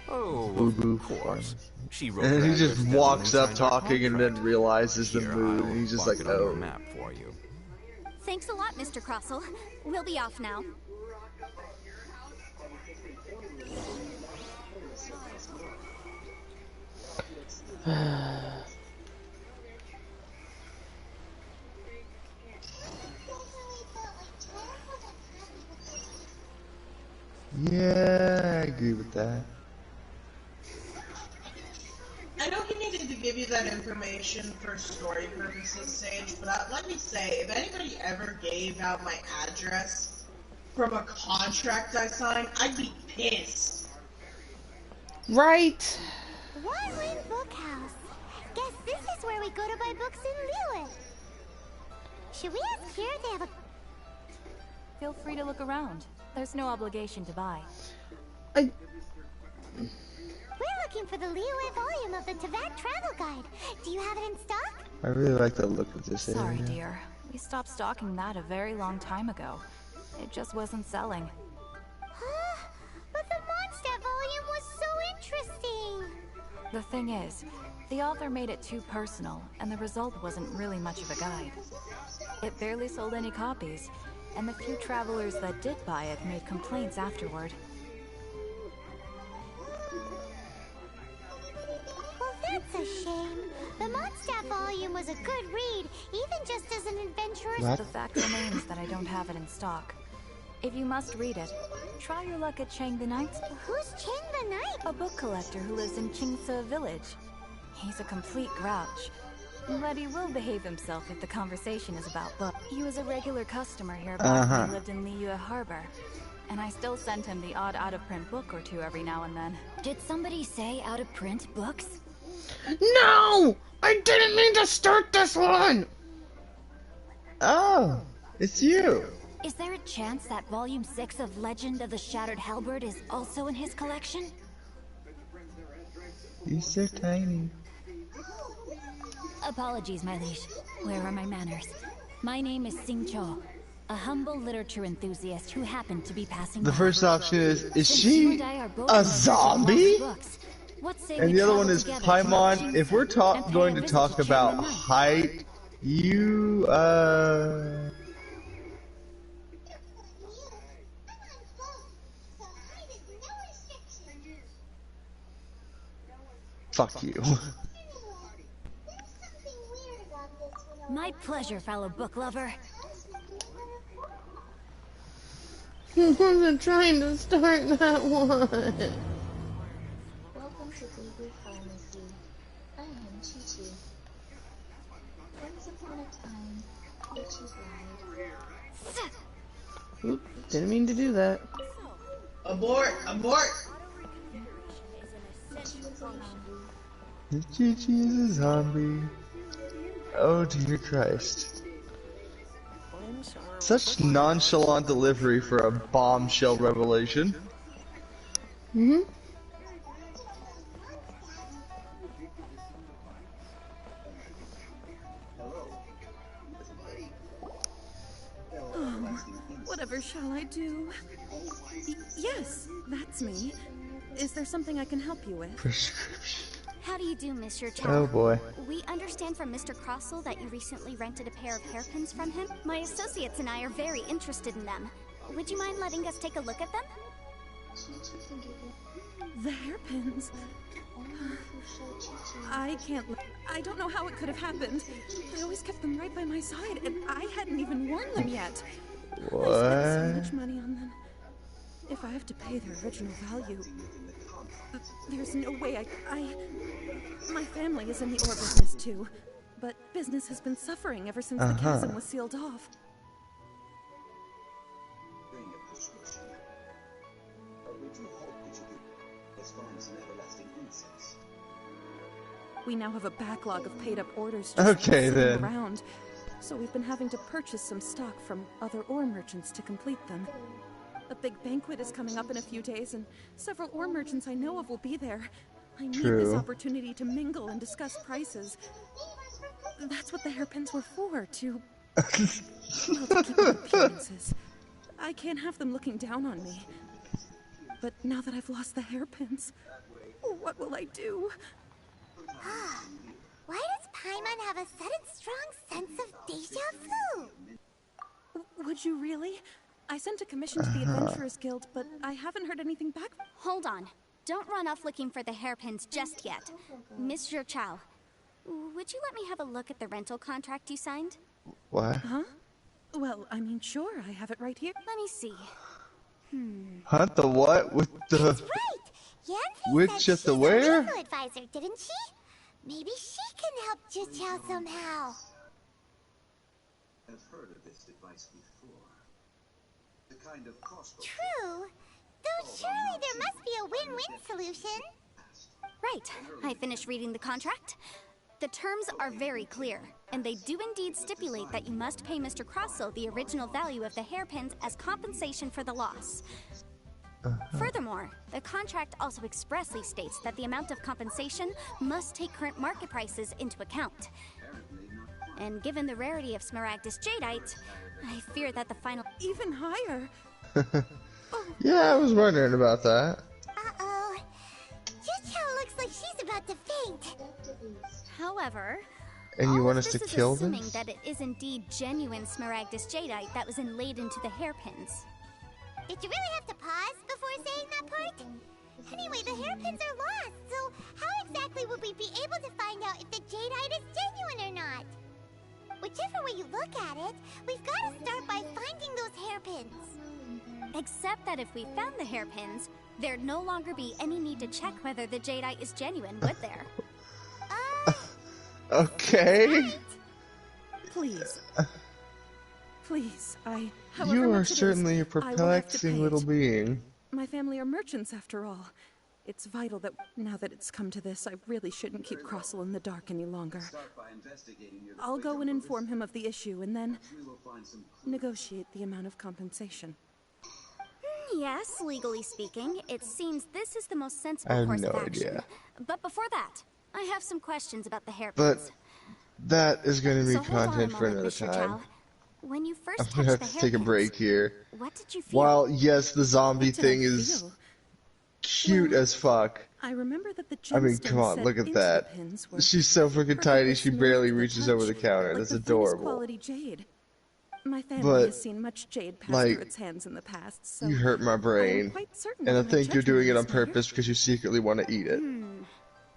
Oh, of course. She wrote And he her just address walks down up inside our talking and then realizes the mood, and he's just mark like, it on your oh. map for you. Thanks a lot, Mr. Crossell. We'll be off now. Yeah, I agree with that. I know he needed to give you that information for story purposes, Sage, but let me say, if anybody ever gave out my address from a contract I signed, I'd be pissed. Right. Wildland Bookhouse. Guess this is where we go to buy books in Liyue. Should we ask here if they have a... Feel free to look around. There's no obligation to buy. We're looking for the Liyue volume of the Teyvat Travel Guide. Do you have it in stock? I really like the look of this Sorry, area. dear. We stopped stocking that a very long time ago. It just wasn't selling. Huh? But the Mondstadt volume was so interesting. The thing is, the author made it too personal, and the result wasn't really much of a guide. It barely sold any copies, and the few travelers that did buy it made complaints afterward. Well, that's a shame. The Mondstadt volume was a good read, even just as an adventurer's... The fact remains that I don't have it in stock. If you must read it, try your luck at Chang the Knight. Who's Chang the Knight? A book collector who lives in Qingce village. He's a complete grouch, but he will behave himself if the conversation is about books. He was a regular customer here back when he lived in Liyue Harbor, and I still sent him the odd out-of-print book or two every now and then. Did somebody say out-of-print books? No! I didn't mean to start this one! Oh, it's you. Is there a chance that Volume 6 of Legend of the Shattered Halberd is also in his collection? He's so tiny. Apologies, my liege. Where are my manners? My name is Sing Cho, a humble literature enthusiast who happened to be passing The by. first option is Since you she and I are both a in search of zombie? lost books, what say And we the other travel one is together to Paimon. Qingce If we're and pay going a to visit talk to about Chang the Knight? height, you fuck you. My pleasure, fellow book lover. I wasn't trying to start that one. Welcome to Google Pharmacy. I am Chi-Chi. Once upon a time, witches lied. Oop, didn't mean to do that. Abort! Abort! Gigi is a zombie. Oh dear Christ. Such nonchalant delivery for a bombshell revelation. Mm-hmm. Oh, whatever shall I do? Yes, that's me. Is there something I can help you with? Prescription. How do you do, Mr. Chow? Oh boy. We understand from Mr. Crossell that you recently rented a pair of hairpins from him. My associates and I are very interested in them. Would you mind letting us take a look at them? The hairpins? I don't know how it could have happened. I always kept them right by my side, and I hadn't even worn them yet. What? I spent so much money on them. If I have to pay their original value, there's no way my family is in the ore business too, but business has been suffering ever since the chasm was sealed off. We now have a backlog of paid-up orders just sitting around, so we've been having to purchase some stock from other ore merchants to complete them. A big banquet is coming up in a few days, and several ore merchants I know of will be there. I need this opportunity to mingle and discuss prices. That's what the hairpins were for, to keep up appearances. I can't have them looking down on me. But now that I've lost the hairpins, what will I do? Why does Paimon have a sudden strong sense of deja vu? Would you really? I sent a commission to the Adventurers Guild, but I haven't heard anything back. Hold on. Don't run off looking for the hairpins just yet. Mr. Chow, would you let me have a look at the rental contract you signed? What? Huh? Well, I mean, sure, I have it right here. Let me see. Hunt the what? With the... That's right! Yancy With said just the she's where? a legal advisor, didn't she? Maybe she can help Juqiao somehow. I've heard of this device before. The kind of cost. True. Though surely there must be a win-win solution. Right. I finished reading the contract. The terms are very clear, and they do indeed stipulate that you must pay Mr. Crossell the original value of the hairpins as compensation for the loss. Furthermore, the contract also expressly states that the amount of compensation must take current market prices into account. And given the rarity of Smaragdus Jadeite, I fear that the final... Even higher? Yeah, I was wondering about that. Uh-oh. Juqiao looks like she's about to faint. However... And you want us to kill them? assuming that it is indeed genuine Smaragdus Jadeite that was inlaid into the hairpins. Did you really have to pause before saying that part? Anyway, the hairpins are lost, so how exactly would we be able to find out if the jadeite is genuine or not? Whichever way you look at it, we've got to start by finding those hairpins. Except that if we found the hairpins, there'd no longer be any need to check whether the jadeite is genuine, would there? Okay. Please. Please, You are certainly a perplexing little being. My family are merchants, after all. It's vital that, now that it's come to this, I really shouldn't keep Crossell in the dark any longer. I'll go and inform him of the issue, and then negotiate the amount of compensation. Yes, legally speaking, it seems this is the most sensible course of action. Idea. But before that, I have some questions about the hairpins. But that is going to be So hold on a content for moment, another Mr. time. Chow. When you first I'm touched gonna the have to take a hairpins, break here. what did you feel? While yes, the zombie What did I thing is feel? cute as fuck. I remember that the I mean, gemstones come on, set look at into that. the pins were She's so freaking tiny, she perfectly barely smooth to the reaches over the touch, counter. like That's the finest adorable. quality jade. My family But, has seen much jade pass like, through its hands in the past, so You hurt my I am brain. quite certain And I of my think you're doing it on judgment in this purpose because you secretly want to eat it.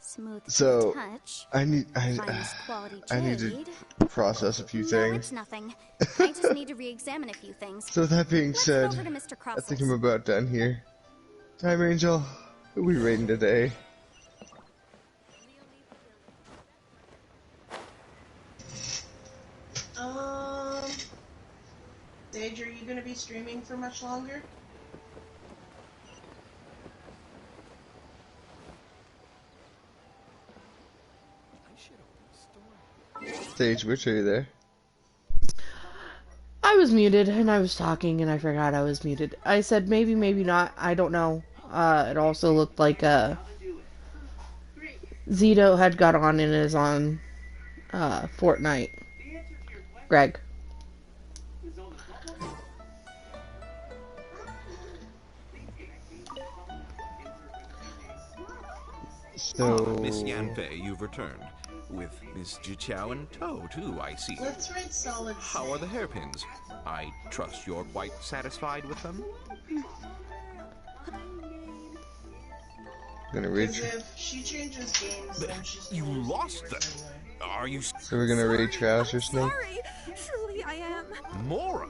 Smooth to So, the touch. I need Finest quality to jade. process a few No, things. it's nothing. I just need to re-examine a few things. So that being Let's said, go over to Mr. I think Crossell's. I'm about done here. Time Angel, who we raiding today? Sage, are you gonna be streaming for much longer? Sage, which are you there? I was muted and I was talking and I forgot I was muted. I said maybe, maybe not. I don't know. It also looked like Zito had got on and is on Fortnite. Greg. So... Miss Yanfei, you've returned. With Miss Jiqiao in tow, too, I see. Let's rate solid. How are the hairpins? I trust you're quite satisfied with them? Gonna read. If she changes games, then she's you lost them. Are you? So we're gonna read Trouser Snake. Sorry, truly I am. Mora,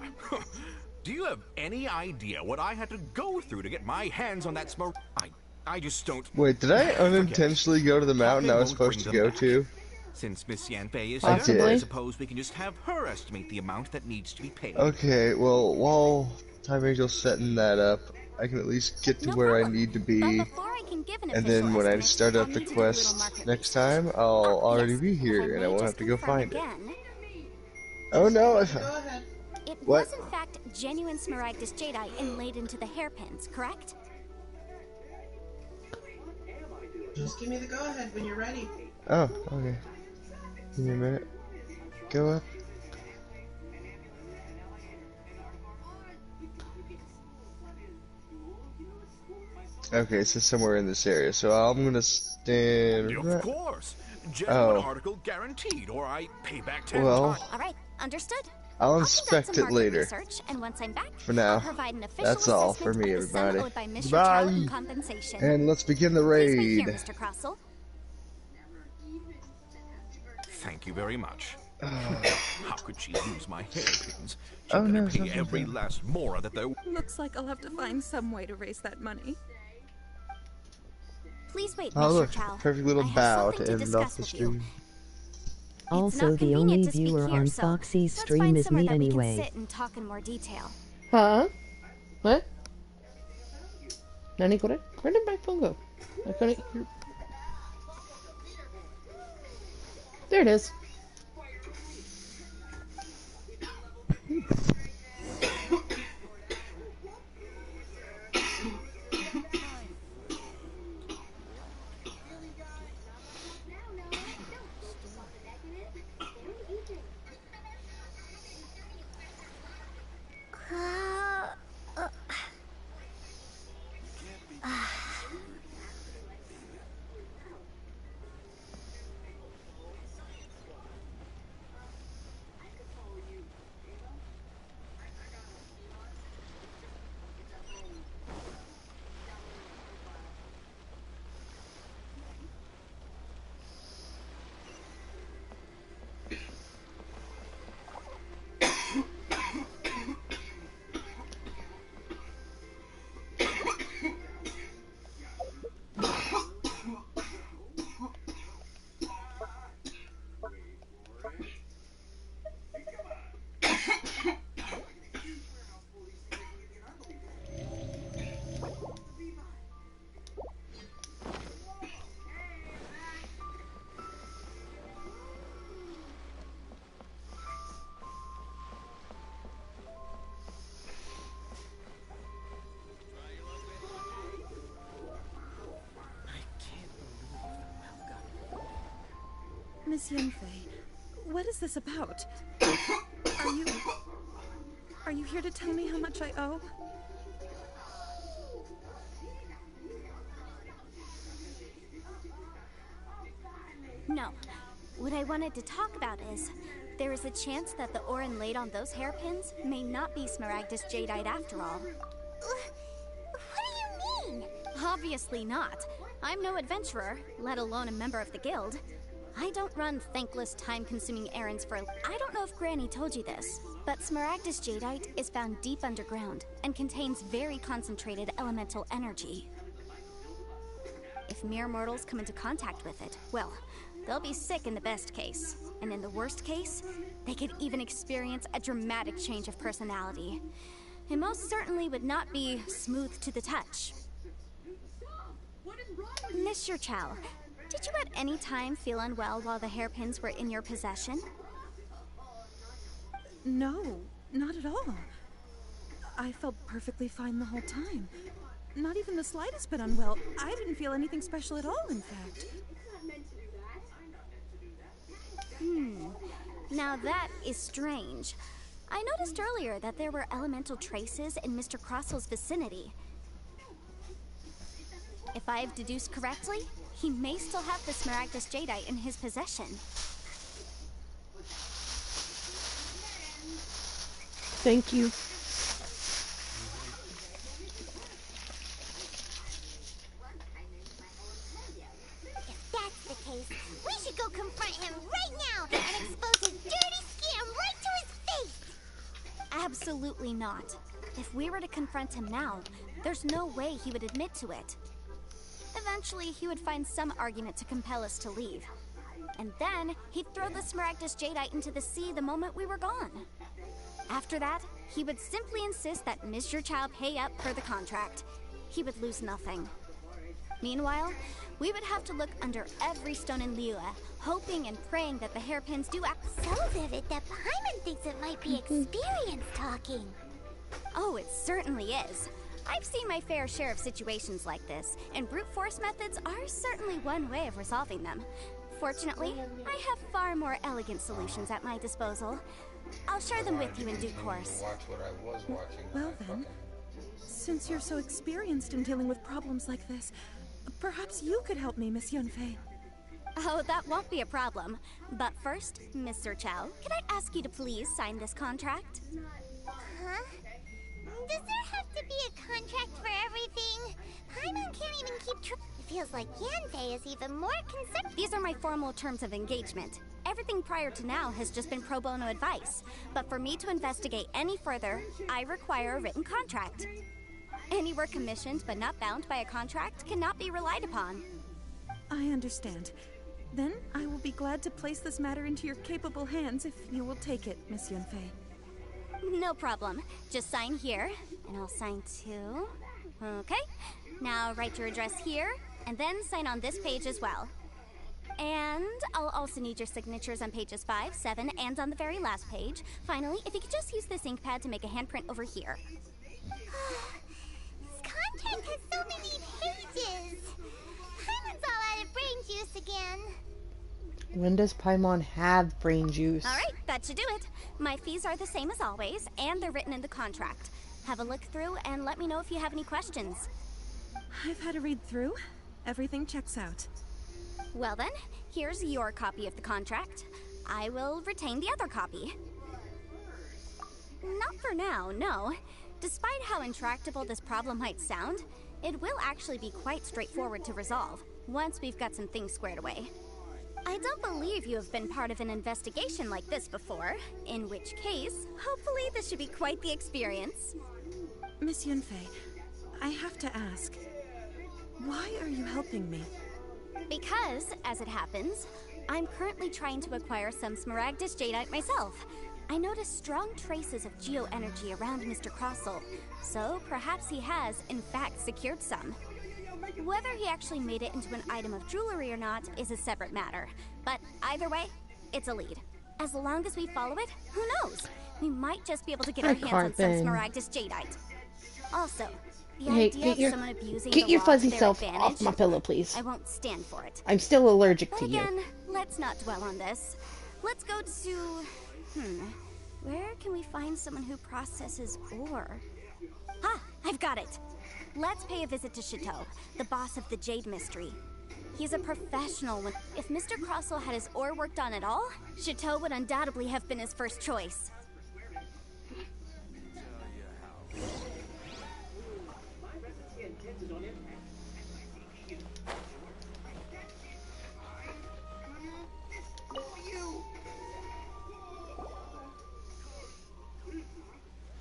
do you have any idea what I had to go through to get my hands on that smoke? I just don't. Wait, did I unintentionally go to the mountain I was supposed to go to? Since Miss Yanfei is Possibly. here, I suppose we can just have her estimate the amount that needs to be paid. Okay, well, while Time Angel's setting that up, I can at least get to where I need to be, and then when I start up the quest next time, I'll already be here, and I won't have to go find it. Oh no, I found... It What? was in fact genuine Smaragdus Jadeite inlaid into the hairpins, correct? Just give me the go-ahead when you're ready. Oh, okay. Give me a minute. Go up. Okay, so somewhere in this area. So I'm gonna stand. Of course, genuine article guaranteed, or I pay back 10 times. All right, understood. I'll inspect it later. Research, and once I'm back, For now, I'll provide an official that's all for assessment me, of the sum everybody. owed by Miss Goodbye. Child in compensation. And let's begin the Please wait raid. here, Mr. Crossell. Thank you very much. How could she use my hairpins? She Oh, better no, pay something every bad. last mora that there. Looks like I'll have to find some way to raise that money. Please wait, Oh Mr. look, Chow. perfect little I have bow something to to end off discuss the with you. stream. Also, not the only convenient to speak viewer here, on so Foxy's let's stream find is somewhere me that we anyway. can sit and talk in more detail. Huh? What? Nani kore? Where did my phone go? I couldn't hear. There it is. Miss Yanfei, what is this about? Are you here to tell me how much I owe? No. What I wanted to talk about is, there is a chance that the ore inlaid on those hairpins may not be Smaragdus Jadeite after all. What do you mean? Obviously not. I'm no adventurer, let alone a member of the guild. I don't run thankless, time-consuming errands for... I don't know if Granny told you this, but Smaragdus Jadeite is found deep underground and contains very concentrated elemental energy. If mere mortals come into contact with it, well, they'll be sick in the best case. And in the worst case, they could even experience a dramatic change of personality. It most certainly would not be smooth to the touch. Mr. Chow, Did you at any time feel unwell while the hairpins were in your possession? No, not at all. I felt perfectly fine the whole time. Not even the slightest bit unwell. I didn't feel anything special at all, in fact. Now that is strange. I noticed earlier that there were elemental traces in Mr. Crossel's vicinity. If I have deduced correctly, he may still have the Smaragdus Jadeite in his possession. Thank you. If that's the case, we should go confront him right now and expose his dirty scam right to his face! Absolutely not. If we were to confront him now, there's no way he would admit to it. Eventually, he would find some argument to compel us to leave. And then, he'd throw the Smaragdus Jadeite into the sea the moment we were gone. After that, he would simply insist that Mr. Chow pay up per the contract. He would lose nothing. Meanwhile, we would have to look under every stone in Liyue, hoping and praying that the hairpins do act so vivid that Paimon thinks it might be experience talking. Oh, it certainly is. I've seen my fair share of situations like this, and brute force methods are certainly one way of resolving them. Fortunately, I have far more elegant solutions at my disposal. I'll share them with you in due course. Well then, since you're so experienced in dealing with problems like this, perhaps you could help me, Miss Yunfei. Oh, that won't be a problem. But first, Mr. Chow, can I ask you to please sign this contract? Huh? Does there have to be a contract for everything? Paimon can't even keep track. It feels like Yanfei is even more concerned. These are my formal terms of engagement. Everything prior to now has just been pro bono advice. But for me to investigate any further, I require a written contract. Any work commissioned but not bound by a contract cannot be relied upon. I understand. Then I will be glad to place this matter into your capable hands if you will take it, Miss Yunfei. No problem. Just sign here, and I'll sign too. Okay. Now write your address here, and then sign on this page as well. And I'll also need your signatures on pages 5, 7, and on the very last page. Finally, if you could just use this ink pad to make a handprint over here. This contract has so many pages. Paimon's all out of brain juice again. When does Paimon have brain juice? Alright, that should do it. My fees are the same as always, and they're written in the contract. Have a look through and let me know if you have any questions. I've had a read through. Everything checks out. Well then, here's your copy of the contract. I will retain the other copy. Not for now, no. Despite how intractable this problem might sound, it will actually be quite straightforward to resolve, once we've got some things squared away. I don't believe you have been part of an investigation like this before, in which case, hopefully this should be quite the experience. Miss Yunfei, I have to ask, why are you helping me? Because, as it happens, I'm currently trying to acquire some Smaragdus Jadeite myself. I noticed strong traces of geo-energy around Mr. Crossel, so perhaps he has, in fact, secured some. Whether he actually made it into an item of jewelry or not is a separate matter, but either way, it's a lead. As long as we follow it, who knows? We might just be able to get our hands on some Smaragdus Jadeite. Also, the idea of someone abusing get the your law fuzzy to their self advantage, off my pillow, please. I won't stand for it. I'm still allergic But to again, you. let's not dwell on this. Let's go to... where can we find someone who processes ore? Ah, I've got it! Let's pay a visit to Chateau, the boss of the Jade Mystery. He's a professional. If Mr. Crossel had his ore worked on at all, Chateau would undoubtedly have been his first choice.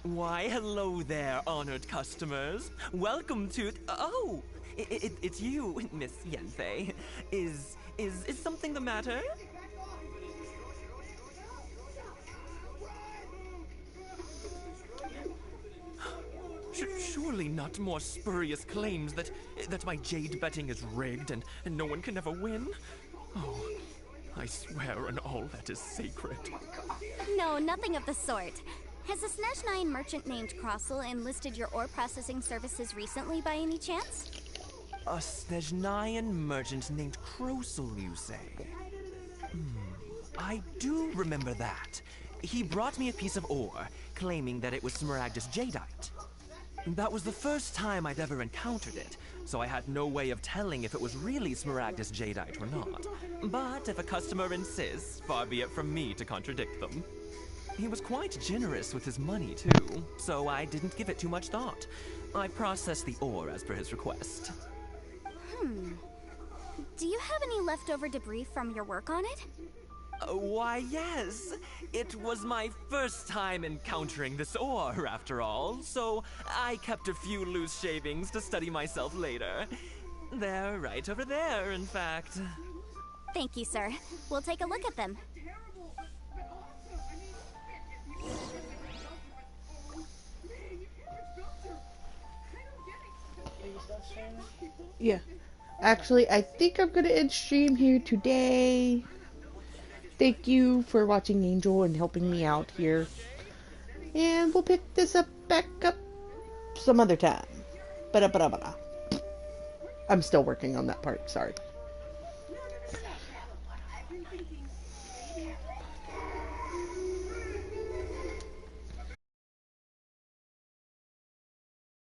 Why, hello there, honored customers. Welcome to... Oh, it's you, Miss Yunfei. Is something the matter? surely not more spurious claims that my jade betting is rigged and no one can ever win? Oh, I swear on all that is sacred. No, nothing of the sort. Has a Snezhnine merchant named Crossel enlisted your ore processing services recently by any chance? A Snezhnine merchant named Crossel, you say? I do remember that. He brought me a piece of ore, claiming that it was Smaragdus jadeite. That was the first time I'd ever encountered it, so I had no way of telling if it was really Smaragdus jadeite or not. But if a customer insists, far be it from me to contradict them. He was quite generous with his money, too, so I didn't give it too much thought. I processed the ore as per his request. Do you have any leftover debris from your work on it? Why, yes. It was my first time encountering this ore, after all, so I kept a few loose shavings to study myself later. They're right over there, in fact. Thank you, sir. We'll take a look at them. Yeah. Actually, I think I'm going to end stream here today. Thank you for watching, Angel, and helping me out here. And we'll pick this up back up some other time. Ba-da-ba-da-ba-da. I'm still working on that part, sorry.